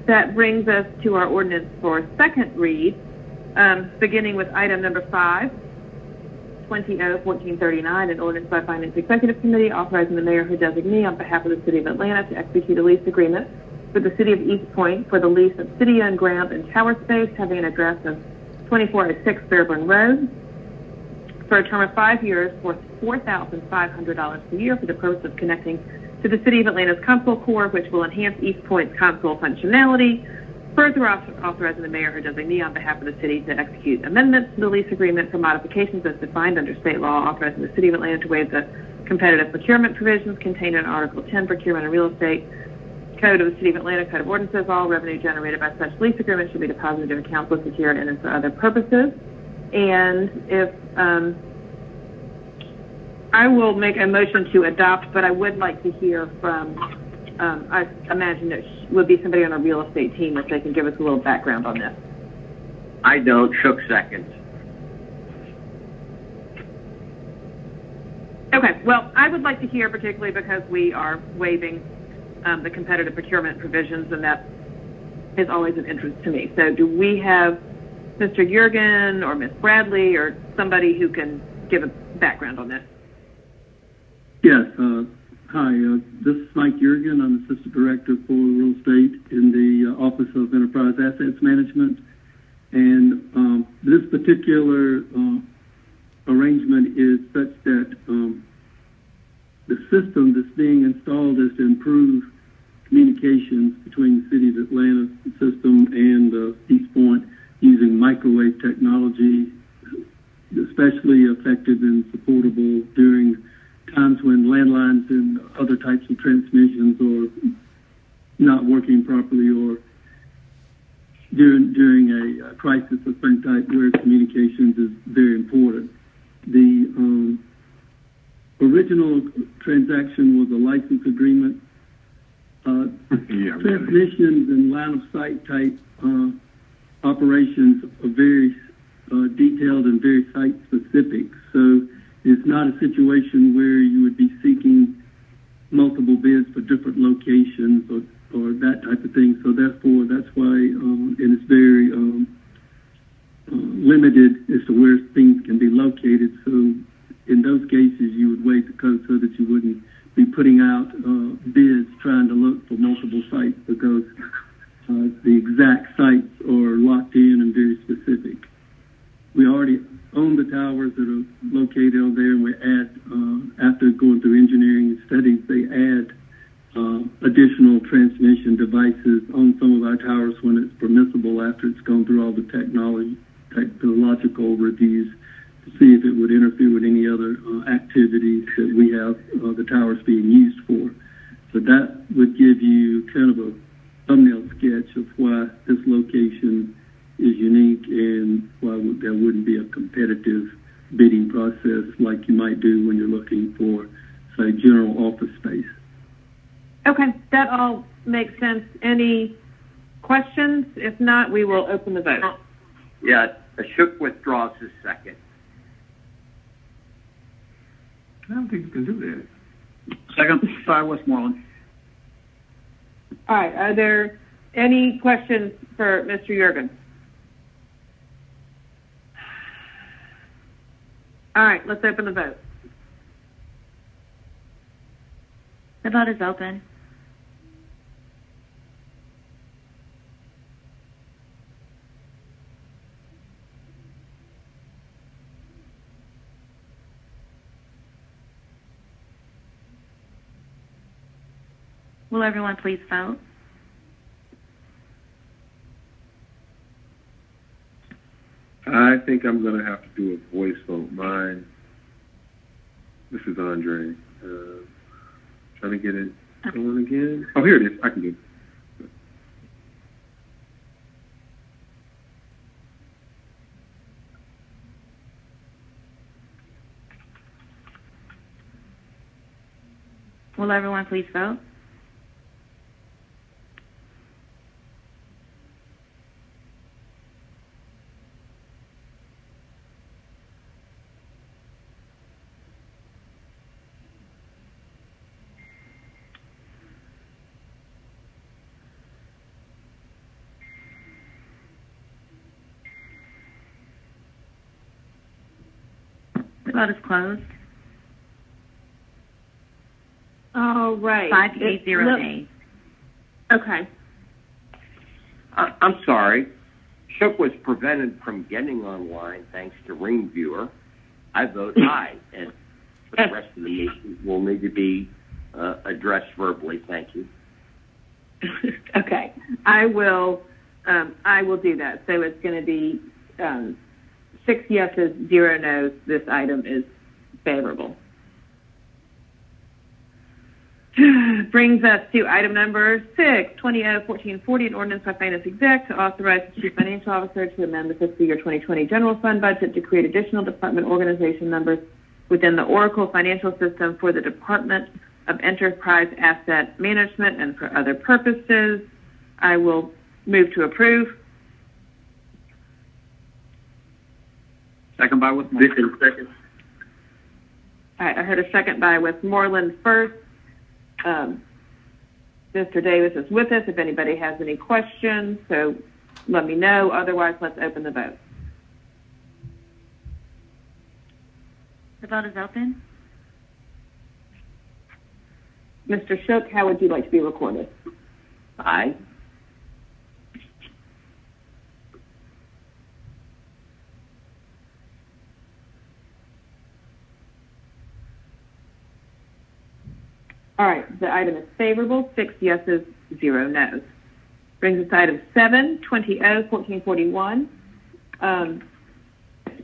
That brings us to our ordinance for second read, beginning with item number 5, 20-01439, an ordinance by Finance Executive Committee authorizing the mayor or her designee on behalf of the City of Atlanta to execute a lease agreement with the City of East Point for the lease of city-owned ground and tower space having an address of 2406 Fairburn Road for a term of 5 years for $4,500 per year for the purpose of connecting to the City of Atlanta's console core, which will enhance East Point's console functionality, further authorizing the mayor or her designee on behalf of the city to execute amendments to the lease agreement for modifications as defined under state law, authorizing the City of Atlanta to waive the competitive procurement provisions contained in Article 10, Procurement and Real Estate Code of the City of Atlanta Code of Ordinances. All revenue generated by such lease agreement should be deposited in accounts listed here and for other purposes. And if I will make a motion to adopt, but I would like to hear from, I imagine there would be somebody on our real estate team if they can give us a little background on this. I don't. Shook seconds. Okay, well, I would like to hear, particularly because we are waiving the competitive procurement provisions, and that is always of interest to me. So do we have Mr. Juergen or Ms. Bradley or somebody who can give a background on this? Yes. Hi. This is Mike Juergen. I'm Assistant Director for Real Estate in the Office of Enterprise Assets Management. And this particular arrangement is such that the system that's being installed is to improve communications between the City of Atlanta system and East Point using microwave technology, especially effective and supportable during times when landlines and other types of transmissions are not working properly or during a crisis of some type where communications is very important. The original transaction was a license agreement. Transmissions and line of sight type operations are very detailed and very site specific. So it's not a situation where you would be seeking multiple bids for different locations or that type of thing. So therefore, that's why, and it's very limited as to where things can be located. So in those cases, you would wait the code so that you wouldn't be putting out bids trying to look for multiple sites, because the exact sites are locked in and very specific. We already own the towers that are located on there, and we add, after going through engineering studies, they add additional transmission devices on some of our towers when it's permissible after it's gone through all the technological reviews to see if it would interfere with any other activities that we have the towers being used for. So that would give you kind of a thumbnail sketch of why this location is unique and why there wouldn't be a competitive bidding process like you might do when you're looking for, say, general office space. Okay, that all makes sense. Any questions? If not, we will open the vote. Yeah, Shook withdraws his second. I don't think you can do that. Second by Westmoreland. All right, are there any questions for Mr. Yergin? All right, let's open the vote. The vote is open. Will everyone please vote? I think I'm going to have to do a voice vote. Mine, this is Andre. Trying to get it going again. Oh, here it is. I can do it. Will everyone please vote? The vote is closed. All right. 5 yeas, 0 nays. Okay. I'm sorry. Shook was prevented from getting online thanks to Ring Viewer. I vote aye, and the rest of the meeting will need to be addressed verbally. Thank you. Okay. I will do that. So it's going to be 6 yeses, 0 noes. This item is favorable. Brings us to item number 6, 20-1440, an ordinance by finance exec to authorize the chief financial officer to amend the fiscal year 2020 general fund budget to create additional department organization numbers within the Oracle financial system for the Department of Enterprise Asset Management and for other purposes. I will move to approve. Second by Westmoreland. Second. All right, I heard a second by Westmoreland first. Mr. Davis is with us if anybody has any questions, so let me know. Otherwise, let's open the vote. The vote is open. Mr. Shook, how would you like to be recorded? Aye. All right, the item is favorable, 6 yeses, 0 noes. Brings us to item 7, 20-1441.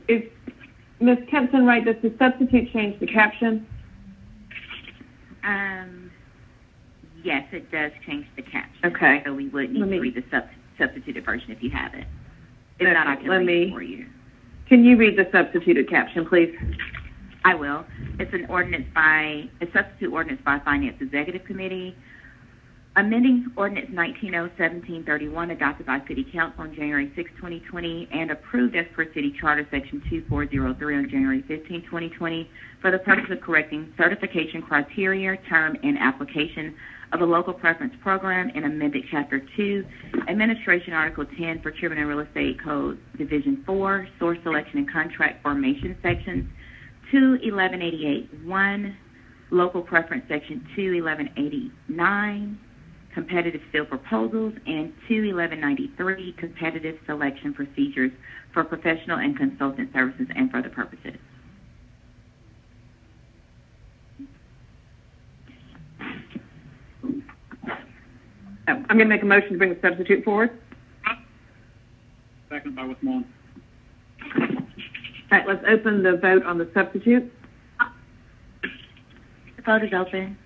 Is Ms. Kempson-Wright, does the substitute change the caption? Yes, it does change the caption. Okay. So we would need to read the substituted version if you have it. If not, I can Let read me- it for you. Can you read the substituted caption, please? I will. It's a substitute ordinance by Finance Executive Committee, amending Ordinance 19-0-1731 adopted by City Council on January 6, 2020, and approved as per City Charter Section 2403 on January 15, 2020, for the purpose of correcting certification criteria, term, and application of the Local Preference Program in amended Chapter 2, Administration Article 10, Procurement and Real Estate Code, Division 4, Source Selection and Contract Formation Sections 21188-1, Local Preference Section 21189, Competitive Steel Proposals, and 21193, Competitive Selection Procedures for Professional and Consultant Services and for other purposes. I'm going to make a motion to bring the substitute forward. Second by Westmoreland. All right, let's open the vote on the substitute. The vote is open.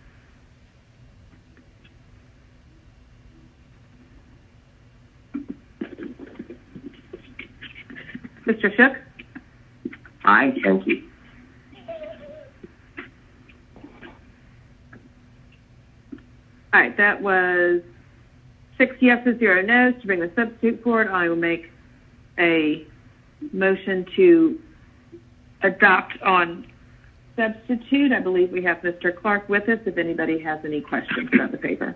Mr. Shook? Aye, thank you. All right, that was 6 yeses, 0 no's to bring the substitute forward. I will make a motion to adopt on substitute. I believe we have Mr. Clark with us if anybody has any questions about the paper.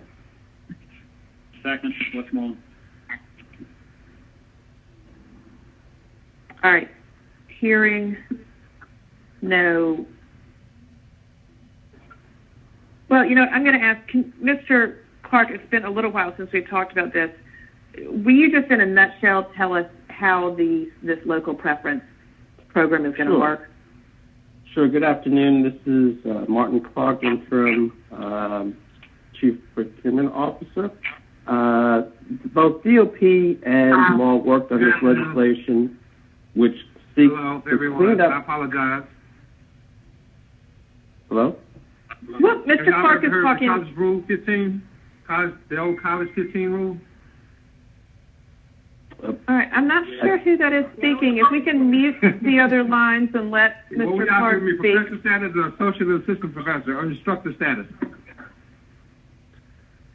Second, Westmoreland. All right, hearing no. Well, you know, I'm going to ask Mr. Clark, it's been a little while since we've talked about this. Will you just in a nutshell tell us how this local preference program is going to work? Sure. Good afternoon. This is Martin Clark, interim Chief Procurement Officer. Both DOP and law worked on this legislation, which seeks Hello, to everyone. clean up. I apologize. Hello? Look, Mr. Clark is talking. College Rule 15, the old College 15 rule. All right, I'm not sure who that is speaking. If we can mute the other lines and let Mr. Well, we Clark have me speak. professor status or associate assistant professor or instructor status.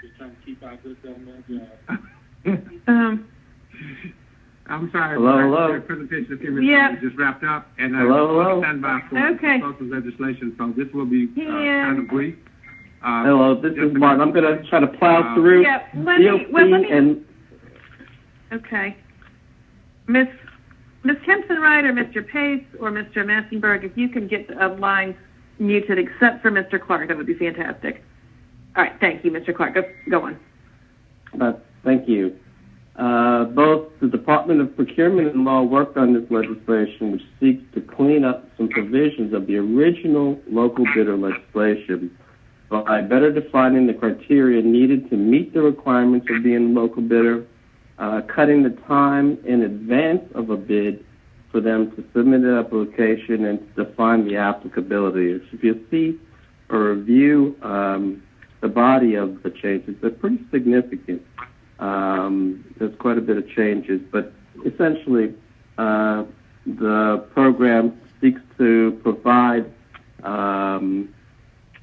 Just trying to keep our good government job. I'm sorry. Hello. The presentation a few minutes ago just wrapped up, and Hello. stand by for social legislation. So this will be kind of brief. Hello, this is Martin. I'm going to try to plow through DOP and. Okay. Miss KEMPSON-WRIGHT or Mr. Pace or Mr. Massenberg, if you can get the lines muted except for Mr. Clark, that would be fantastic. All right, thank you, Mr. Clark. Go on. Thank you. Both the Department of Procurement and Law worked on this legislation, which seeks to clean up some provisions of the original local bidder legislation by better defining the criteria needed to meet the requirements of being a local bidder, cutting the time in advance of a bid for them to submit an application and to define the applicability. So if you see or review the body of the changes, they're pretty significant. There's quite a bit of changes, but essentially the program seeks to provide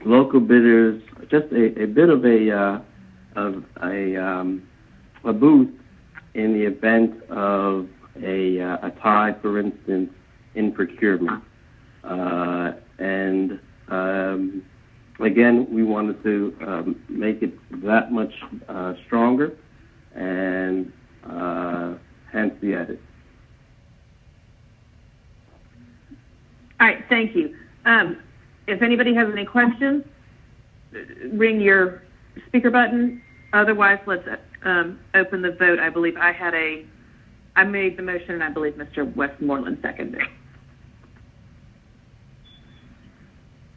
local bidders just a bit of a boost in the event of a tie, for instance, in procurement. And again, we wanted to make it that much stronger, and hence the edit. All right, thank you. If anybody has any questions, ring your speaker button. Otherwise, let's open the vote. I believe I made the motion, and I believe Mr. Westmoreland seconded,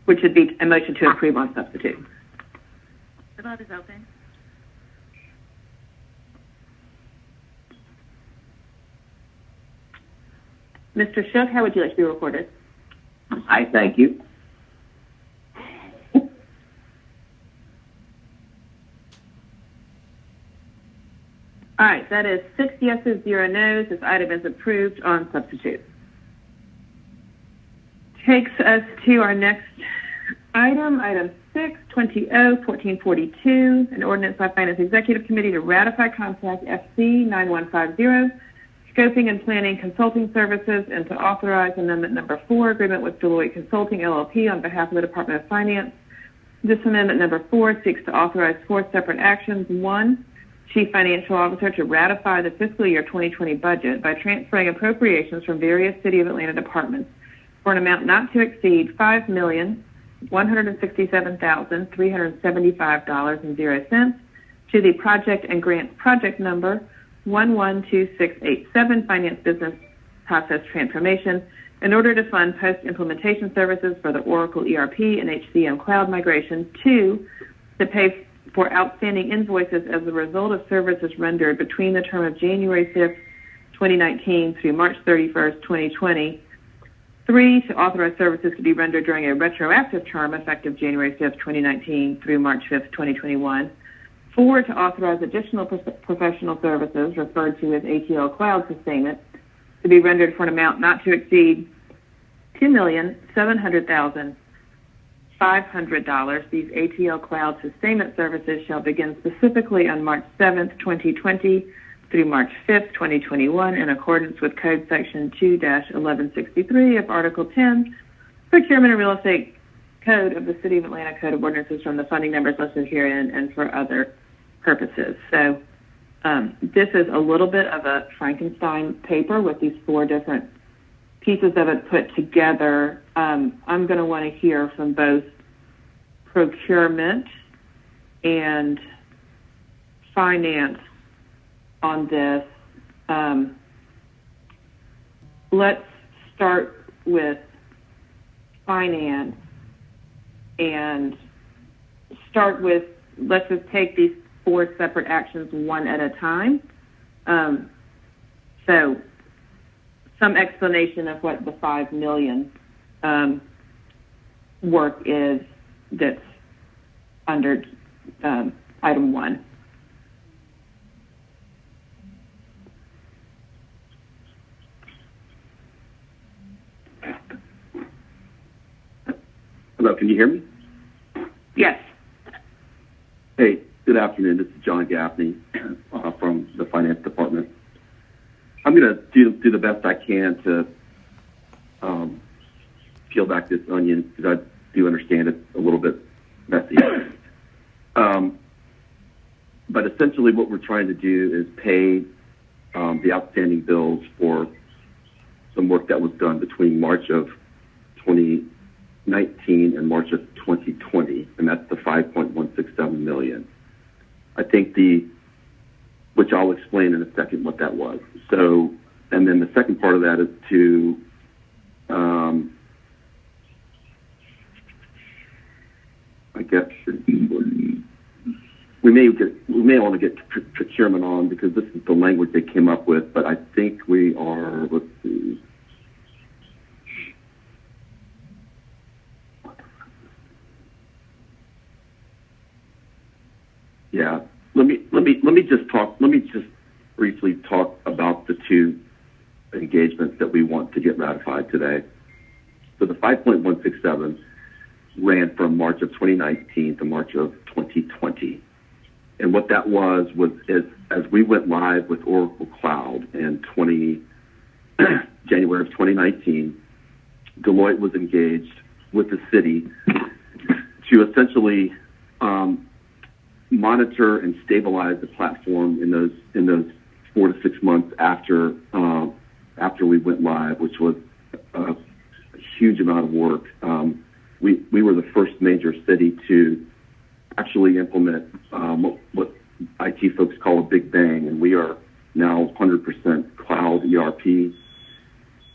which would be a motion to approve on substitute. The vote is open. Mr. Shook, how would you like to be recorded? I thank you. All right, that is 6 yeses, 0 no's. This item is approved on substitute. Takes us to our next item, item 6, 20-1442, an ordinance by Finance Executive Committee to ratify contract FC 9150, scoping and planning consulting services, and to authorize amendment number 4, agreement with Deloitte Consulting LLP on behalf of the Department of Finance. This amendment number 4 seeks to authorize 4 separate actions. 1, Chief Financial Officer to ratify the fiscal year 2020 budget by transferring appropriations from various City of Atlanta departments for an amount not to exceed $5,167,375.00 to the project and grants project number 112687, Finance Business Process Transformation, in order to fund post-implementation services for the Oracle ERP and HCM cloud migration. 2, to pay for outstanding invoices as a result of services rendered between the term of January 5th, 2019 through March 31st, 2020. 3, to authorize services to be rendered during a retroactive term effective January 5th, 2019 through March 5th, 2021. 4, to authorize additional professional services referred to as ATL Cloud Sustainment to be rendered for an amount not to exceed $2,700,500. These ATL Cloud Sustainment services shall begin specifically on March 7th, 2020 through March 5th, 2021 in accordance with Code Section 2-1163 of Article 10, Procurement and Real Estate Code of the City of Atlanta Code of Ordinances from the funding numbers listed herein and for other purposes. So this is a little bit of a Frankenstein paper with these 4 different pieces of it put together. I'm going to want to hear from both procurement and finance on this. Let's start with finance and let's just take these 4 separate actions one at a time. So some explanation of what the $5 million work is that's under item 1. Hello, can you hear me? Yes. Hey, good afternoon. This is John Gaffney from the Finance Department. I'm going to do the best I can to peel back this onion because I do understand it's a little bit messy. But essentially what we're trying to do is pay the outstanding bills for some work that was done between March of 2019 and March of 2020, and that's the $5.167 million. I think which I'll explain in a second what that was. So, and then the second part of that is to I guess we may want to get procurement on because this is the language they came up with, but I think we are, let's see. Yeah, let me just briefly talk about the 2 engagements that we want to get ratified today. So the 5.167 ran from March of 2019 to March of 2020. And what that was as we went live with Oracle Cloud in January of 2019, Deloitte was engaged with the city to essentially monitor and stabilize the platform in those 4 to 6 months after we went live, which was a huge amount of work. We were the first major city to actually implement what IT folks call a big bang, and we are now 100% cloud ERP.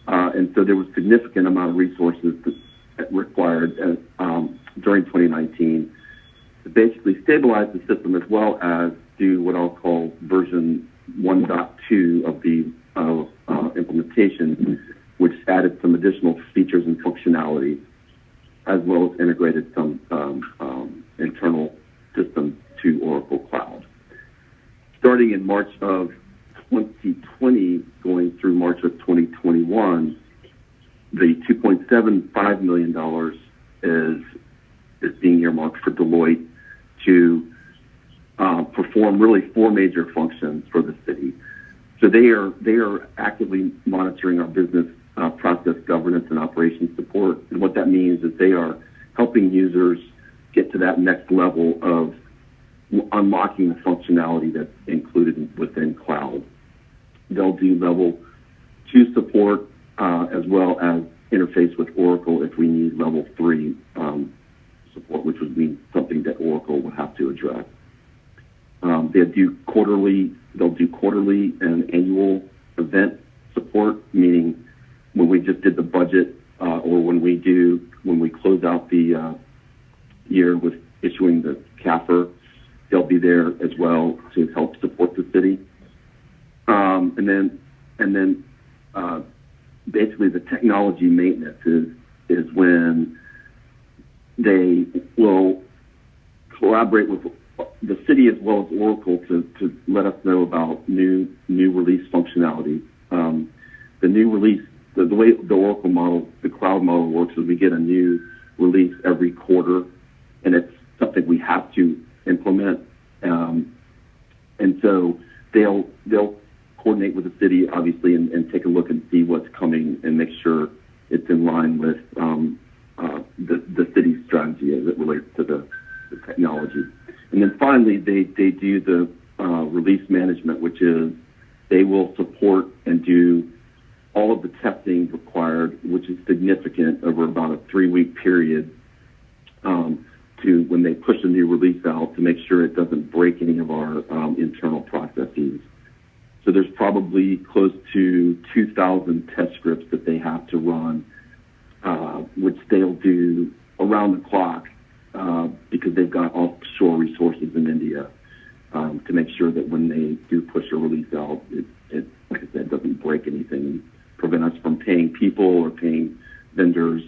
And so there was a significant amount of resources that required during 2019 to basically stabilize the system as well as do what I'll call version 1.2 of the implementation, which added some additional features and functionality, as well as integrated some internal systems to Oracle Cloud. starting in March of 2020, going through March of 2021, the $2.75 million is being earmarked for Deloitte to perform really four major functions for the city. So they are actively monitoring our business process governance and operations support. And what that means is they are helping users get to that next level of unlocking the functionality that's included within cloud. They'll do level 2 support as well as interface with Oracle if we need level 3 support, which would be something that Oracle would have to address. They'll do quarterly and annual event support, meaning when we just did the budget or when we close out the year with issuing the CAFR, they'll be there as well to help support the city. And then basically the technology maintenance is when they will collaborate with the city as well as Oracle to let us know about new release functionality. The new release, the way the Oracle model, the cloud model works is we get a new release every quarter, and it's something we have to implement. And so they'll coordinate with the city, obviously, and take a look and see what's coming and make sure it's in line with the city's strategy as it relates to the technology. And then finally, they do the release management, which is they will support and do all of the testing required, which is significant over about a 3-week period to when they push a new release out to make sure it doesn't break any of our internal processes. So there's probably close to 2,000 test scripts that they have to run, which they'll do around the clock because they've got offshore resources in India to make sure that when they do push a release out, it like I said, doesn't break anything and prevent us from paying people or paying vendors,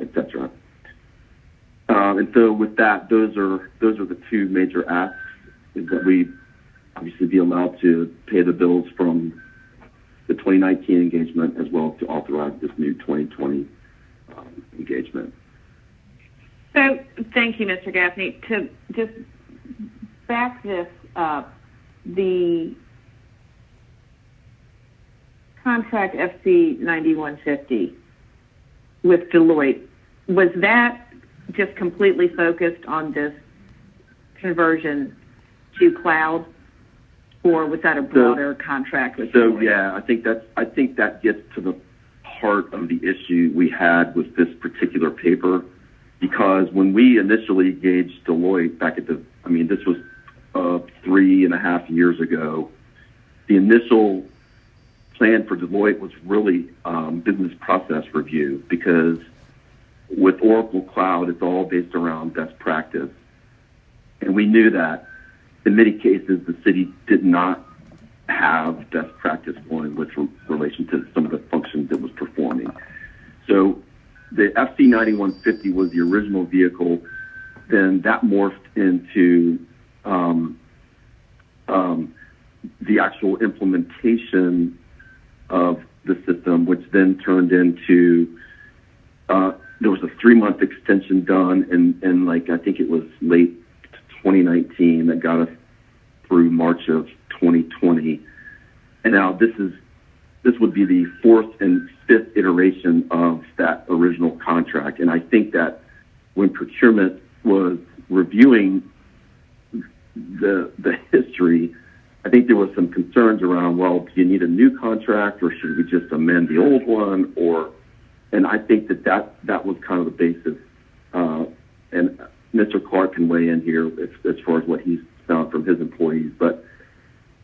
etc. And so with that, those are the two major asks, is that we obviously be allowed to pay the bills from the 2019 engagement as well as to authorize this new 2020 engagement. So thank you, Mr. Gaffney. To just back this up, the contract FC 9150 with Deloitte, was that just completely focused on this conversion to cloud, or was that a broader contract with Deloitte? Yeah, I think that gets to the heart of the issue we had with this particular paper, because when we initially engaged Deloitte back at this was 3.5 years ago, the initial plan for Deloitte was really business process review, because with Oracle Cloud, it's all based around best practice. And we knew that in many cases, the city did not have best practice going with relation to some of the functions it was performing. So the FC 9150 was the original vehicle. Then that morphed into the actual implementation of the system, which then turned into there was a 3-month extension done, and I think it was late 2019 that got us through March of 2020. And now this would be the 4th and 5th iteration of that original contract. And I think that when procurement was reviewing the history, I think there was some concerns around, well, do you need a new contract, or should we just amend the old one? And I think that was kind of the basis. And Mr. Clark can weigh in here as far as what he's found from his employees, but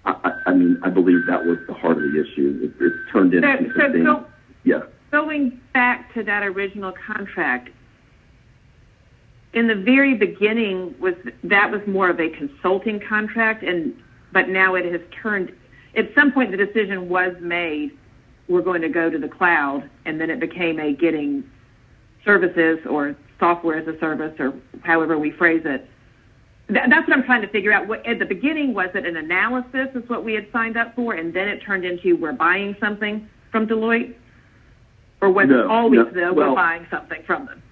I believe that was the heart of the issue. It's turned into something. Yeah. Going back to that original contract, in the very beginning, was more of a consulting contract, but now it has turned. At some point, the decision was made: we're going to go to the cloud, and then it became a getting services or software as a service, or however we phrase it. That's what I'm trying to figure out. What, at the beginning, was it an analysis is what we had signed up for, and then it turned into we're buying something from Deloitte? Or was it always we're buying something from them?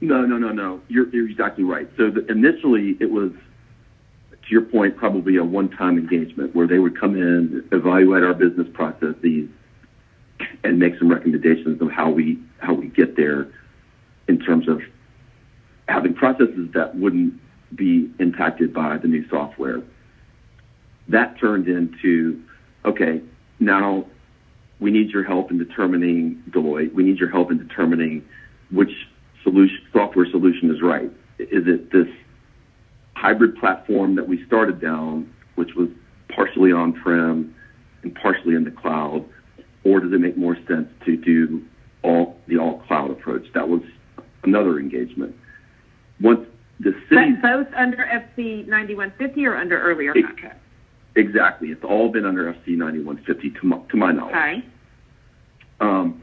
No. You're exactly right. So initially it was, to your point, probably a one-time engagement where they would come in, evaluate our business processes, and make some recommendations of how we get there in terms of having processes that wouldn't be impacted by the new software. That turned into, okay, now we need your help in determining, Deloitte, we need your help in determining which software solution is right. Is it this hybrid platform that we started down, which was partially on-prem and partially in the cloud, or does it make more sense to do the all-cloud approach? That was another engagement. Once the city... Both under FC 9150 or under earlier contracts? Exactly. It's all been under FC 9150 to my knowledge. Okay.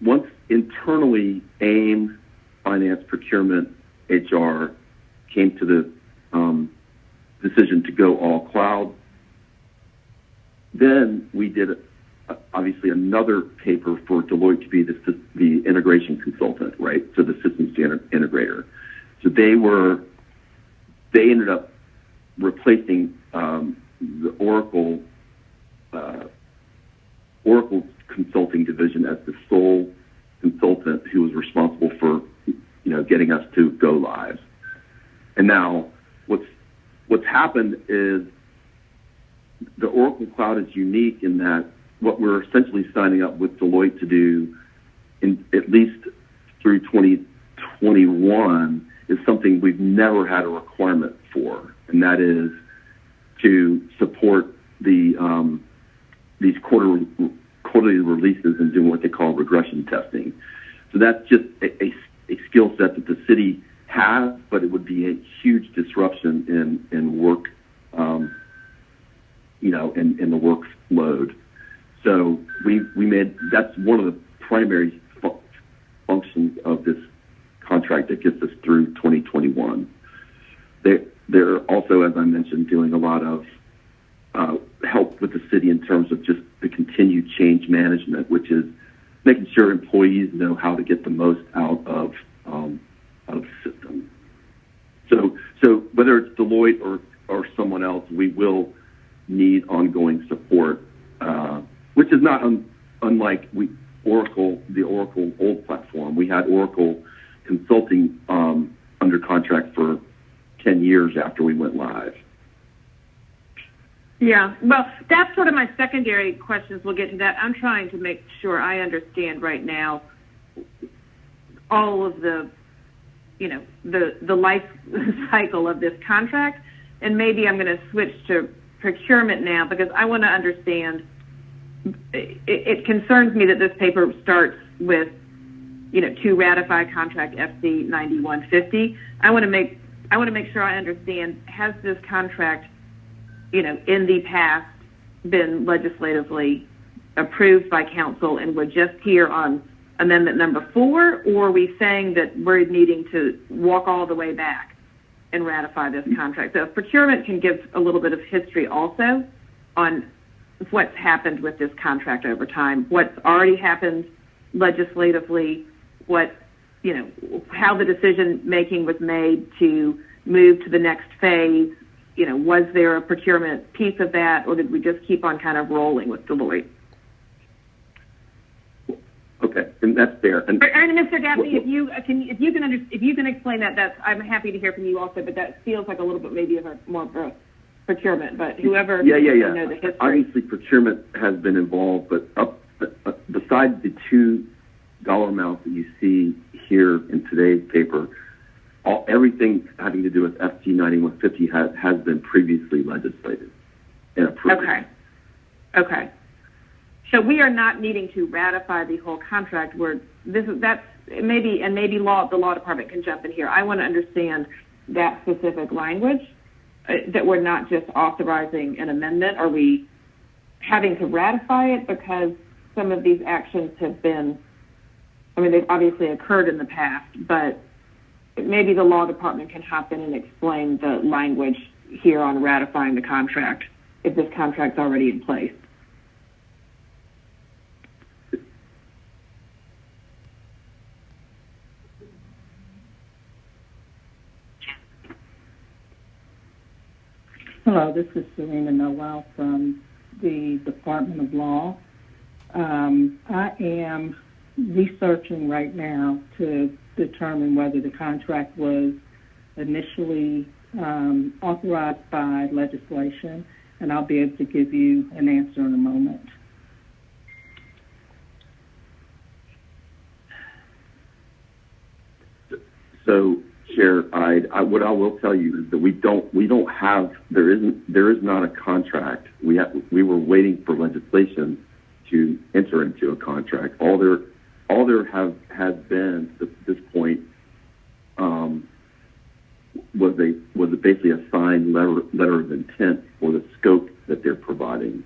Once internally AIM, Finance, Procurement, HR came to the decision to go all cloud, then we did obviously another paper for Deloitte to be the integration consultant, right? So the systems integrator. So they ended up replacing the Oracle consulting division as the sole consultant who was responsible for, getting us to go live. And now what's happened is the Oracle Cloud is unique in that what we're essentially signing up with Deloitte to do, at least through 2021, is something we've never had a requirement for, and that is to support these quarterly releases and doing what they call regression testing. So that's just a skill set that the city has, but it would be a huge disruption in work, in the workload. So we made, that's one of the primary functions of this contract that gets us through 2021. They're also, as I mentioned, doing a lot of help with the city in terms of just the continued change management, which is making sure employees know how to get the most out of the system. So whether it's Deloitte or someone else, we will need ongoing support, which is not unlike the Oracle old platform. We had Oracle consulting under contract for 10 years after we went live. Yeah, well, that's sort of my secondary questions. We'll get to that. I'm trying to make sure I understand right now all of the, the life cycle of this contract, and maybe I'm going to switch to procurement now because I want to understand. It concerns me that this paper starts with, to ratify contract FC 9150. I want to make sure I understand, has this contract, in the past been legislatively approved by council and we're just here on amendment number 4, or are we saying that we're needing to walk all the way back and ratify this contract? So if procurement can give a little bit of history also on what's happened with this contract over time, what's already happened legislatively, how the decision making was made to move to the next phase. Was there a procurement piece of that, or did we just keep on kind of rolling with Deloitte? Okay, and that's fair. And Mr. Gaffney, if you can explain that, I'm happy to hear from you also. But that feels like a little bit maybe of more of a procurement. But whoever know the history. Obviously, procurement has been involved, but besides the $2 amount that you see here in today's paper, everything having to do with FC 9150 has been previously legislated and approved. Okay. So we are not needing to ratify the whole contract. Maybe the law department can jump in here. I want to understand that specific language, that we're not just authorizing an amendment. Are we having to ratify it because some of these actions have been, they've obviously occurred in the past, but then maybe the law department can hop in and explain the language here on ratifying the contract, if this contract's already in place. Hello, this is Serena Noel from the Department of Law. I am researching right now to determine whether the contract was initially authorized by legislation, and I'll be able to give you an answer in a moment. So, Chair, what I will tell you is that we don't have, there is not a contract. We were waiting for legislation to enter into a contract. All there has been at this point was basically a signed letter of intent for the scope that they're providing.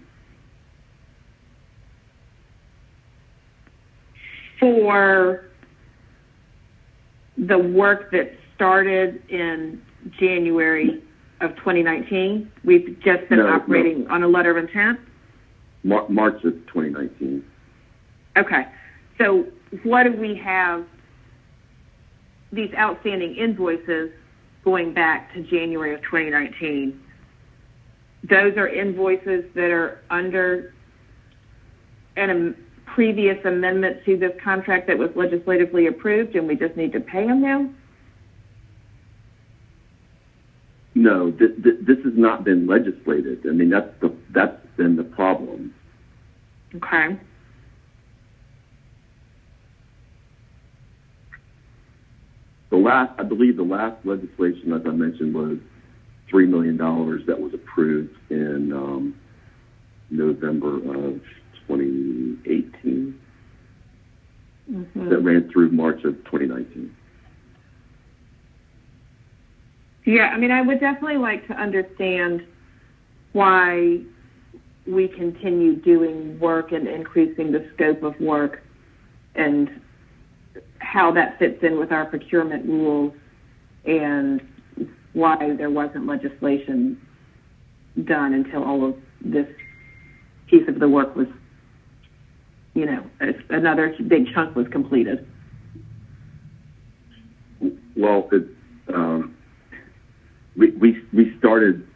For the work that started in January of 2019, we've just been operating on a letter of intent? March of 2019. Okay. So what do we have, these outstanding invoices going back to January of 2019? Those are invoices that are under a previous amendment to this contract that was legislatively approved, and we just need to pay them now? No, this has not been legislated. I mean, that's been the problem. Okay. I believe the last legislation, as I mentioned, was $3 million that was approved in November of 2018. Mm-hmm. That ran through March of 2019. Yeah, I mean, I would definitely like to understand why we continue doing work and increasing the scope of work and how that fits in with our procurement rules and why there wasn't legislation done until all of this piece of the work was, another big chunk was completed. Well, we started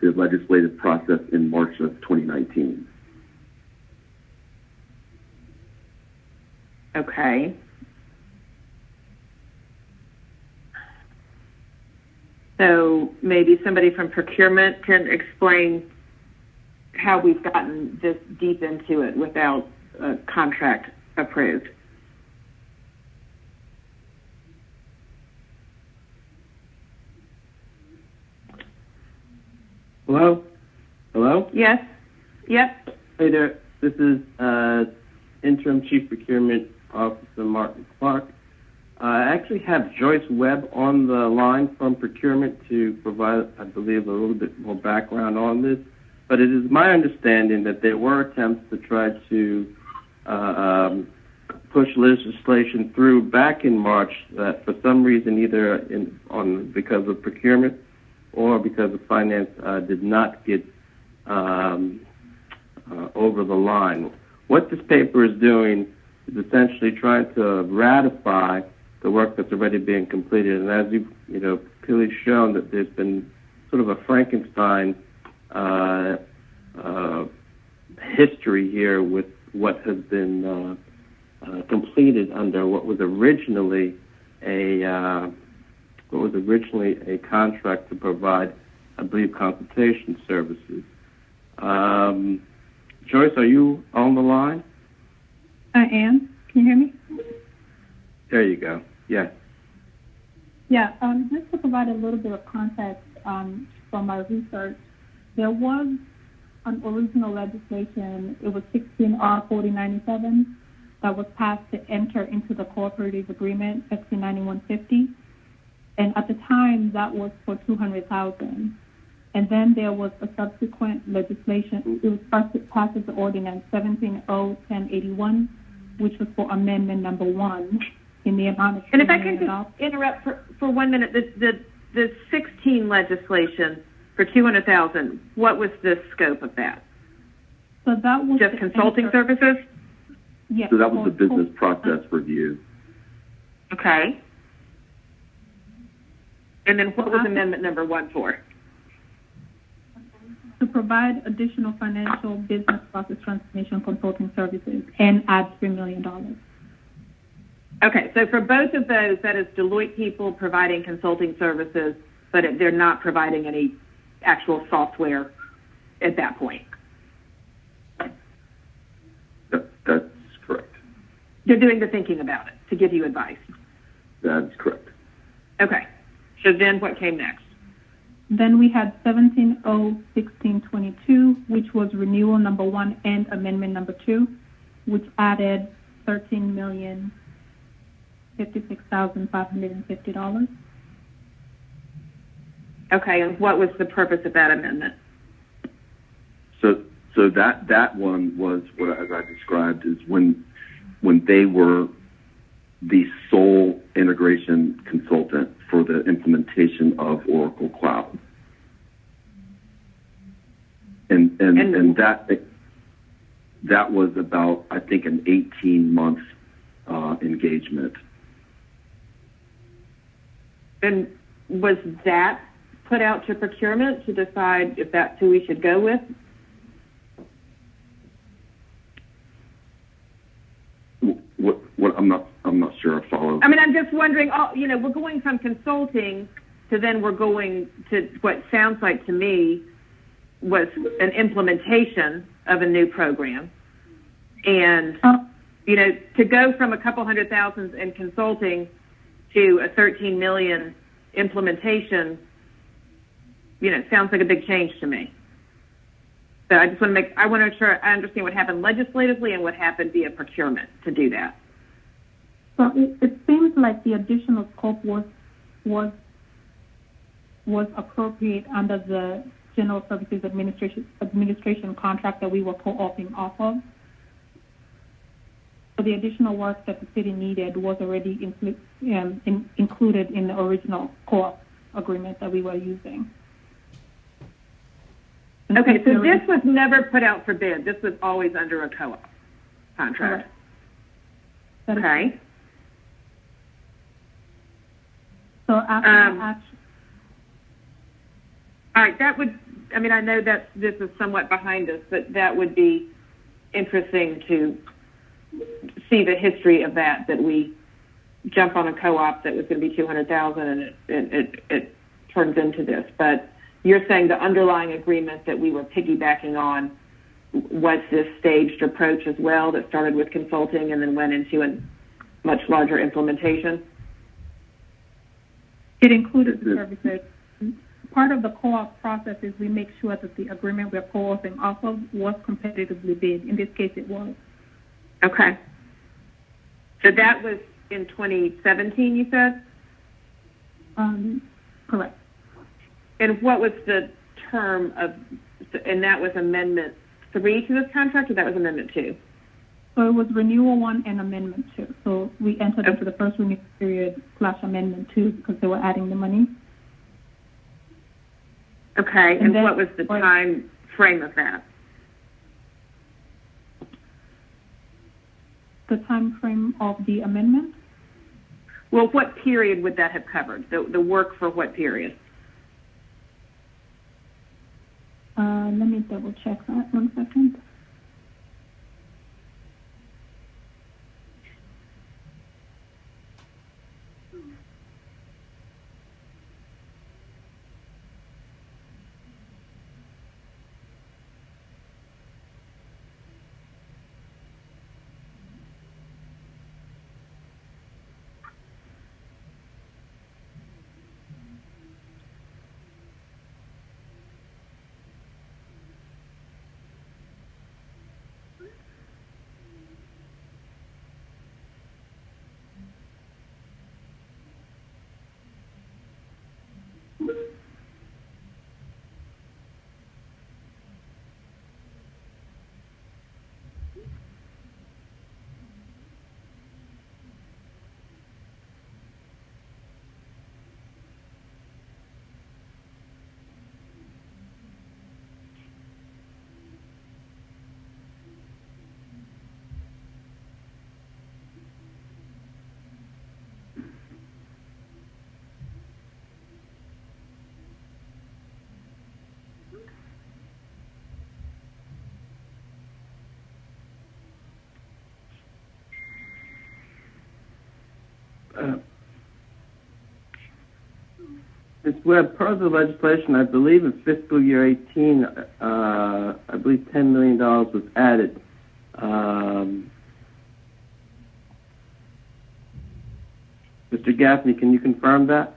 the legislative process in March of 2019. Okay. So maybe somebody from procurement can explain how we've gotten this deep into it without a contract approved. Hello? Hello? Yes. Yep. Hey there. This is Interim Chief Procurement Officer Martin Clark. I actually have Joyce Webb on the line from procurement to provide, I believe, a little bit more background on this. But it is my understanding that there were attempts to try to push legislation through back in March that for some reason, either because of procurement or because of finance, did not get over the line. What this paper is doing is essentially trying to ratify the work that's already being completed. And as you've clearly shown, that there's been sort of a Frankenstein history here with what has been completed under what was originally a contract to provide, I believe, consultation services. Joyce, are you on the line? I am. Can you hear me? There you go. Yeah. Yeah. Just to provide a little bit of context from my research, there was an original legislation. It was 16R 4097 that was passed to enter into the cooperative agreement, Section 9150. And at the time, that was for $200,000. And then there was a subsequent legislation. It was passed as the ordinance 17-0-1081, which was for amendment number 1 in the amount of. And if I can just interrupt for 1 minute, the 16 legislation for 200,000. What was the scope of that? So that was just consulting services. Yes. So that was the business process review. Okay. And then what was amendment number 1 for? To provide additional financial business process transformation consulting services and add $3 million. Okay, so for both of those, that is Deloitte people providing consulting services, but they're not providing any actual software at that point. That's correct. They're doing the thinking about it to give you advice. That's correct. Okay, so then what came next? Then we had 17-0-1622, which was renewal number 1 and amendment number 2, which added $13,056,550. Okay, and what was the purpose of that amendment? So that one was what, as I described, is when they were the sole integration consultant for the implementation of Oracle Cloud. And that was about, I think, an 18-month engagement. And was that put out to procurement to decide if that's who we should go with? What I'm not sure I follow. I mean, I'm just wondering. We're going from consulting to then we're going to what sounds like to me was an implementation of a new program, and to go from a couple $100,000 in consulting to a 13 million implementation, sounds like a big change to me. So I just want to I want to make sure I understand what happened legislatively and what happened via procurement to do that. So it seems like the additional scope was appropriate under the General Services Administration contract that we were co-opting off of. So the additional work that the city needed was already included in the original co-op agreement that we were using. Okay, so this was never put out for bid. This was always under a co-op contract. Okay. So after all right, that would, I know that this is somewhat behind us, but that would be interesting to see the history of that we jump on a co-op that was going to be 200,000 and it turns into this. But you're saying the underlying agreement that we were piggybacking on was this staged approach as well that started with consulting and then went into a much larger implementation? It included the services. Part of the co-op process is we make sure that the agreement we're co-opting off of was competitively bid. In this case, it was. Okay. So that was in 2017, you said? Correct. And what was the term of, and that was Amendment 3 to this contract, or that was Amendment 2? So it was Renewal 1 and Amendment 2. So we entered into the first renewal period / Amendment 2 because they were adding the money. Okay, and what was the time frame of that? The time frame of the amendment? Well, what period would that have covered? The work for what period? Let me double check that 1 second. Ms. Webb, per the legislation, I believe in fiscal year 18, I believe $10 million was added. Mr. Gaffney, can you confirm that?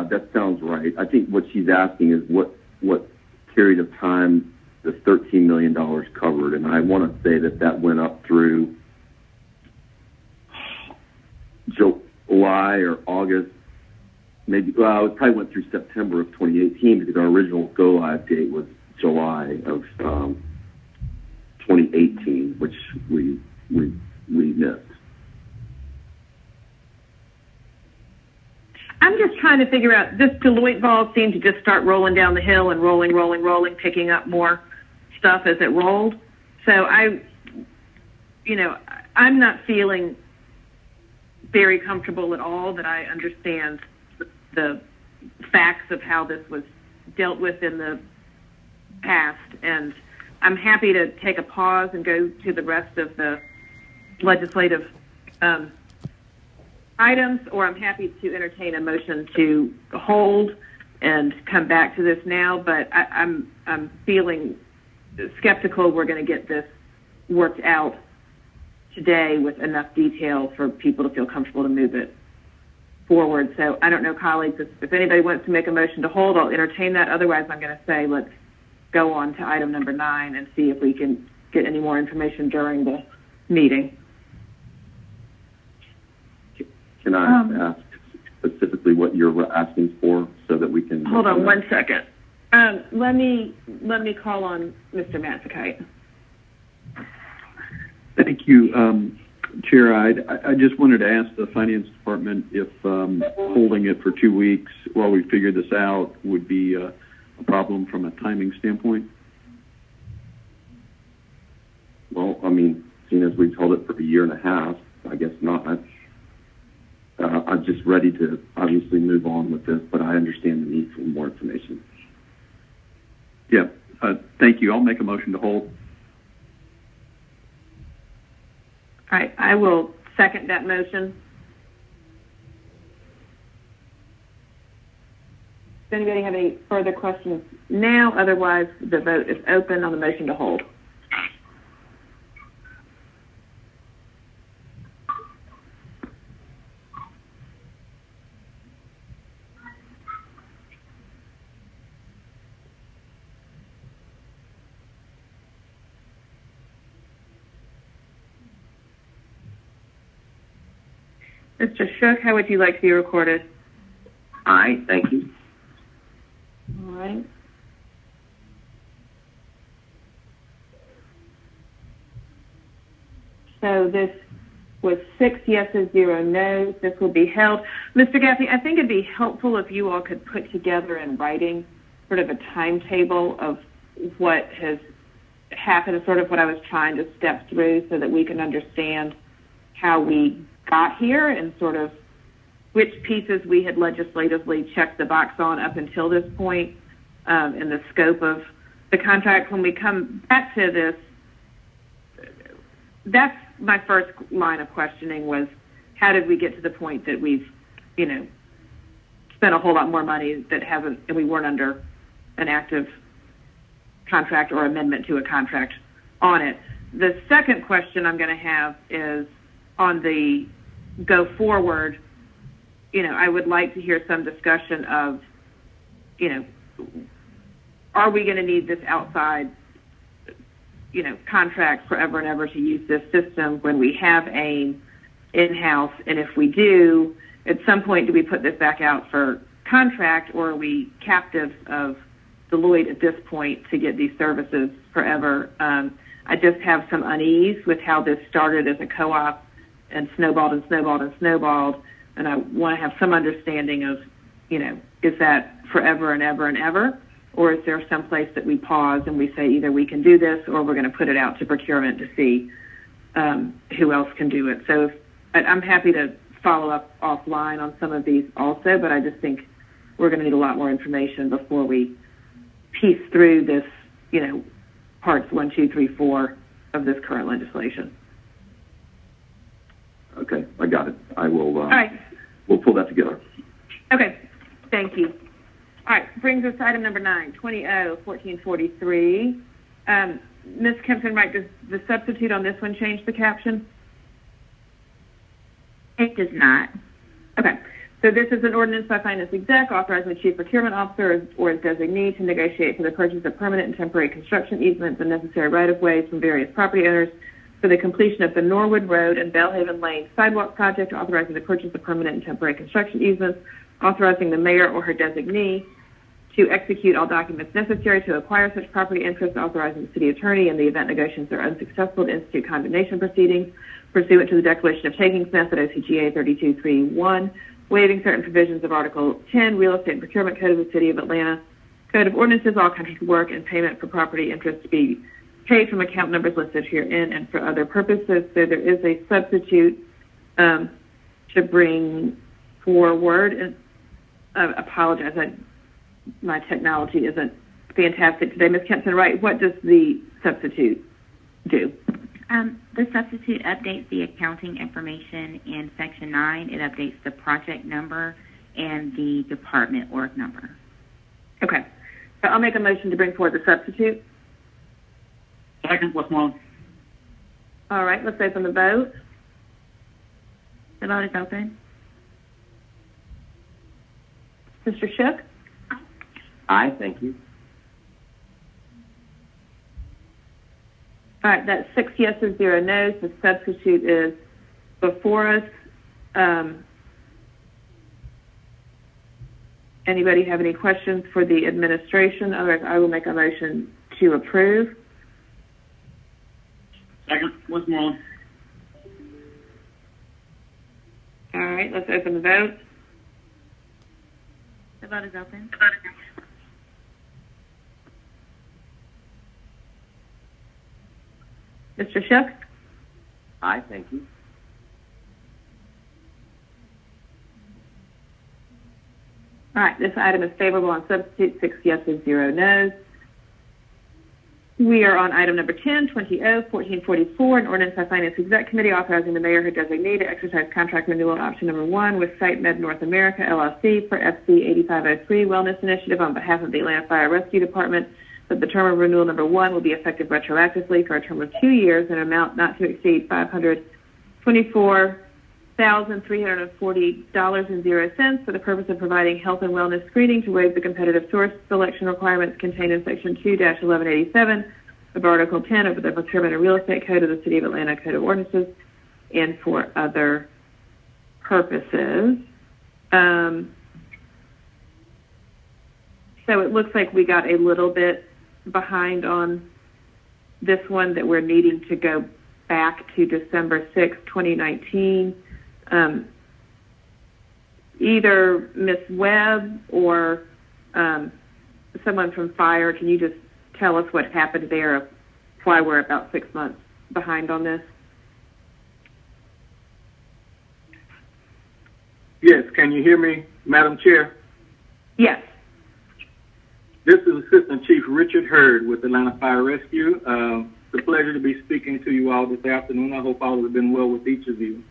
That sounds right. I think what she's asking is what period of time the $13 million covered, and I want to say that went up through July or August, maybe. Well, it probably went through September of 2018 because our original go live date was July of 2018, which we missed. I'm just trying to figure out, this Deloitte ball seemed to just start rolling down the hill and rolling, picking up more stuff as it rolled. So I'm not feeling very comfortable at all that I understand the facts of how this was dealt with in the past. And I'm happy to take a pause and go to the rest of the legislative items, or I'm happy to entertain a motion to hold and come back to this now. But I'm feeling skeptical we're going to get this worked out today with enough detail for people to feel comfortable to move it forward. So I don't know, colleagues, if anybody wants to make a motion to hold, I'll entertain that. Otherwise, I'm going to say let's go on to item number 9 and see if we can get any more information during the meeting. Can I ask specifically what you're asking for so that we can... Hold on one second. Let me call on Mr. Matzekite. Thank you, Chair. I just wanted to ask the Finance Department if holding it for 2 weeks while we figure this out would be a problem from a timing standpoint. Well, I mean, seeing as we've held it for a year and a half, I guess not. I'm just ready to obviously move on with this, but I understand the need for more information. Yeah, thank you. I'll make a motion to hold. All right, I will second that motion. Does anybody have any further questions now? Otherwise, the vote is open on the motion to hold. Mr. Shook, how would you like to be recorded? Aye, thank you. All right. So this was 6 yeses, 0 no's. This will be held. Mr. Gaffney, I think it'd be helpful if you all could put together in writing sort of a timetable of what has happened, sort of what I was trying to step through so that we can understand how we got here and sort of which pieces we had legislatively checked the box on up until this point in the scope of the contract. When we come back to this, that's my first line of questioning was, how did we get to the point that we've, spent a whole lot more money and we weren't under an active contract or amendment to a contract on it. The second question I'm going to have is on the go forward, I would like to hear some discussion of, are we going to need this outside, contract forever and ever to use this system when we have AIM in-house? And if we do, at some point, do we put this back out for contract, or are we captive of Deloitte at this point to get these services forever? I just have some unease with how this started as a co-op and snowballed and snowballed and snowballed. And I want to have some understanding of, is that forever and ever and ever? Or is there some place that we pause and we say either we can do this or we're going to put it out to procurement to see who else can do it? So I'm happy to follow up offline on some of these also, but I just think we're going to need a lot more information before we piece through this, parts 1, 2, 3, 4 of this current legislation. Okay, I got it. I will. All right. We'll pull that together. Okay. Thank you. All right. Brings us to item number 9, 20-1443. Ms. Kempson-Wright, does the substitute on this one change the caption? It does not. Okay. So this is an ordinance by finance exec authorizing the chief procurement officer or his designee to negotiate for the purchase of permanent and temporary construction easements and necessary right-of-ways from various property owners for the completion of the Norwood Road and Bellhaven Lane sidewalk project, authorizing the purchase of permanent and temporary construction easements, authorizing the mayor or her designee to execute all documents necessary to acquire such property interests, authorizing the city attorney in the event negotiations are unsuccessful to institute condemnation proceedings pursuant to the declaration of takings method OCGA 3231, waiving certain provisions of Article 10, Real Estate and Procurement Code of the City of Atlanta, Code of Ordinances, all kinds of work and payment for property interest to be paid from account numbers listed herein and for other purposes. So there is a substitute to bring forward. And apologize, my technology isn't fantastic today. Ms. Kempson-Wright, what does the substitute do? The substitute updates the accounting information in Section 9. It updates the project number and the department org number. Okay. So I'll make a motion to bring forward the substitute. Second, Westmoreland. All right, let's open the vote. The vote is open. Mr. Shook? Aye, thank you. All right, that's 6 yeses, 0 no's. The substitute is before us. Anybody have any questions for the administration? Otherwise, I will make a motion to approve. Second, Westmoreland. All right, let's open the vote. The vote is open. Mr. Shook? Aye, thank you. All right, this item is favorable on substitute, 6 yeses, 0 no's. We are on item number 10, 20-1444, an ordinance by Finance Exec Committee authorizing the mayor or designee to exercise contract renewal option number 1 with Site Med North America, LLC, for FC 8503 Wellness Initiative on behalf of the Atlanta Fire Rescue Department. But the term of renewal number 1 will be effective retroactively for a term of 2 years and an amount not to exceed $524,340.0 for the purpose of providing health and wellness screening to waive the competitive source selection requirements contained in Section 2-1187 of Article 10 of the Procurement and Real Estate Code of the City of Atlanta Code of Ordinances and for other purposes. So it looks like we got a little bit behind on this one, that we're needing to go back to December 6, 2019. Either Ms. Webb or someone from Fire, can you just tell us what happened there, why we're about 6 months behind on this? Yes, can you hear me, Madam Chair? Yes. This is Assistant Chief Richard Hurd with Atlanta Fire Rescue. It's a pleasure to be speaking to you all this afternoon. I hope all has been well with each of you.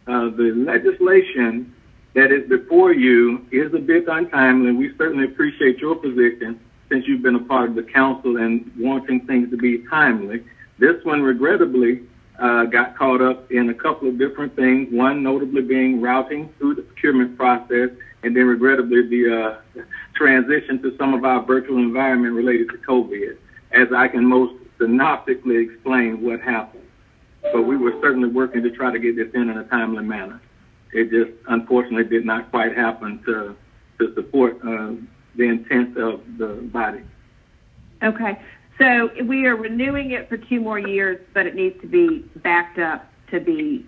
The legislation that is before you is a bit untimely. We certainly appreciate your position since you've been a part of the council and wanting things to be timely. This one, regrettably, got caught up in a couple of different things, one notably being routing through the procurement process, and then regrettably the transition to some of our virtual environment related to COVID, as I can most synoptically explain what happened. But we were certainly working to try to get this in a timely manner. It just unfortunately did not quite happen to support the intent of the body. Okay. So we are renewing it for 2 more years, but it needs to be backed up to be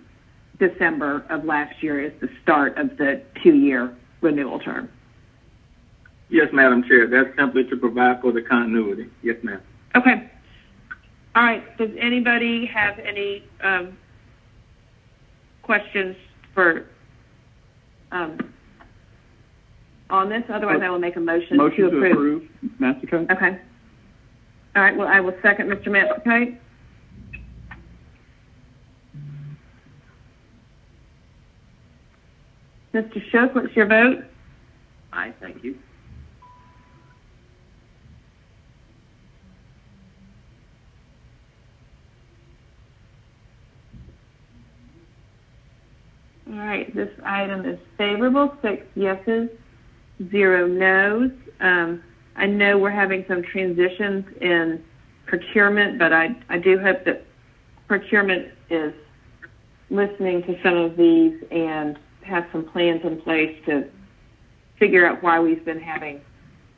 December of last year is the start of the 2-year renewal term. Yes, Madam Chair. That's simply to provide for the continuity. Yes, ma'am. Okay. All right. Does anybody have any questions for on this? Otherwise, I will make a motion to approve. Motion to approve, Massachusetts. Okay. All right. Well, I will second Mr. Massachusetts. Mr. Shook, what's your vote? Aye, thank you. All right, this item is favorable, 6 yeses, 0 noes. I know we're having some transitions in procurement, but I do hope that procurement is listening to some of these and has some plans in place to figure out why we've been having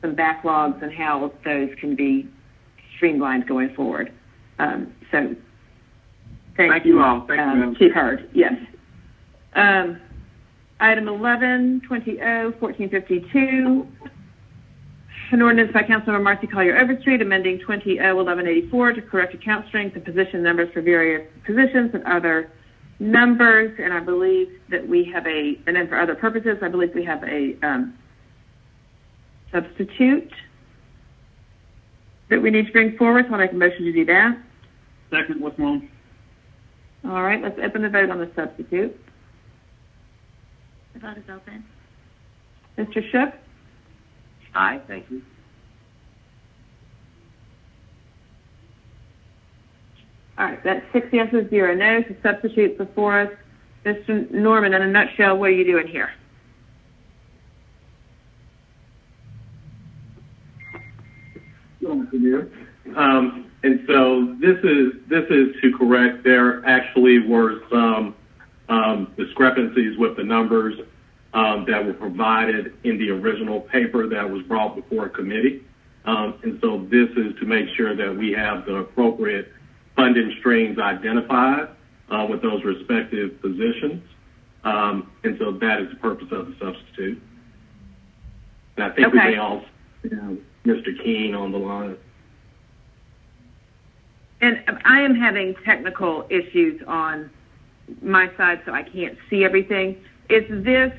some backlogs and how those can be streamlined going forward. So thank you all. Chief Hurd, yes. Item 11, 20-1452, an ordinance by Councilmember Marcy Collier Overstreet amending 20-1184 to correct account strings and position numbers for various positions and other numbers. And I believe that we have and then for other purposes, I believe we have a substitute that we need to bring forward. So I'll make a motion to do that. Second, Westmoreland. All right, let's open the vote on the substitute. The vote is open. Mr. Shook? Aye, thank you. All right, that's 6 yeses, 0 noes. The substitute before us. Mr. Norman, in a nutshell, what are you doing here? And so this is to correct. There actually were some discrepancies with the numbers that were provided in the original paper that was brought before a committee. And so this is to make sure that we have the appropriate funding streams identified with those respective positions. And so that is the purpose of the substitute. And I think we may also have Mr. Keene on the line. And I am having technical issues on my side, so I can't see everything. Is this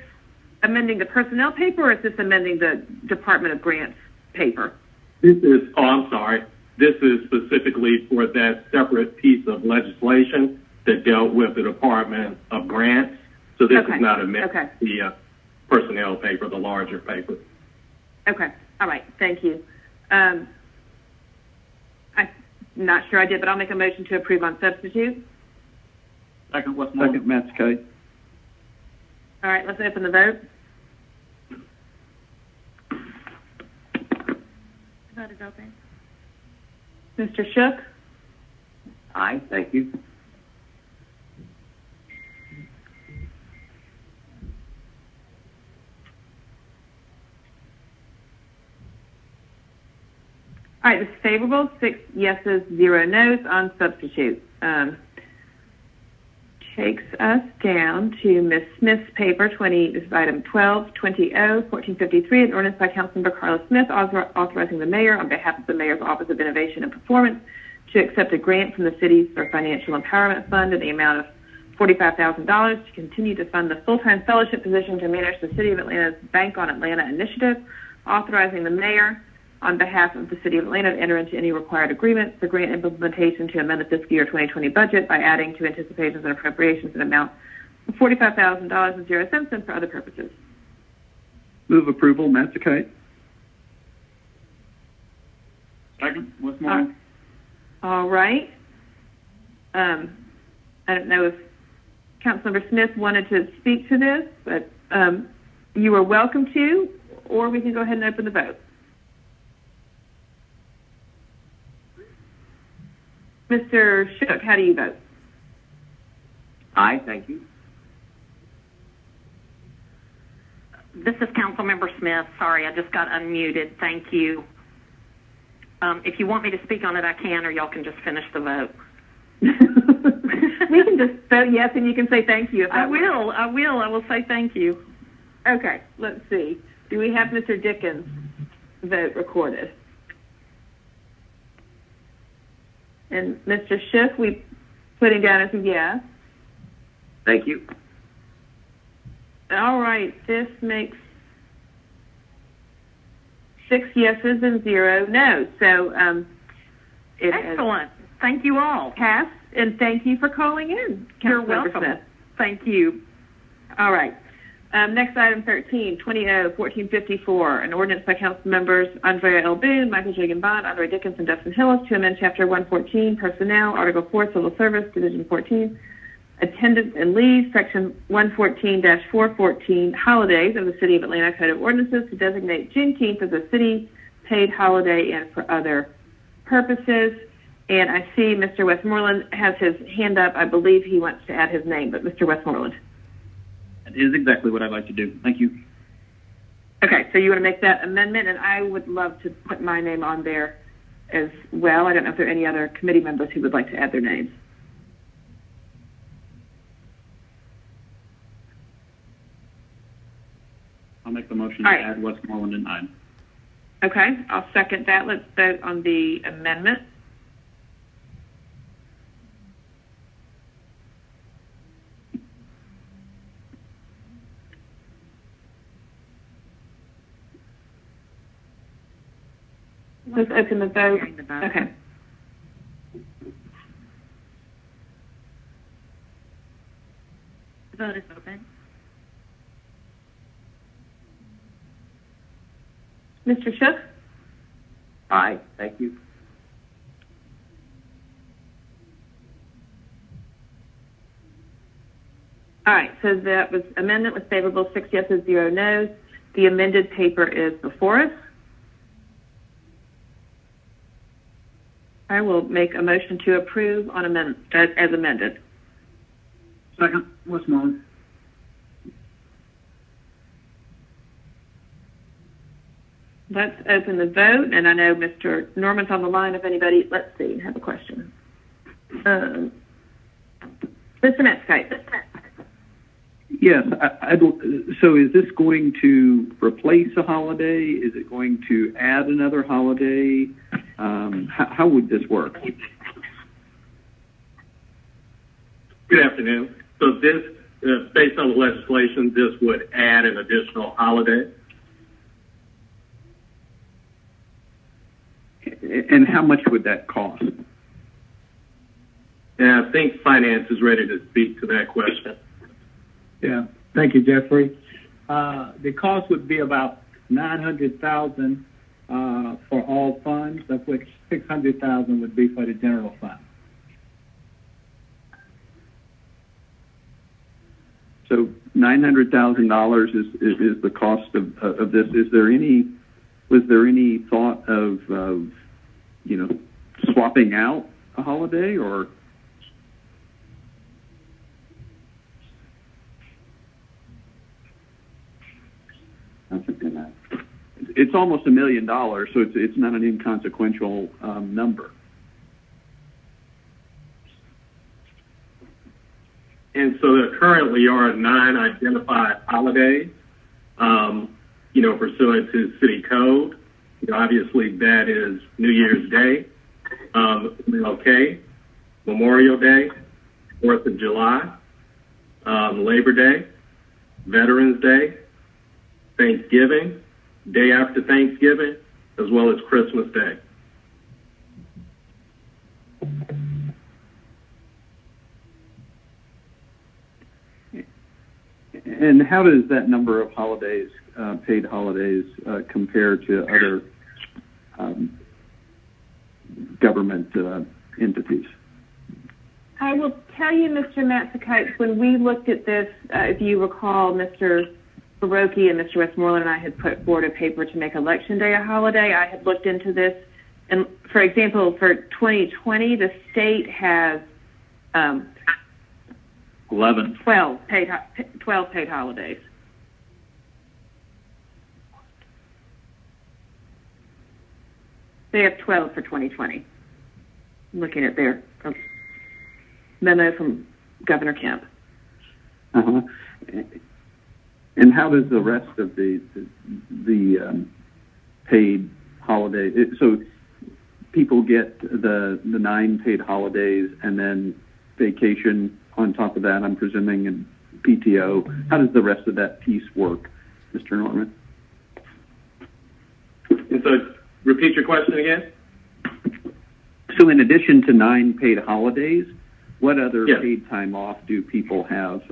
amending the personnel paper, or is this amending the Department of Grants paper? This is, I'm sorry. This is specifically for that separate piece of legislation that dealt with the Department of Grants. So this is not amending the personnel paper, the larger paper. Okay. All right. Thank you. I'm not sure I did, but I'll make a motion to approve on substitute. Second, Westmoreland. Second, Matscott. All right. Let's open the vote. The vote is open. Mr. Shook? Aye, thank you. All right, this is favorable, 6 yeses, 0 noes on substitute. Takes us down to Ms. Smith's paper, this is item 12-20-1453, an ordinance by Councilmember Carla Smith authorizing the mayor on behalf of the Mayor's Office of Innovation and Performance to accept a grant from the city's Financial Empowerment Fund in the amount of $45,000 to continue to fund the full-time fellowship position to manage the City of Atlanta's Bank on Atlanta initiative, authorizing the mayor on behalf of the City of Atlanta to enter into any required agreements for grant implementation to amend the fiscal year 2020 budget by adding to anticipations and appropriations an amount of $45,000.00 and for other purposes. Move approval, Matscott. Second, Westmoreland. All right. I don't know if Councilmember Smith wanted to speak to this, but you are welcome to, or we can go ahead and open the vote. Mr. Shook, how do you vote? Aye, thank you. This is Councilmember Smith. Sorry, I just got unmuted. Thank you. If you want me to speak on it, I can, or y'all can just finish the vote. We can just vote yes, and you can say thank you. I will say thank you. Okay, let's see. Do we have Mr. Dickens' vote recorded? And Mr. Schiff, we put him down as a yes. Thank you. All right, this makes 6 yeses and 0 noes. So excellent. Thank you all. Passed, and thank you for calling in. You're welcome. Smith. Thank you. All right. Next item 13, 20-1454, an ordinance by council members Andrea L. Boone, Michael J. Gambon, Andre Dickens, and Dustin Hillis to amend Chapter 114, Personnel, Article 4, Civil Service, Division 14, Attendance and Leave, Section 114-414, Holidays of the City of Atlanta Code of Ordinances to designate Juneteenth as a city-paid holiday and for other purposes. And I see Mr. Westmoreland has his hand up. I believe he wants to add his name, but Mr. Westmoreland. That is exactly what I'd like to do. Thank you. Okay, so you want to make that amendment, and I would love to put my name on there as well. I don't know if there are any other committee members who would like to add their names. I'll make the motion to add Westmoreland and 9. Okay, I'll second that. Let's vote on the amendment. Let's open the vote. Okay. The vote is open. Mr. Shook? Aye. Thank you. All right, so that was amendment was favorable, 6 yeses, 0 noes. The amended paper is before us. I will make a motion to approve on as amended. Second, Westmoreland. Let's open the vote, and I know Mr. Norman's on the line. If anybody, let's see, have a question. Mr. Metzkite. Yes. So is this going to replace a holiday? Is it going to add another holiday? How would this work? Good afternoon. So this, based on the legislation, this would add an additional holiday. And how much would that cost? And I think finance is ready to speak to that question. Yeah, thank you, Jeffrey. The cost would be about $900,000 for all funds, of which $600,000 would be for the general fund. So $900,000 is the cost of this. Was there any thought of swapping out a holiday or? It's almost $1 million, so it's not an inconsequential number. And so there currently are 9 identified holidays, pursuant to city code. Obviously, that is New Year's Day, MLK, Memorial Day, 4th of July, Labor Day, Veterans Day, Thanksgiving, day after Thanksgiving, as well as Christmas Day. And how does that number of holidays, paid holidays, compare to other government entities? I will tell you, Mr. Matsakite, when we looked at this, if you recall, Mr. Baroki and Mr. Westmoreland and I had put forward a paper to make Election Day a holiday. I had looked into this, and for example, for 2020, the state has 12 paid holidays. They have 12 for 2020. I'm looking at their memo from Governor Kemp. Uh-huh. And how does the rest of the paid holiday? So people get the 9 paid holidays and then vacation on top of that, I'm presuming, and PTO. How does the rest of that piece work, Mr. Norman? And so repeat your question again. So in addition to 9 paid holidays, what other paid time off do people have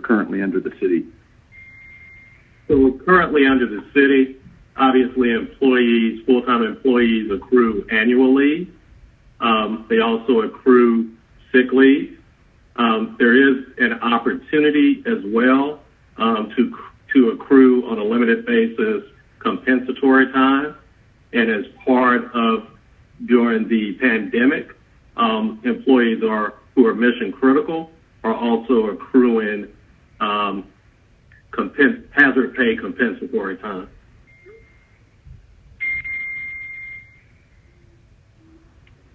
currently under the city? So currently under the city, obviously employees, full-time employees accrue annual leave. They also accrue sick leave. There is an opportunity as well to accrue on a limited basis compensatory time. And as part of during the pandemic, employees who are mission critical are also accruing hazard pay compensatory time.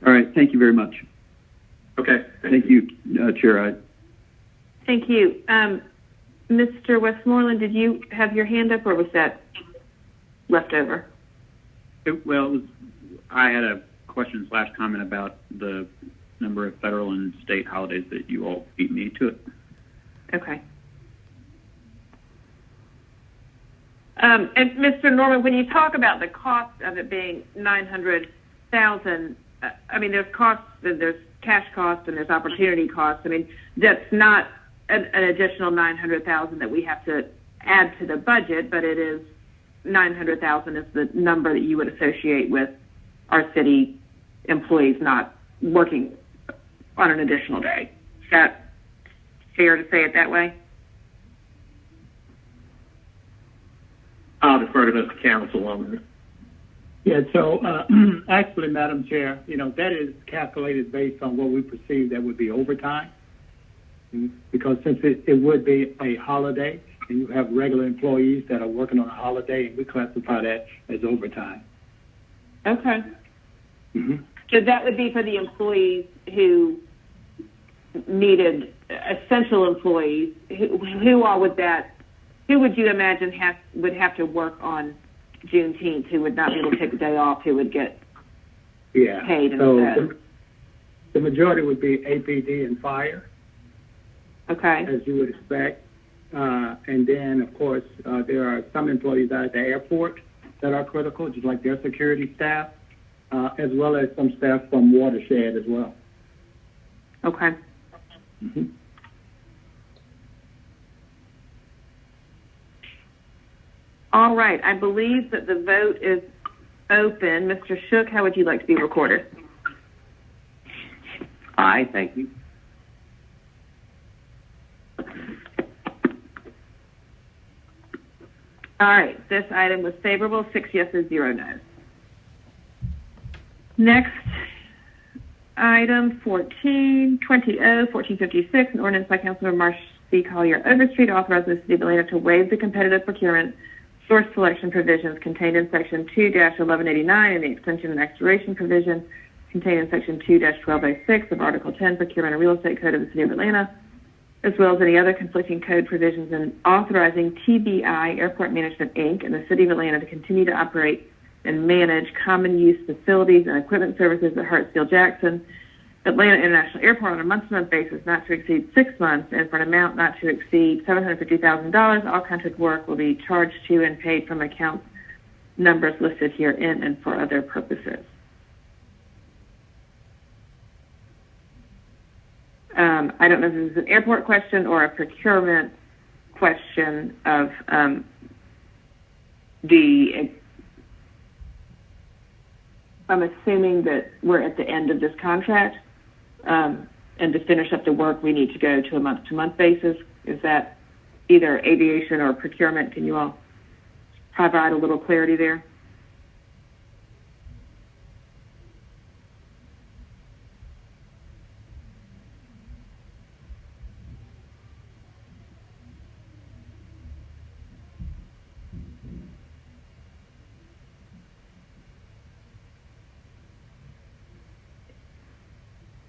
All right. Thank you very much. Okay. Thank you, Chair. Thank you. Mr. Westmoreland, did you have your hand up, or was that left over? I had a question/comment about the number of federal and state holidays that you all beat me to it. Okay. And Mr. Norman, when you talk about the cost of it being $900,000, I mean, there's costs, there's cash costs, and there's opportunity costs. I mean, that's not an additional $900,000 that we have to add to the budget, but it is $900,000 is the number that you would associate with our city employees not working on an additional day. Is that fair to say it that way? I'll defer to Mr. Counsel on that. Yeah, so actually, Madam Chair, that is calculated based on what we perceive that would be overtime. Because since it would be a holiday, and you have regular employees that are working on a holiday, and we classify that as overtime. Okay. Mm-hmm. So that would be for the employees who needed essential employees. Who all would that? Who would you imagine would have to work on Juneteenth? Who would not be able to take a day off? Who would get paid instead? The majority would be APD and fire. Okay. As you would expect. And then, of course, there are some employees out at the airport that are critical, just like their security staff, as well as some staff from Watershed as well. Okay. Mm-hmm. All right. I believe that the vote is open. Mr. Shook, how would you like to be recorded? Aye, thank you. All right. This item was favorable, 6 yeses, 0 noes. Next item, 1420-1456, an ordinance by Councilmember Marsh C. Collier Overstreet authorizing the City of Atlanta to waive the competitive procurement source selection provisions contained in Section 2-1189 and the extension and expiration provision contained in Section 2-1206 of Article 10 Procurement and Real Estate Code of the City of Atlanta, as well as any other conflicting code provisions, and authorizing TBI Airport Management, Inc. and the City of Atlanta to continue to operate and manage common use facilities and equipment services at Hartsfield-Jackson Atlanta International Airport on a month-to-month basis not to exceed 6 months and for an amount not to exceed $750,000. All contract work will be charged to and paid from account numbers listed herein and for other purposes. I don't know if this is an airport question or a procurement question of I'm assuming that we're at the end of this contract, and to finish up the work, we need to go to a month-to-month basis. Is that either aviation or procurement? Can you all provide a little clarity there?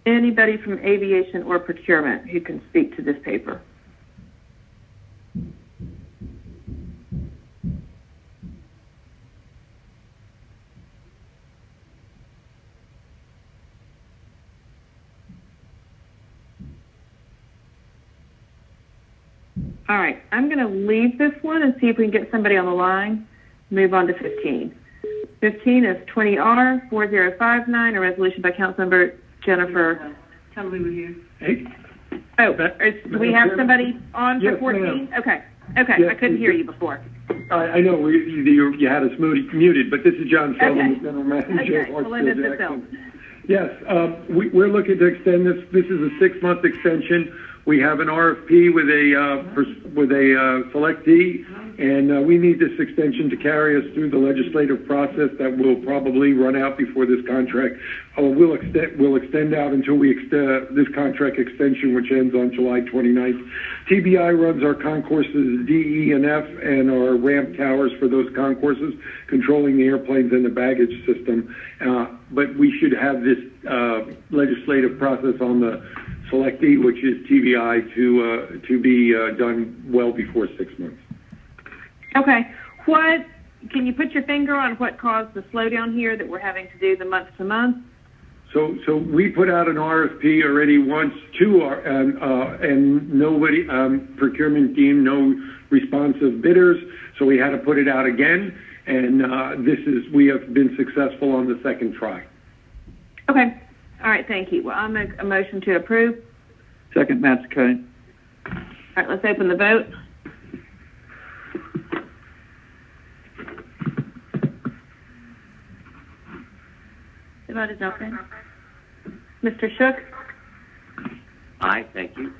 Anybody from aviation or procurement who can speak to this paper? All right, I'm going to leave this one and see if we can get somebody on the line. Move on to 15. 15 is 20R4059, a resolution by Councilmember Jennifer. Tell me we're here. Hey. Oh, do we have somebody on for 14? Okay. Okay, Yes, I couldn't hear you before. I know you had us muted, but this is John Sullivan, the General Manager of Hartsfield Jackson. Yes, we're looking to extend this. This is a 6-month extension. We have an RFP with a selectee, and we need this extension to carry us through the legislative process that will probably run out before this contract. We'll extend out until this contract extension, which ends on July 29th. TBI runs our concourses D, E, and F, and our ramp towers for those concourses, controlling the airplanes and the baggage system. But we should have this legislative process on the selectee, which is TBI, to be done well before 6 months. Okay. Can you put your finger on what caused the slowdown here that we're having to do the month to month? So we put out an RFP already once and nobody, procurement deemed no responsive bidders, so we had to put it out again, and we have been successful on the second try. Okay. All right, thank you. Well, I'll make a motion to approve. Second, Matsakane. All right, let's open the vote. The vote is open. Mr. Shook? Aye, thank you.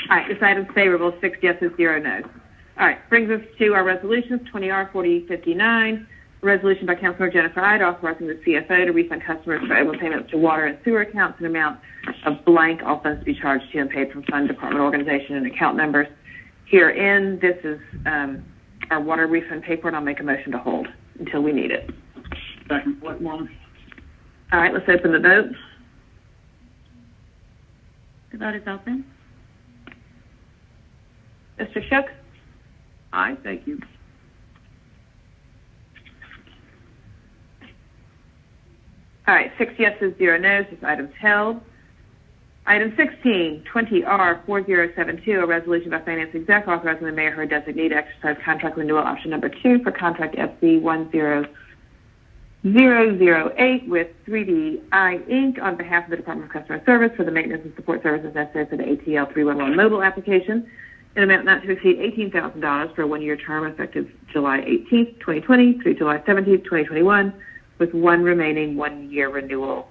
All right, this item's favorable, 6 yeses, 0 noes. All right, brings us to our resolutions, 20R 4059, a resolution by Councilor Jennifer Ide authorizing the CFO to refund customers for overpayments to water and sewer accounts in amount of blank, all funds to be charged to and paid from fund, department, organization, and account numbers. Herein, this is our water refund paper, and I'll make a motion to hold until we need it. Second, Westmoreland. All right, let's open the vote. The vote is open. Mr. Shook? Aye, thank you. All right, 6 yeses, 0 noes. This item's held. Item 16, 20R 4072, a resolution by Finance Exec authorizing the mayor or designee to exercise contract renewal option number 2 for contract FC 10008 with 3DI Inc. on behalf of the Department of Customer Service for the maintenance and support services necessary for the ATL 311 mobile application, an amount not to exceed $18,000 for a 1-year term effective July 18th, 2020 through July 17th, 2021, with one remaining 1-year renewal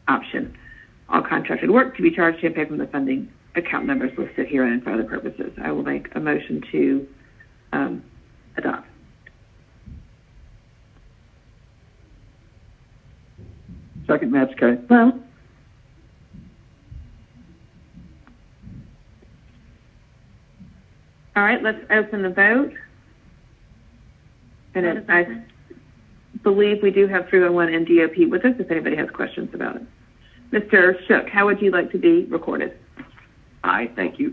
option. All contracted work to be charged to and paid from the funding account numbers listed herein for other purposes. I will make a motion to adopt. Second, Matsakane. Well, all right, let's open the vote. And I believe we do have 311 and DOP with us if anybody has questions about it. Mr. Shook, how would you like to be recorded? Aye, thank you.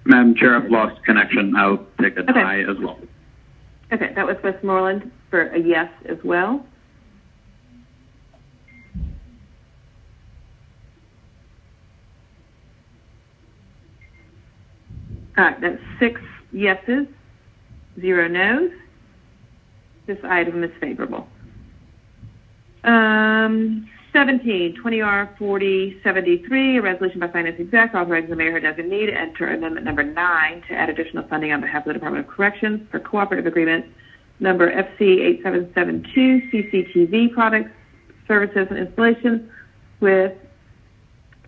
Madam Chair, I've lost connection. I'll take an aye as well. Okay, that was Westmoreland for a yes as well. All right, that's 6 yeses, 0 noes. This item is favorable. 17, 20R 4073, a resolution by Finance Exec authorizing the mayor or designee to enter amendment number 9 to add additional funding on behalf of the Department of Corrections for cooperative agreement number FC 8772 CCTV products, services, and installations with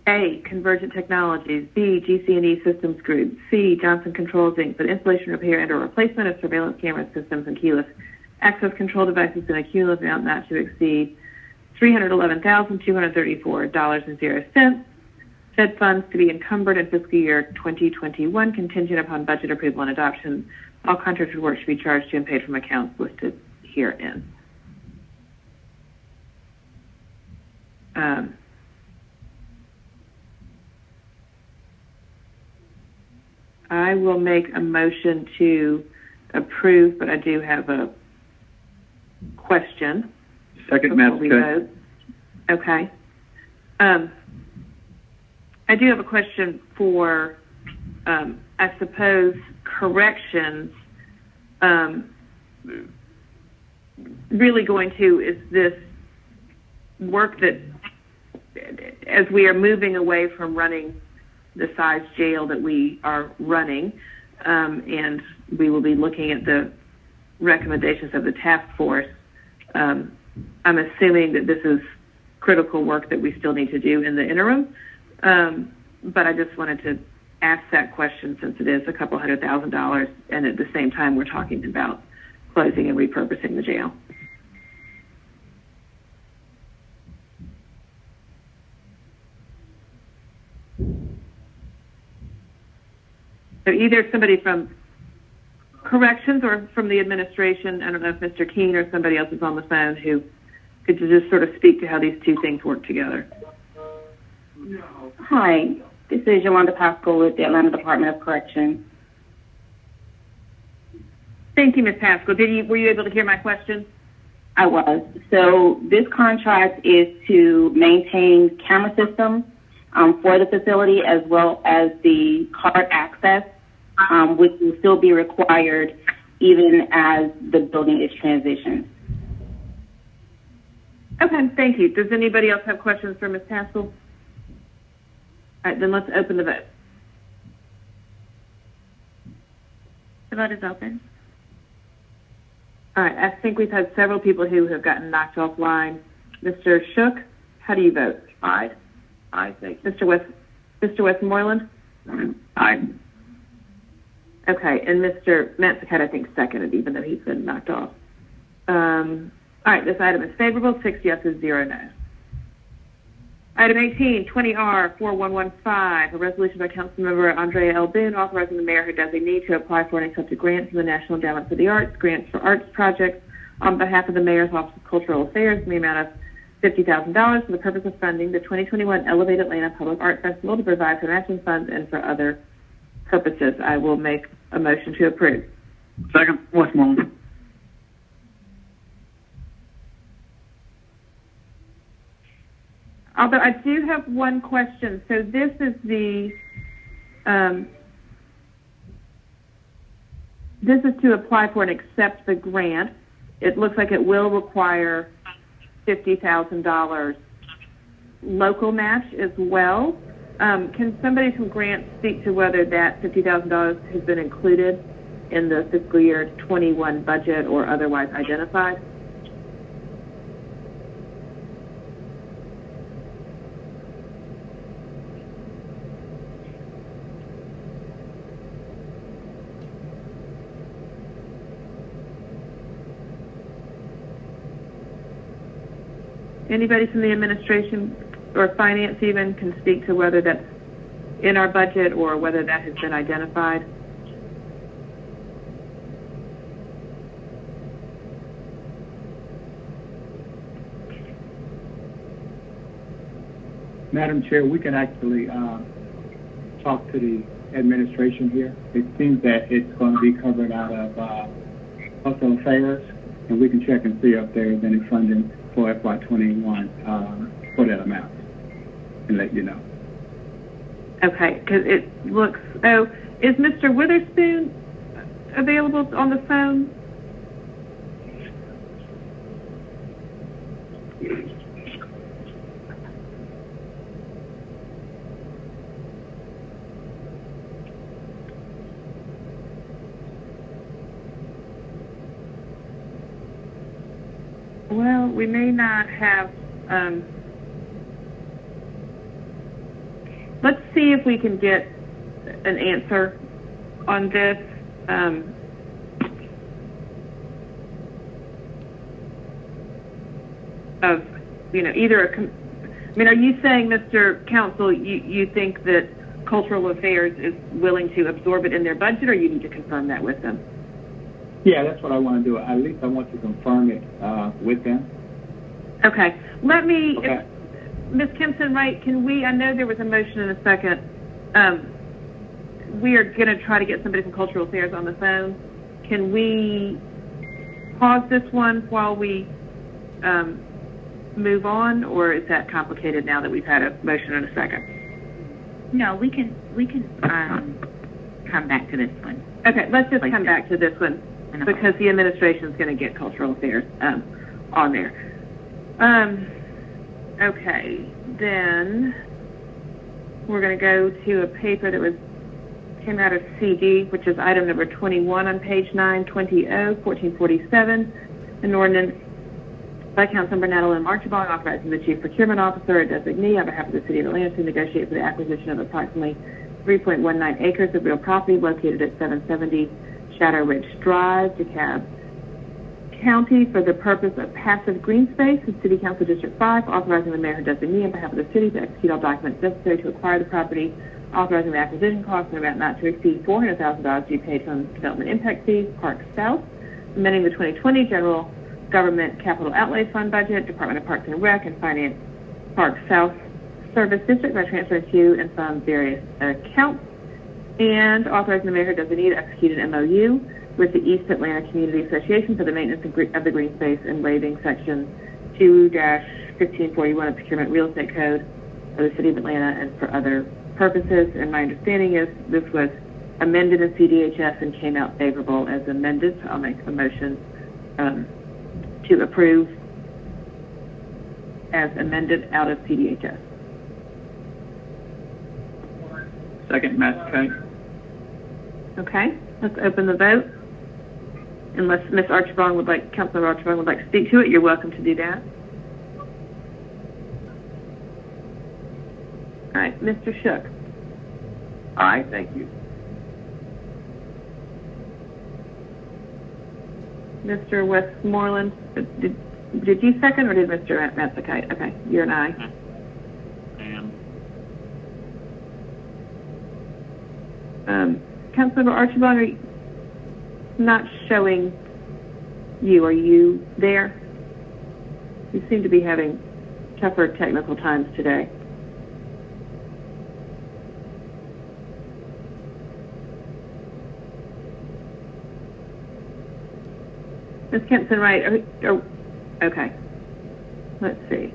A, Convergent Technologies, B, GC&E Systems Group, C, Johnson Controls Inc. for the installation, repair, and or replacement of surveillance camera systems and keyless access control devices in a cumulative amount not to exceed $311,234.00. Said funds to be encumbered in fiscal year 2021, contingent upon budget approval and adoption. All contracted work should be charged to and paid from accounts listed herein. I will make a motion to approve, but I do have a question. Second, Madam Chair. Okay. I do have a question for, I suppose, corrections really going to is this work that, as we are moving away from running the size jail that we are running, and we will be looking at the recommendations of the task force, I'm assuming that this is critical work that we still need to do in the interim. But I just wanted to ask that question since it is a couple $100,000, and at the same time we're talking about closing and repurposing the jail. So either somebody from corrections or from the administration, I don't know if Mr. Keene or somebody else is on the phone who could just sort of speak to how these two things work together. Hi, this is Yolanda Pascal with the Atlanta Department of Corrections. Thank you, Ms. Pascal. Were you able to hear my question? I was. So this contract is to maintain camera systems for the facility as well as the card access, which will still be required even as the building is transitioned. Okay, thank you. Does anybody else have questions for Ms. Pascal? All right, then let's open the vote. The vote is open. All right, I think we've had several people who have gotten knocked offline. Mr. Shook, how do you vote? Aye. Aye, thank you. Mr. Westmoreland? Aye. Okay, and Mr. Mansicat, I think, seconded, even though he's been knocked off. All right, this item is favorable, 6 yeses, 0 no's. Item 18, 20R4115, a resolution by Councilmember Andrea L. Boone authorizing the mayor who designee to apply for and accept a grant from the National Endowment for the Arts, grants for arts projects on behalf of the Mayor's Office of Cultural Affairs in the amount of $50,000 for the purpose of funding the 2021 Elevate Atlanta Public Art Festival to provide for matching funds and for other purposes. I will make a motion to approve. Second, Westmoreland. Although I do have one question. So this is to apply for and accept the grant. It looks like it will require $50,000 local match as well. Can somebody from grant speak to whether that $50,000 has been included in the fiscal year 21 budget or otherwise identified? Anybody from the administration or finance even can speak to whether that's in our budget or whether that has been identified? Madam Chair, we can actually talk to the administration here. It seems that it's going to be covered out of Cultural Affairs, and we can check and see if there's any funding for FY21 for that amount and let you know. Okay, because it looks, oh, is Mr. Witherspoon available on the phone? Well, we may not have, let's see if we can get an answer on this. Of, you know, either I mean, are you saying, Mr. Counsel, you think that Cultural Affairs is willing to absorb it in their budget, or you need to confirm that with them? Yeah, that's what I want to do. At least I want to confirm it with them. Okay. Let me, Okay. Ms. KEMPSON-WRIGHT, can we, I know there was a motion in a second. We are going to try to get somebody from Cultural Affairs on the phone. Can we pause this one while we move on, or is that complicated now that we've had a motion in a second? No, we can come back to this one. Okay, let's just come back to this one because the administration is going to get cultural affairs on there. Okay, then we're going to go to a paper that came out of CD, which is item number 21 on page 920, 1447, an ordinance by Councilmember Natalie Archibald authorizing the Chief Procurement Officer, a designee on behalf of the City of Atlanta, to negotiate for the acquisition of approximately 3.19 acres of real property located at 770 Shadow Ridge Drive, DeKalb County, for the purpose of passive green space in City Council District 5, authorizing the mayor designee on behalf of the city to execute all documents necessary to acquire the property, authorizing the acquisition cost in an amount not to exceed $400,000 to be paid from development impact fees, Park South, amending the 2020 General Government Capital Outlay Fund budget, Department of Parks and Rec, and Finance Park South Service District by transferring to and from various accounts, and authorizing the mayor designee to execute an MOU with the East Atlanta Community Association for the maintenance of the green space and waiving Section 2-1541 of Procurement Real Estate Code of the City of Atlanta and for other purposes. And my understanding is this was amended in CDHS and came out favorable as amended, so I'll make a motion to approve as amended out of CDHS. Second, Matsakite. Okay, let's open the vote. Unless Ms. Archibald would like, Councilor Archibald would like to speak to it, you're welcome to do that. All right, Mr. Shook. Aye, thank you. Mr. Westmoreland, did you second or did Mr. Matsakite? Okay, you're an aye. Councilor Archibald, are you not showing you? Are you there? You seem to be having tougher technical times today. Ms. KEMPSON-WRIGHT, okay. Let's see.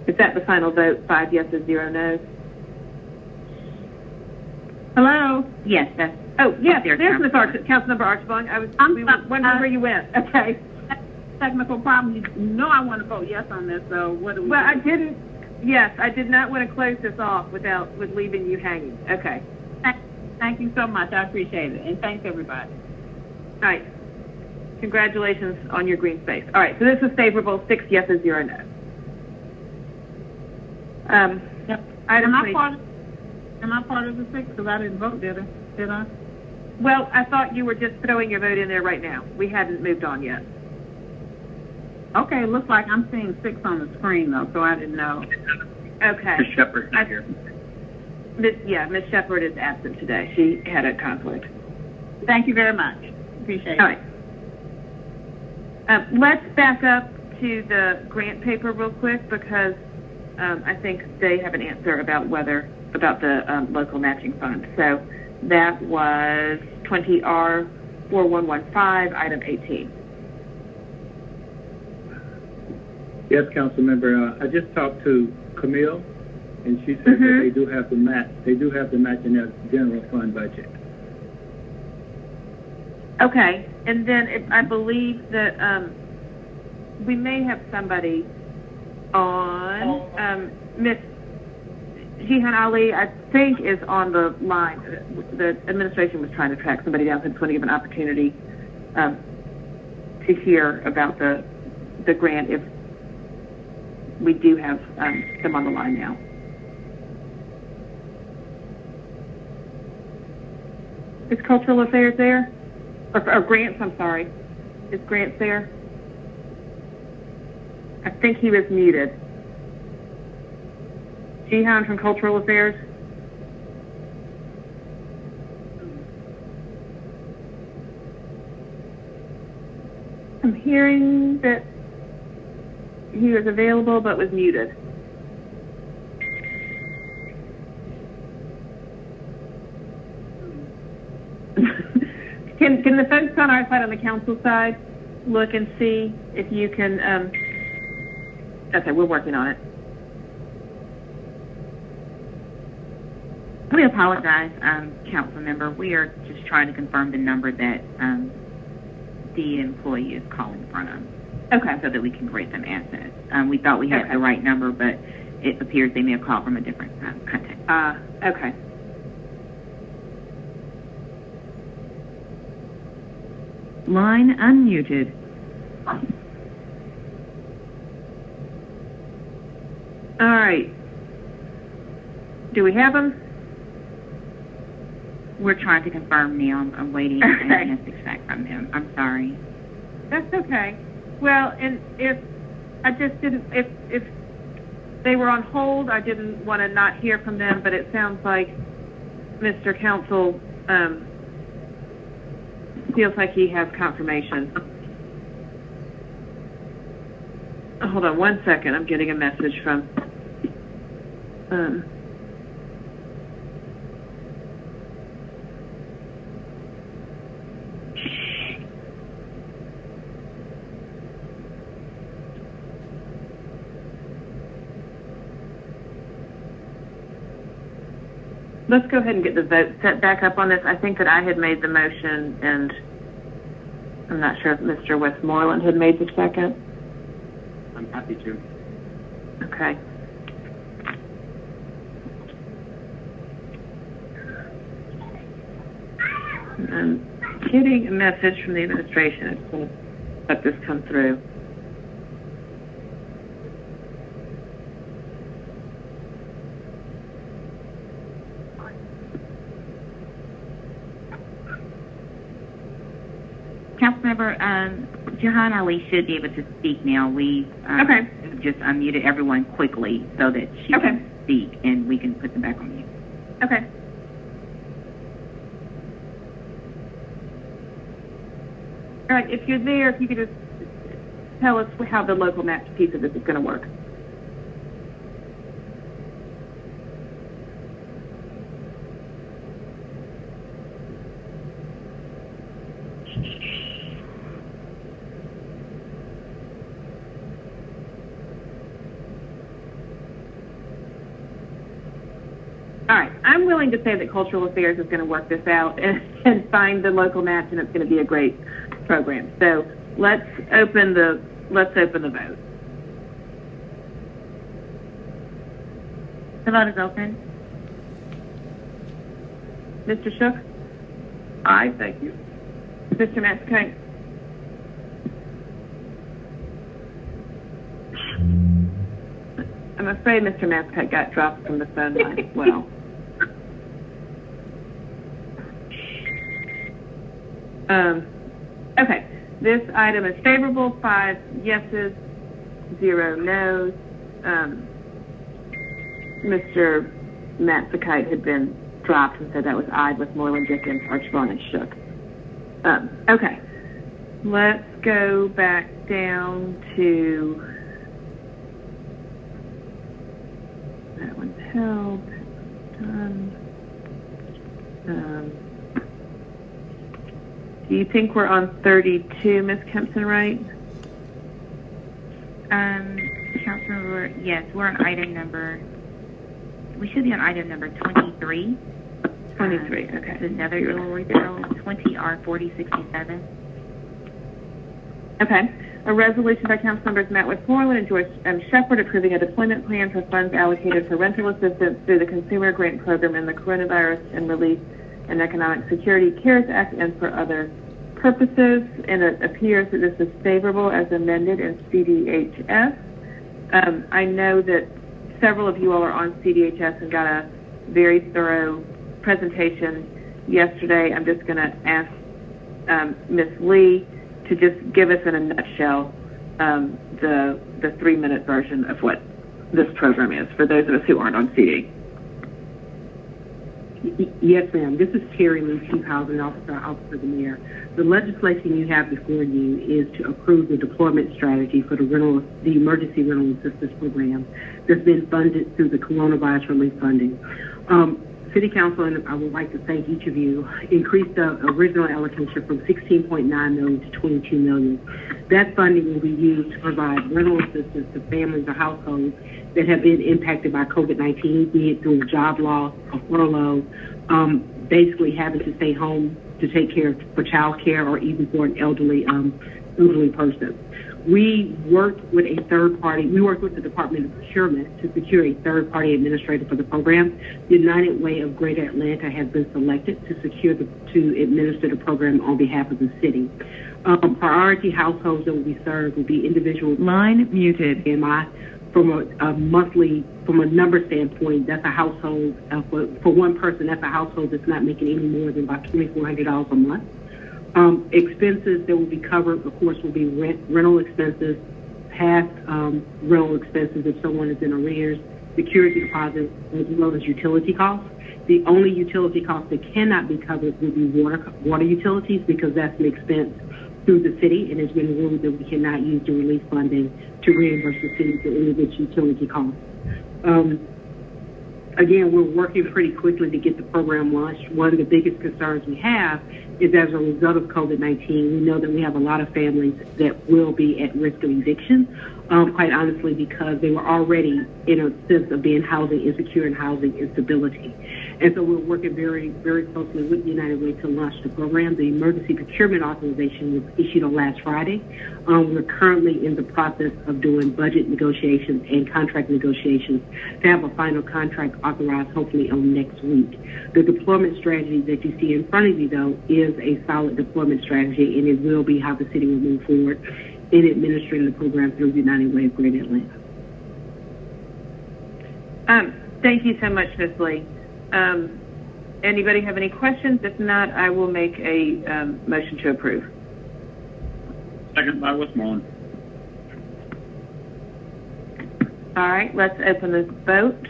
Is that the final vote? 5 yeses, 0 noes? Hello? Yes, that's... Oh, yes, there's Ms. Councilmember Archibald. We were wondering where you went. Okay. Technical problem. You know I want to vote yes on this, so what do we do? I didn't. Yes, I did not want to close this off with leaving you hanging. Okay. Thank you so much. I appreciate it. And thanks, everybody. All right. Congratulations on your green space. All right, so this is favorable, 6 yeses, 0 noes. Yep. Am I part of the 6? Because I didn't vote, did I? Well, I thought you were just throwing your vote in there right now. We hadn't moved on yet. Okay, looks like I'm seeing 6 on the screen, though, so I didn't know. Okay. Ms. Shepard is here. Ms. Shepard is absent today. She had a conflict. Thank you very much. Appreciate it. All right. Let's back up to the grant paper real quick because I think they have an answer about the local matching fund. So that was 20R4115, item 18. Yes, Councilmember. I just talked to Camille, and she said that they do have the match. They do have the match in their general fund budget. Okay, and then I believe that we may have somebody on Miss Jihan Ali, I think, is on the line. The administration was trying to track somebody down, so I just want to give an opportunity to hear about the grant if we do have them on the line now. Is Cultural Affairs there? Or Grants, I'm sorry. Is Grants there? I think he was muted. Jihan from Cultural Affairs? I'm hearing that he was available but was muted. Can the folks on our side, on the council side, look and see if you can, okay, we're working on it. We apologize, council member. We are just trying to confirm the number that the employee is calling from. Okay. So that we can grant them assets. We thought we had the right number, but it appears they may have called from a different contact. Okay. Line unmuted. All right. Do we have them? We're trying to confirm now. I'm waiting and I have to back from them. I'm sorry. That's okay. Well, and if they were on hold, I didn't want to not hear from them, but it sounds like Mr. Council feels like he has confirmation. Hold on one second. I'm getting a message from let's go ahead and get the vote set back up on this. I think that I had made the motion, and I'm not sure if Mr. Westmoreland had made the second. I'm happy to. Okay. I'm getting a message from the administration. I just want to let this come through. Councilmember Jahan Ali should be able to speak now. We just unmuted everyone quickly so that she can speak and we can put them back on mute. Okay. All right, if you're there, if you could just tell us how the local match piece of this is going to work. All right, I'm willing to say that Cultural Affairs is going to work this out and find the local match, and it's going to be a great program. So let's open the vote. The vote is open. Mr. Shook? Aye, thank you. Mr. Matsakite? I'm afraid Mr. Matsakite got dropped from the phone line as well. Okay, this item is favorable, 5 yeses, 0 noes. Mr. Matsakite had been dropped, and so that was I with Moreland, Dickens, Archibald, and Shook. Okay, let's go back down to that one's held, done. Do you think we're on 32, Ms. Kempson-Wright? Councilmember, yes, we're on item number, we should be on item number 23. 23, okay. This is another little referral, 20R4067. Okay. A resolution by Councilmembers Matt Westmoreland and Joyce Shepard approving a deployment plan for funds allocated for rental assistance through the Consumer Grant Program and the Coronavirus and Relief and Economic Security CARES Act and for other purposes. And it appears that this is favorable as amended in CDHS. I know that several of you all are on CDHS and got a very thorough presentation yesterday. I'm just going to ask Ms. Lee to just give us in a nutshell the 3-minute version of what this program is for those of us who aren't on CD. Yes, ma'am. This is Terry Lee, Chief Housing Officer, Office of the Mayor. The legislation you have before you is to approve the deployment strategy for the Emergency Rental Assistance Program that's been funded through the Coronavirus Relief Funding. City Council, and I would like to thank each of you, increased the original allocation from $16.9 million to $22 million. That funding will be used to provide rental assistance to families or households that have been impacted by COVID-19, be it through job loss or furlough, basically having to stay home to take care for child care or even for an elderly person. We worked with a third party. We worked with the Department of Procurement to secure a third-party administrator for the program. The United Way of Greater Atlanta has been selected to administer the program on behalf of the city. Priority households that will be served will be individuals. Line muted. From a number standpoint, that's a household, for one person, that's a household that's not making any more than about $2,400 a month. Expenses that will be covered, of course, will be rental expenses, past rental expenses if someone is in arrears, security deposit, as well as utility costs. The only utility costs that cannot be covered will be water utilities, because that's an expense through the city, and it's been ruled that we cannot use the relief funding to reimburse the city for any of its utility costs. Again, we're working pretty quickly to get the program launched. One of the biggest concerns we have is, as a result of COVID-19, we know that we have a lot of families that will be at risk of eviction, quite honestly, because they were already in a sense of being housing insecure and housing instability. And so we're working very, very closely with United Way to launch the program. The emergency procurement authorization was issued on last Friday. We're currently in the process of doing budget negotiations and contract negotiations to have a final contract authorized hopefully on next week. The deployment strategy that you see in front of you, though, is a solid deployment strategy, and it will be how the city will move forward in administering the program through the United Way of Greater Atlanta. Thank you so much, Ms. Lee. Anybody have any questions? If not, I will make a motion to approve. Second by Westmoreland. All right, let's open the vote.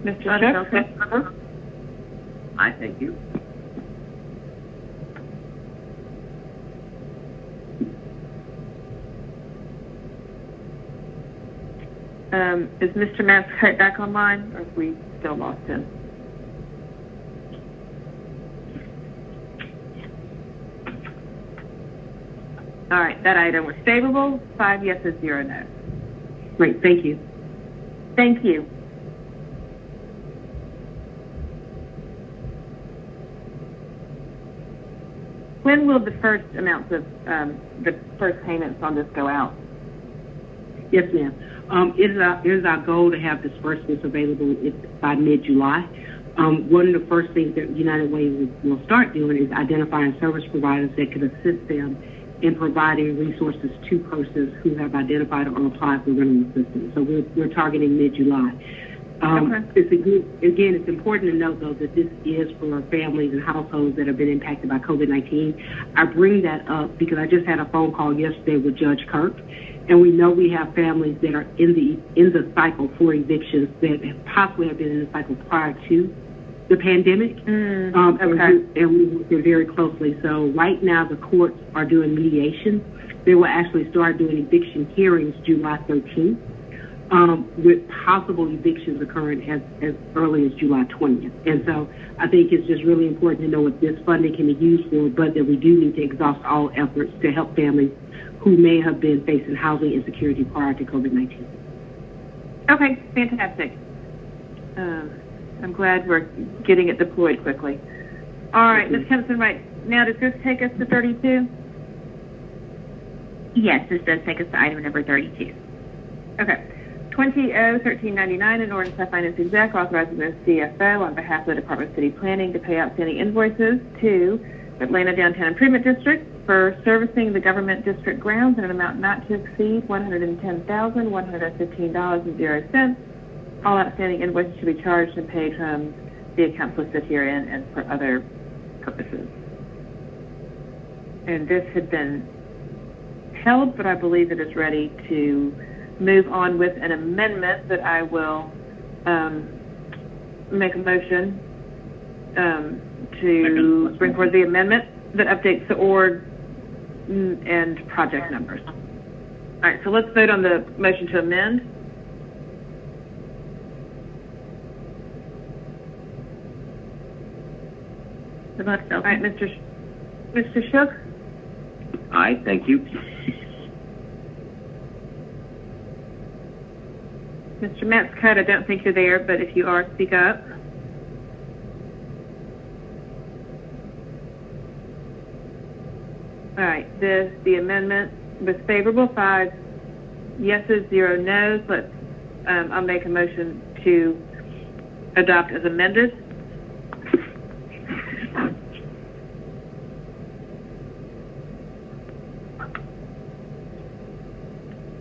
Mr. Shook? Aye, thank you. Is Mr. Mascott back online, or have we still lost him? All right, that item was favorable, 5 yeses, 0 no's. Great, thank you. Thank you. When will the first amounts of the first payments on this go out? Yes, ma'am. It is our goal to have disbursements available by mid-July. One of the first things that United Way will start doing is identifying service providers that can assist them in providing resources to persons who have identified or applied for rental assistance. So we're targeting mid-July. It's important to note, though, that this is for families and households that have been impacted by COVID-19. I bring that up because I just had a phone call yesterday with Judge Kirk, and we know we have families that are in the cycle for evictions that possibly have been in the cycle prior to the pandemic. And we work very closely. So right now the courts are doing mediation. They will actually start doing eviction hearings July 13th. With possible evictions occurring as early as July 20th. And so I think it's just really important to know what this funding can be used for, but that we do need to exhaust all efforts to help families who may have been facing housing insecurity prior to COVID-19. Okay, fantastic. I'm glad we're getting it deployed quickly. All right, Ms. KEMPSON-WRIGHT, now does this take us to 32? Yes, this does take us to item number 32. Okay. 20-1399, an ordinance by Finance Exec authorizing the CFO on behalf of the Department of City Planning to pay outstanding invoices to Atlanta Downtown Improvement District for servicing the government district grounds in an amount not to exceed $110,115.00. All outstanding invoices should be charged and paid from the accounts listed herein and for other purposes. And this had been held, but I believe it is ready to move on with an amendment that I will make a motion to bring forward the amendment that updates the org and project numbers. All right, so let's vote on the motion to amend. The vote's open. All right, Mr. Shook? Aye, thank you. Mr. Metzcott, I don't think you're there, but if you are, speak up. All right, the amendment was favorable, 5 yeses, 0 no's. I'll make a motion to adopt as amended.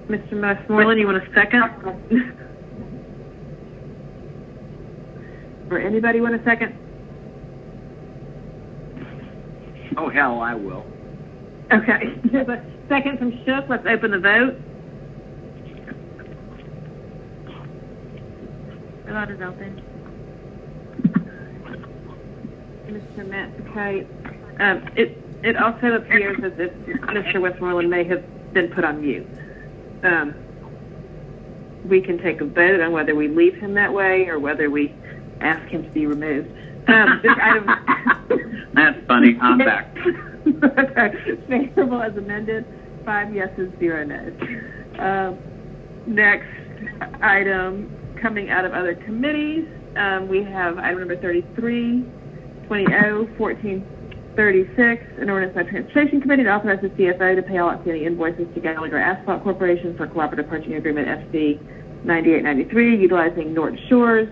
Mr. Westmoreland, you want a second? Or anybody want a second? Oh, hell, I will. Okay. There's a second from Shook. Let's open the vote. The vote is open. Mr. Metzcott, it also appears as if Mr. Westmoreland may have been put on mute. We can take a vote on whether we leave him that way or whether we ask him to be removed. This item. That's funny. I'm back. Okay. Favorable as amended. 5 yeses, 0 no's. Next item coming out of other committees, we have item number 33, 20-1436, an ordinance by Transportation Committee to authorize the CFO to pay all outstanding invoices to Gallagher Asphalt Corporation for Cooperative Purchasing Agreement FC 9893, utilizing Norton Shores,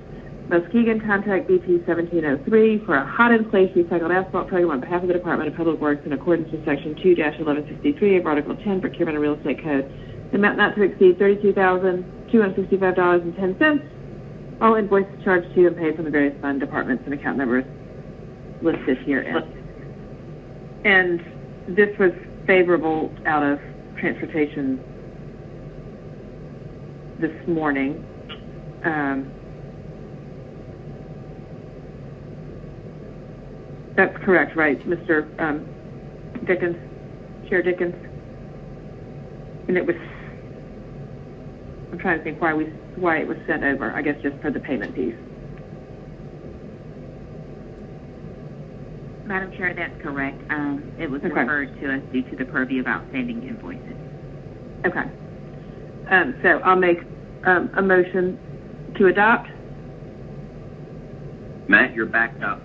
Muskegon Contract BT 1703 for a hot in place recycled asphalt program on behalf of the Department of Public Works in accordance with Section 2-1163 of Article 10 Procurement and Real Estate Code. The amount not to exceed $32,265.10. All invoices charged to and paid from the various fund departments and account numbers listed here. And this was favorable out of Transportation this morning. That's correct, right, Mr. Dickens, Chair Dickens? And it was, I'm trying to think why it was sent over, I guess just for the payment piece. Madam Chair, that's correct. It was referred to us due to the purview of outstanding invoices. Okay. So I'll make a motion to adopt. Matt, you're backed up.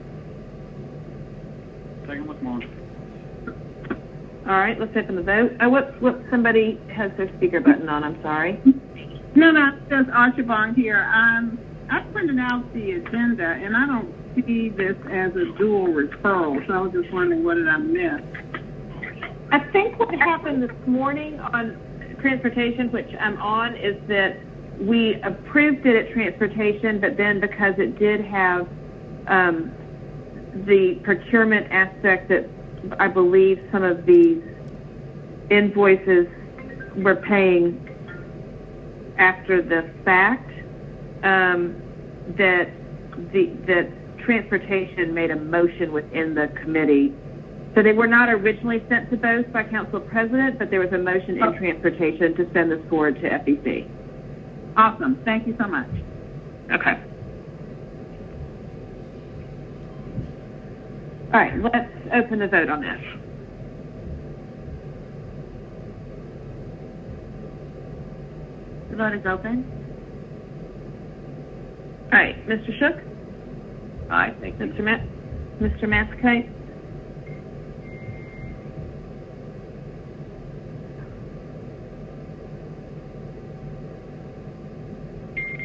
Second Westmoreland. All right, let's open the vote. What somebody has their speaker button on, I'm sorry. No, just Archibald here. I printed out the agenda, and I don't see this as a dual referral, so I was just wondering what did I miss? I think what happened this morning on Transportation, which I'm on, is that we approved it at Transportation, but then because it did have the procurement aspect that I believe some of these invoices were paying after the fact, that Transportation made a motion within the committee. So they were not originally sent to both by Council President, but there was a motion in Transportation to send this forward to FEC. Awesome. Thank you so much. Okay. All right, let's open the vote on this. The vote is open. All right, Mr. Shook? Aye, thank you. Mr. Mascate?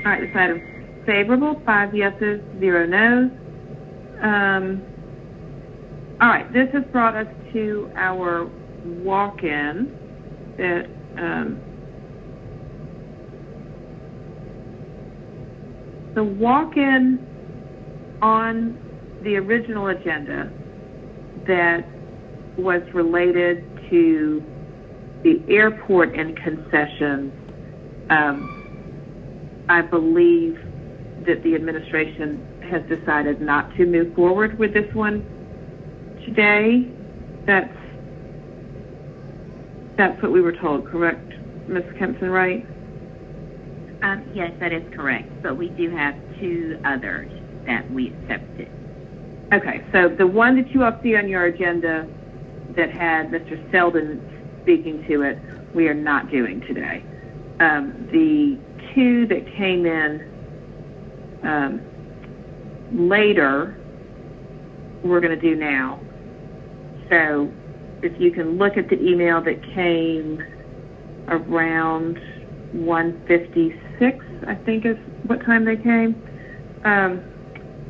All right, this item's favorable, 5 yeses, 0 no's. All right, this has brought us to our walk-in that the walk-in on the original agenda that was related to the airport and concessions, I believe that the administration has decided not to move forward with this one today. That's what we were told, correct, Ms. Kempson-Wright? Yes, that is correct. But we do have 2 others that we accepted. Okay, so the one that you all see on your agenda that had Mr. Selden speaking to it, we are not doing today. The two that came in later we're going to do now. So if you can look at the email that came around 1:56, I think is what time they came.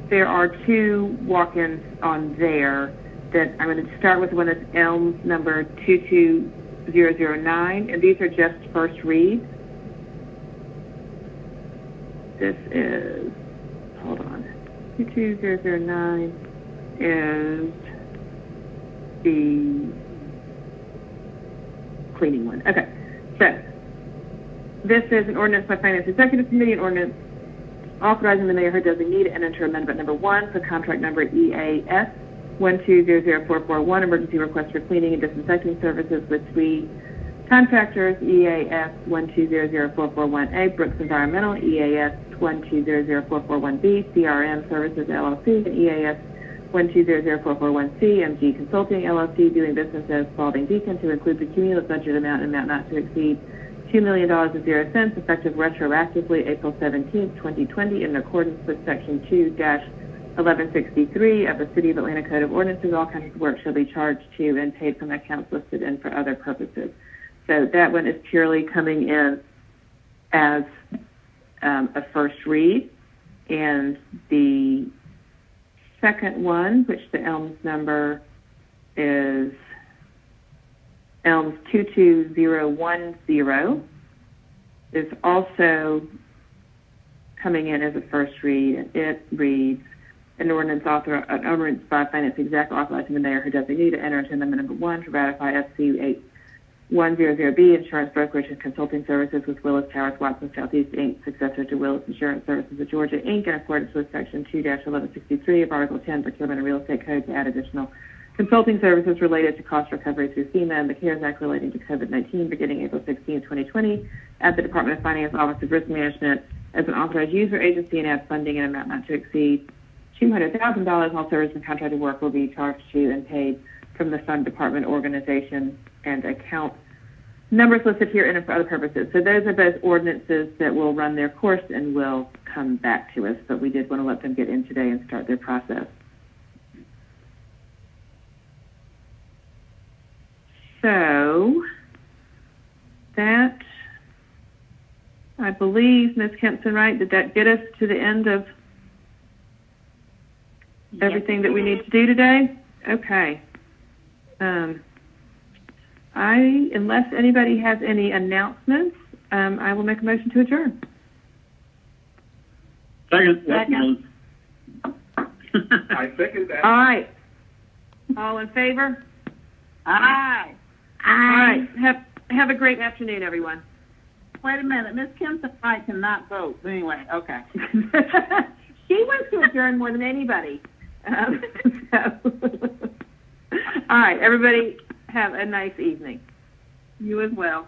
There are two walk-ins on there that I'm going to start with one that's Elms number 22009, and these are just first reads. This is, hold on, 22009 is the cleaning one. Okay, so this is an ordinance by Finance Executive Committee, an ordinance authorizing the mayor or designee to enter amendment number 1 for contract number EAS 1200441, emergency request for cleaning and disinfecting services with three contractors, EAS 1200441A, Brooks Environmental, EAS 1200441B, CRM Services LLC, and EAS 1200441C, MG Consulting LLC, doing business as Spalding Deacon, to include the cumulative budget amount and amount not to exceed $2 million and 0 cents, effective retroactively April 17, 2020, in accordance with Section 2-1163 of the City of Atlanta Code of Ordinances. All kinds of work shall be charged to and paid from accounts listed and for other purposes. So that one is purely coming in as a first read. And the second one, which the Elms number is Elms 22010, is also coming in as a first read. It reads, an ordinance by Finance Exec authorizing the mayor or designee to enter into amendment number 1 to ratify SC 8100B, Insurance Brokerage and Consulting Services with Willis Towers Watson Southeast, Inc., successor to Willis Insurance Services of Georgia, Inc., in accordance with Section 2-1163 of Article 10, Procurement and Real Estate Code, to add additional consulting services related to cost recovery through FEMA and the CARES Act relating to COVID-19 beginning April 16, 2020, at the Department of Finance Office of Risk Management as an authorized user agency, and add funding in an amount not to exceed $200,000. All service and contracted work will be charged to and paid from the fund department organization and account numbers listed here and for other purposes. So those are both ordinances that will run their course and will come back to us, but we did want to let them get in today and start their process. So that, I believe, Ms. Kempson-Wright, did that get us to the end of everything that we need to do today? Okay. Unless anybody has any announcements, I will make a motion to adjourn. Second. I second that. All right. All in favor? Aye. All right. Have a great afternoon, everyone. Wait a minute. Ms. Kempson-Wright cannot vote. Anyway, okay. She wants to adjourn more than anybody. All right, everybody, have a nice evening. You as well.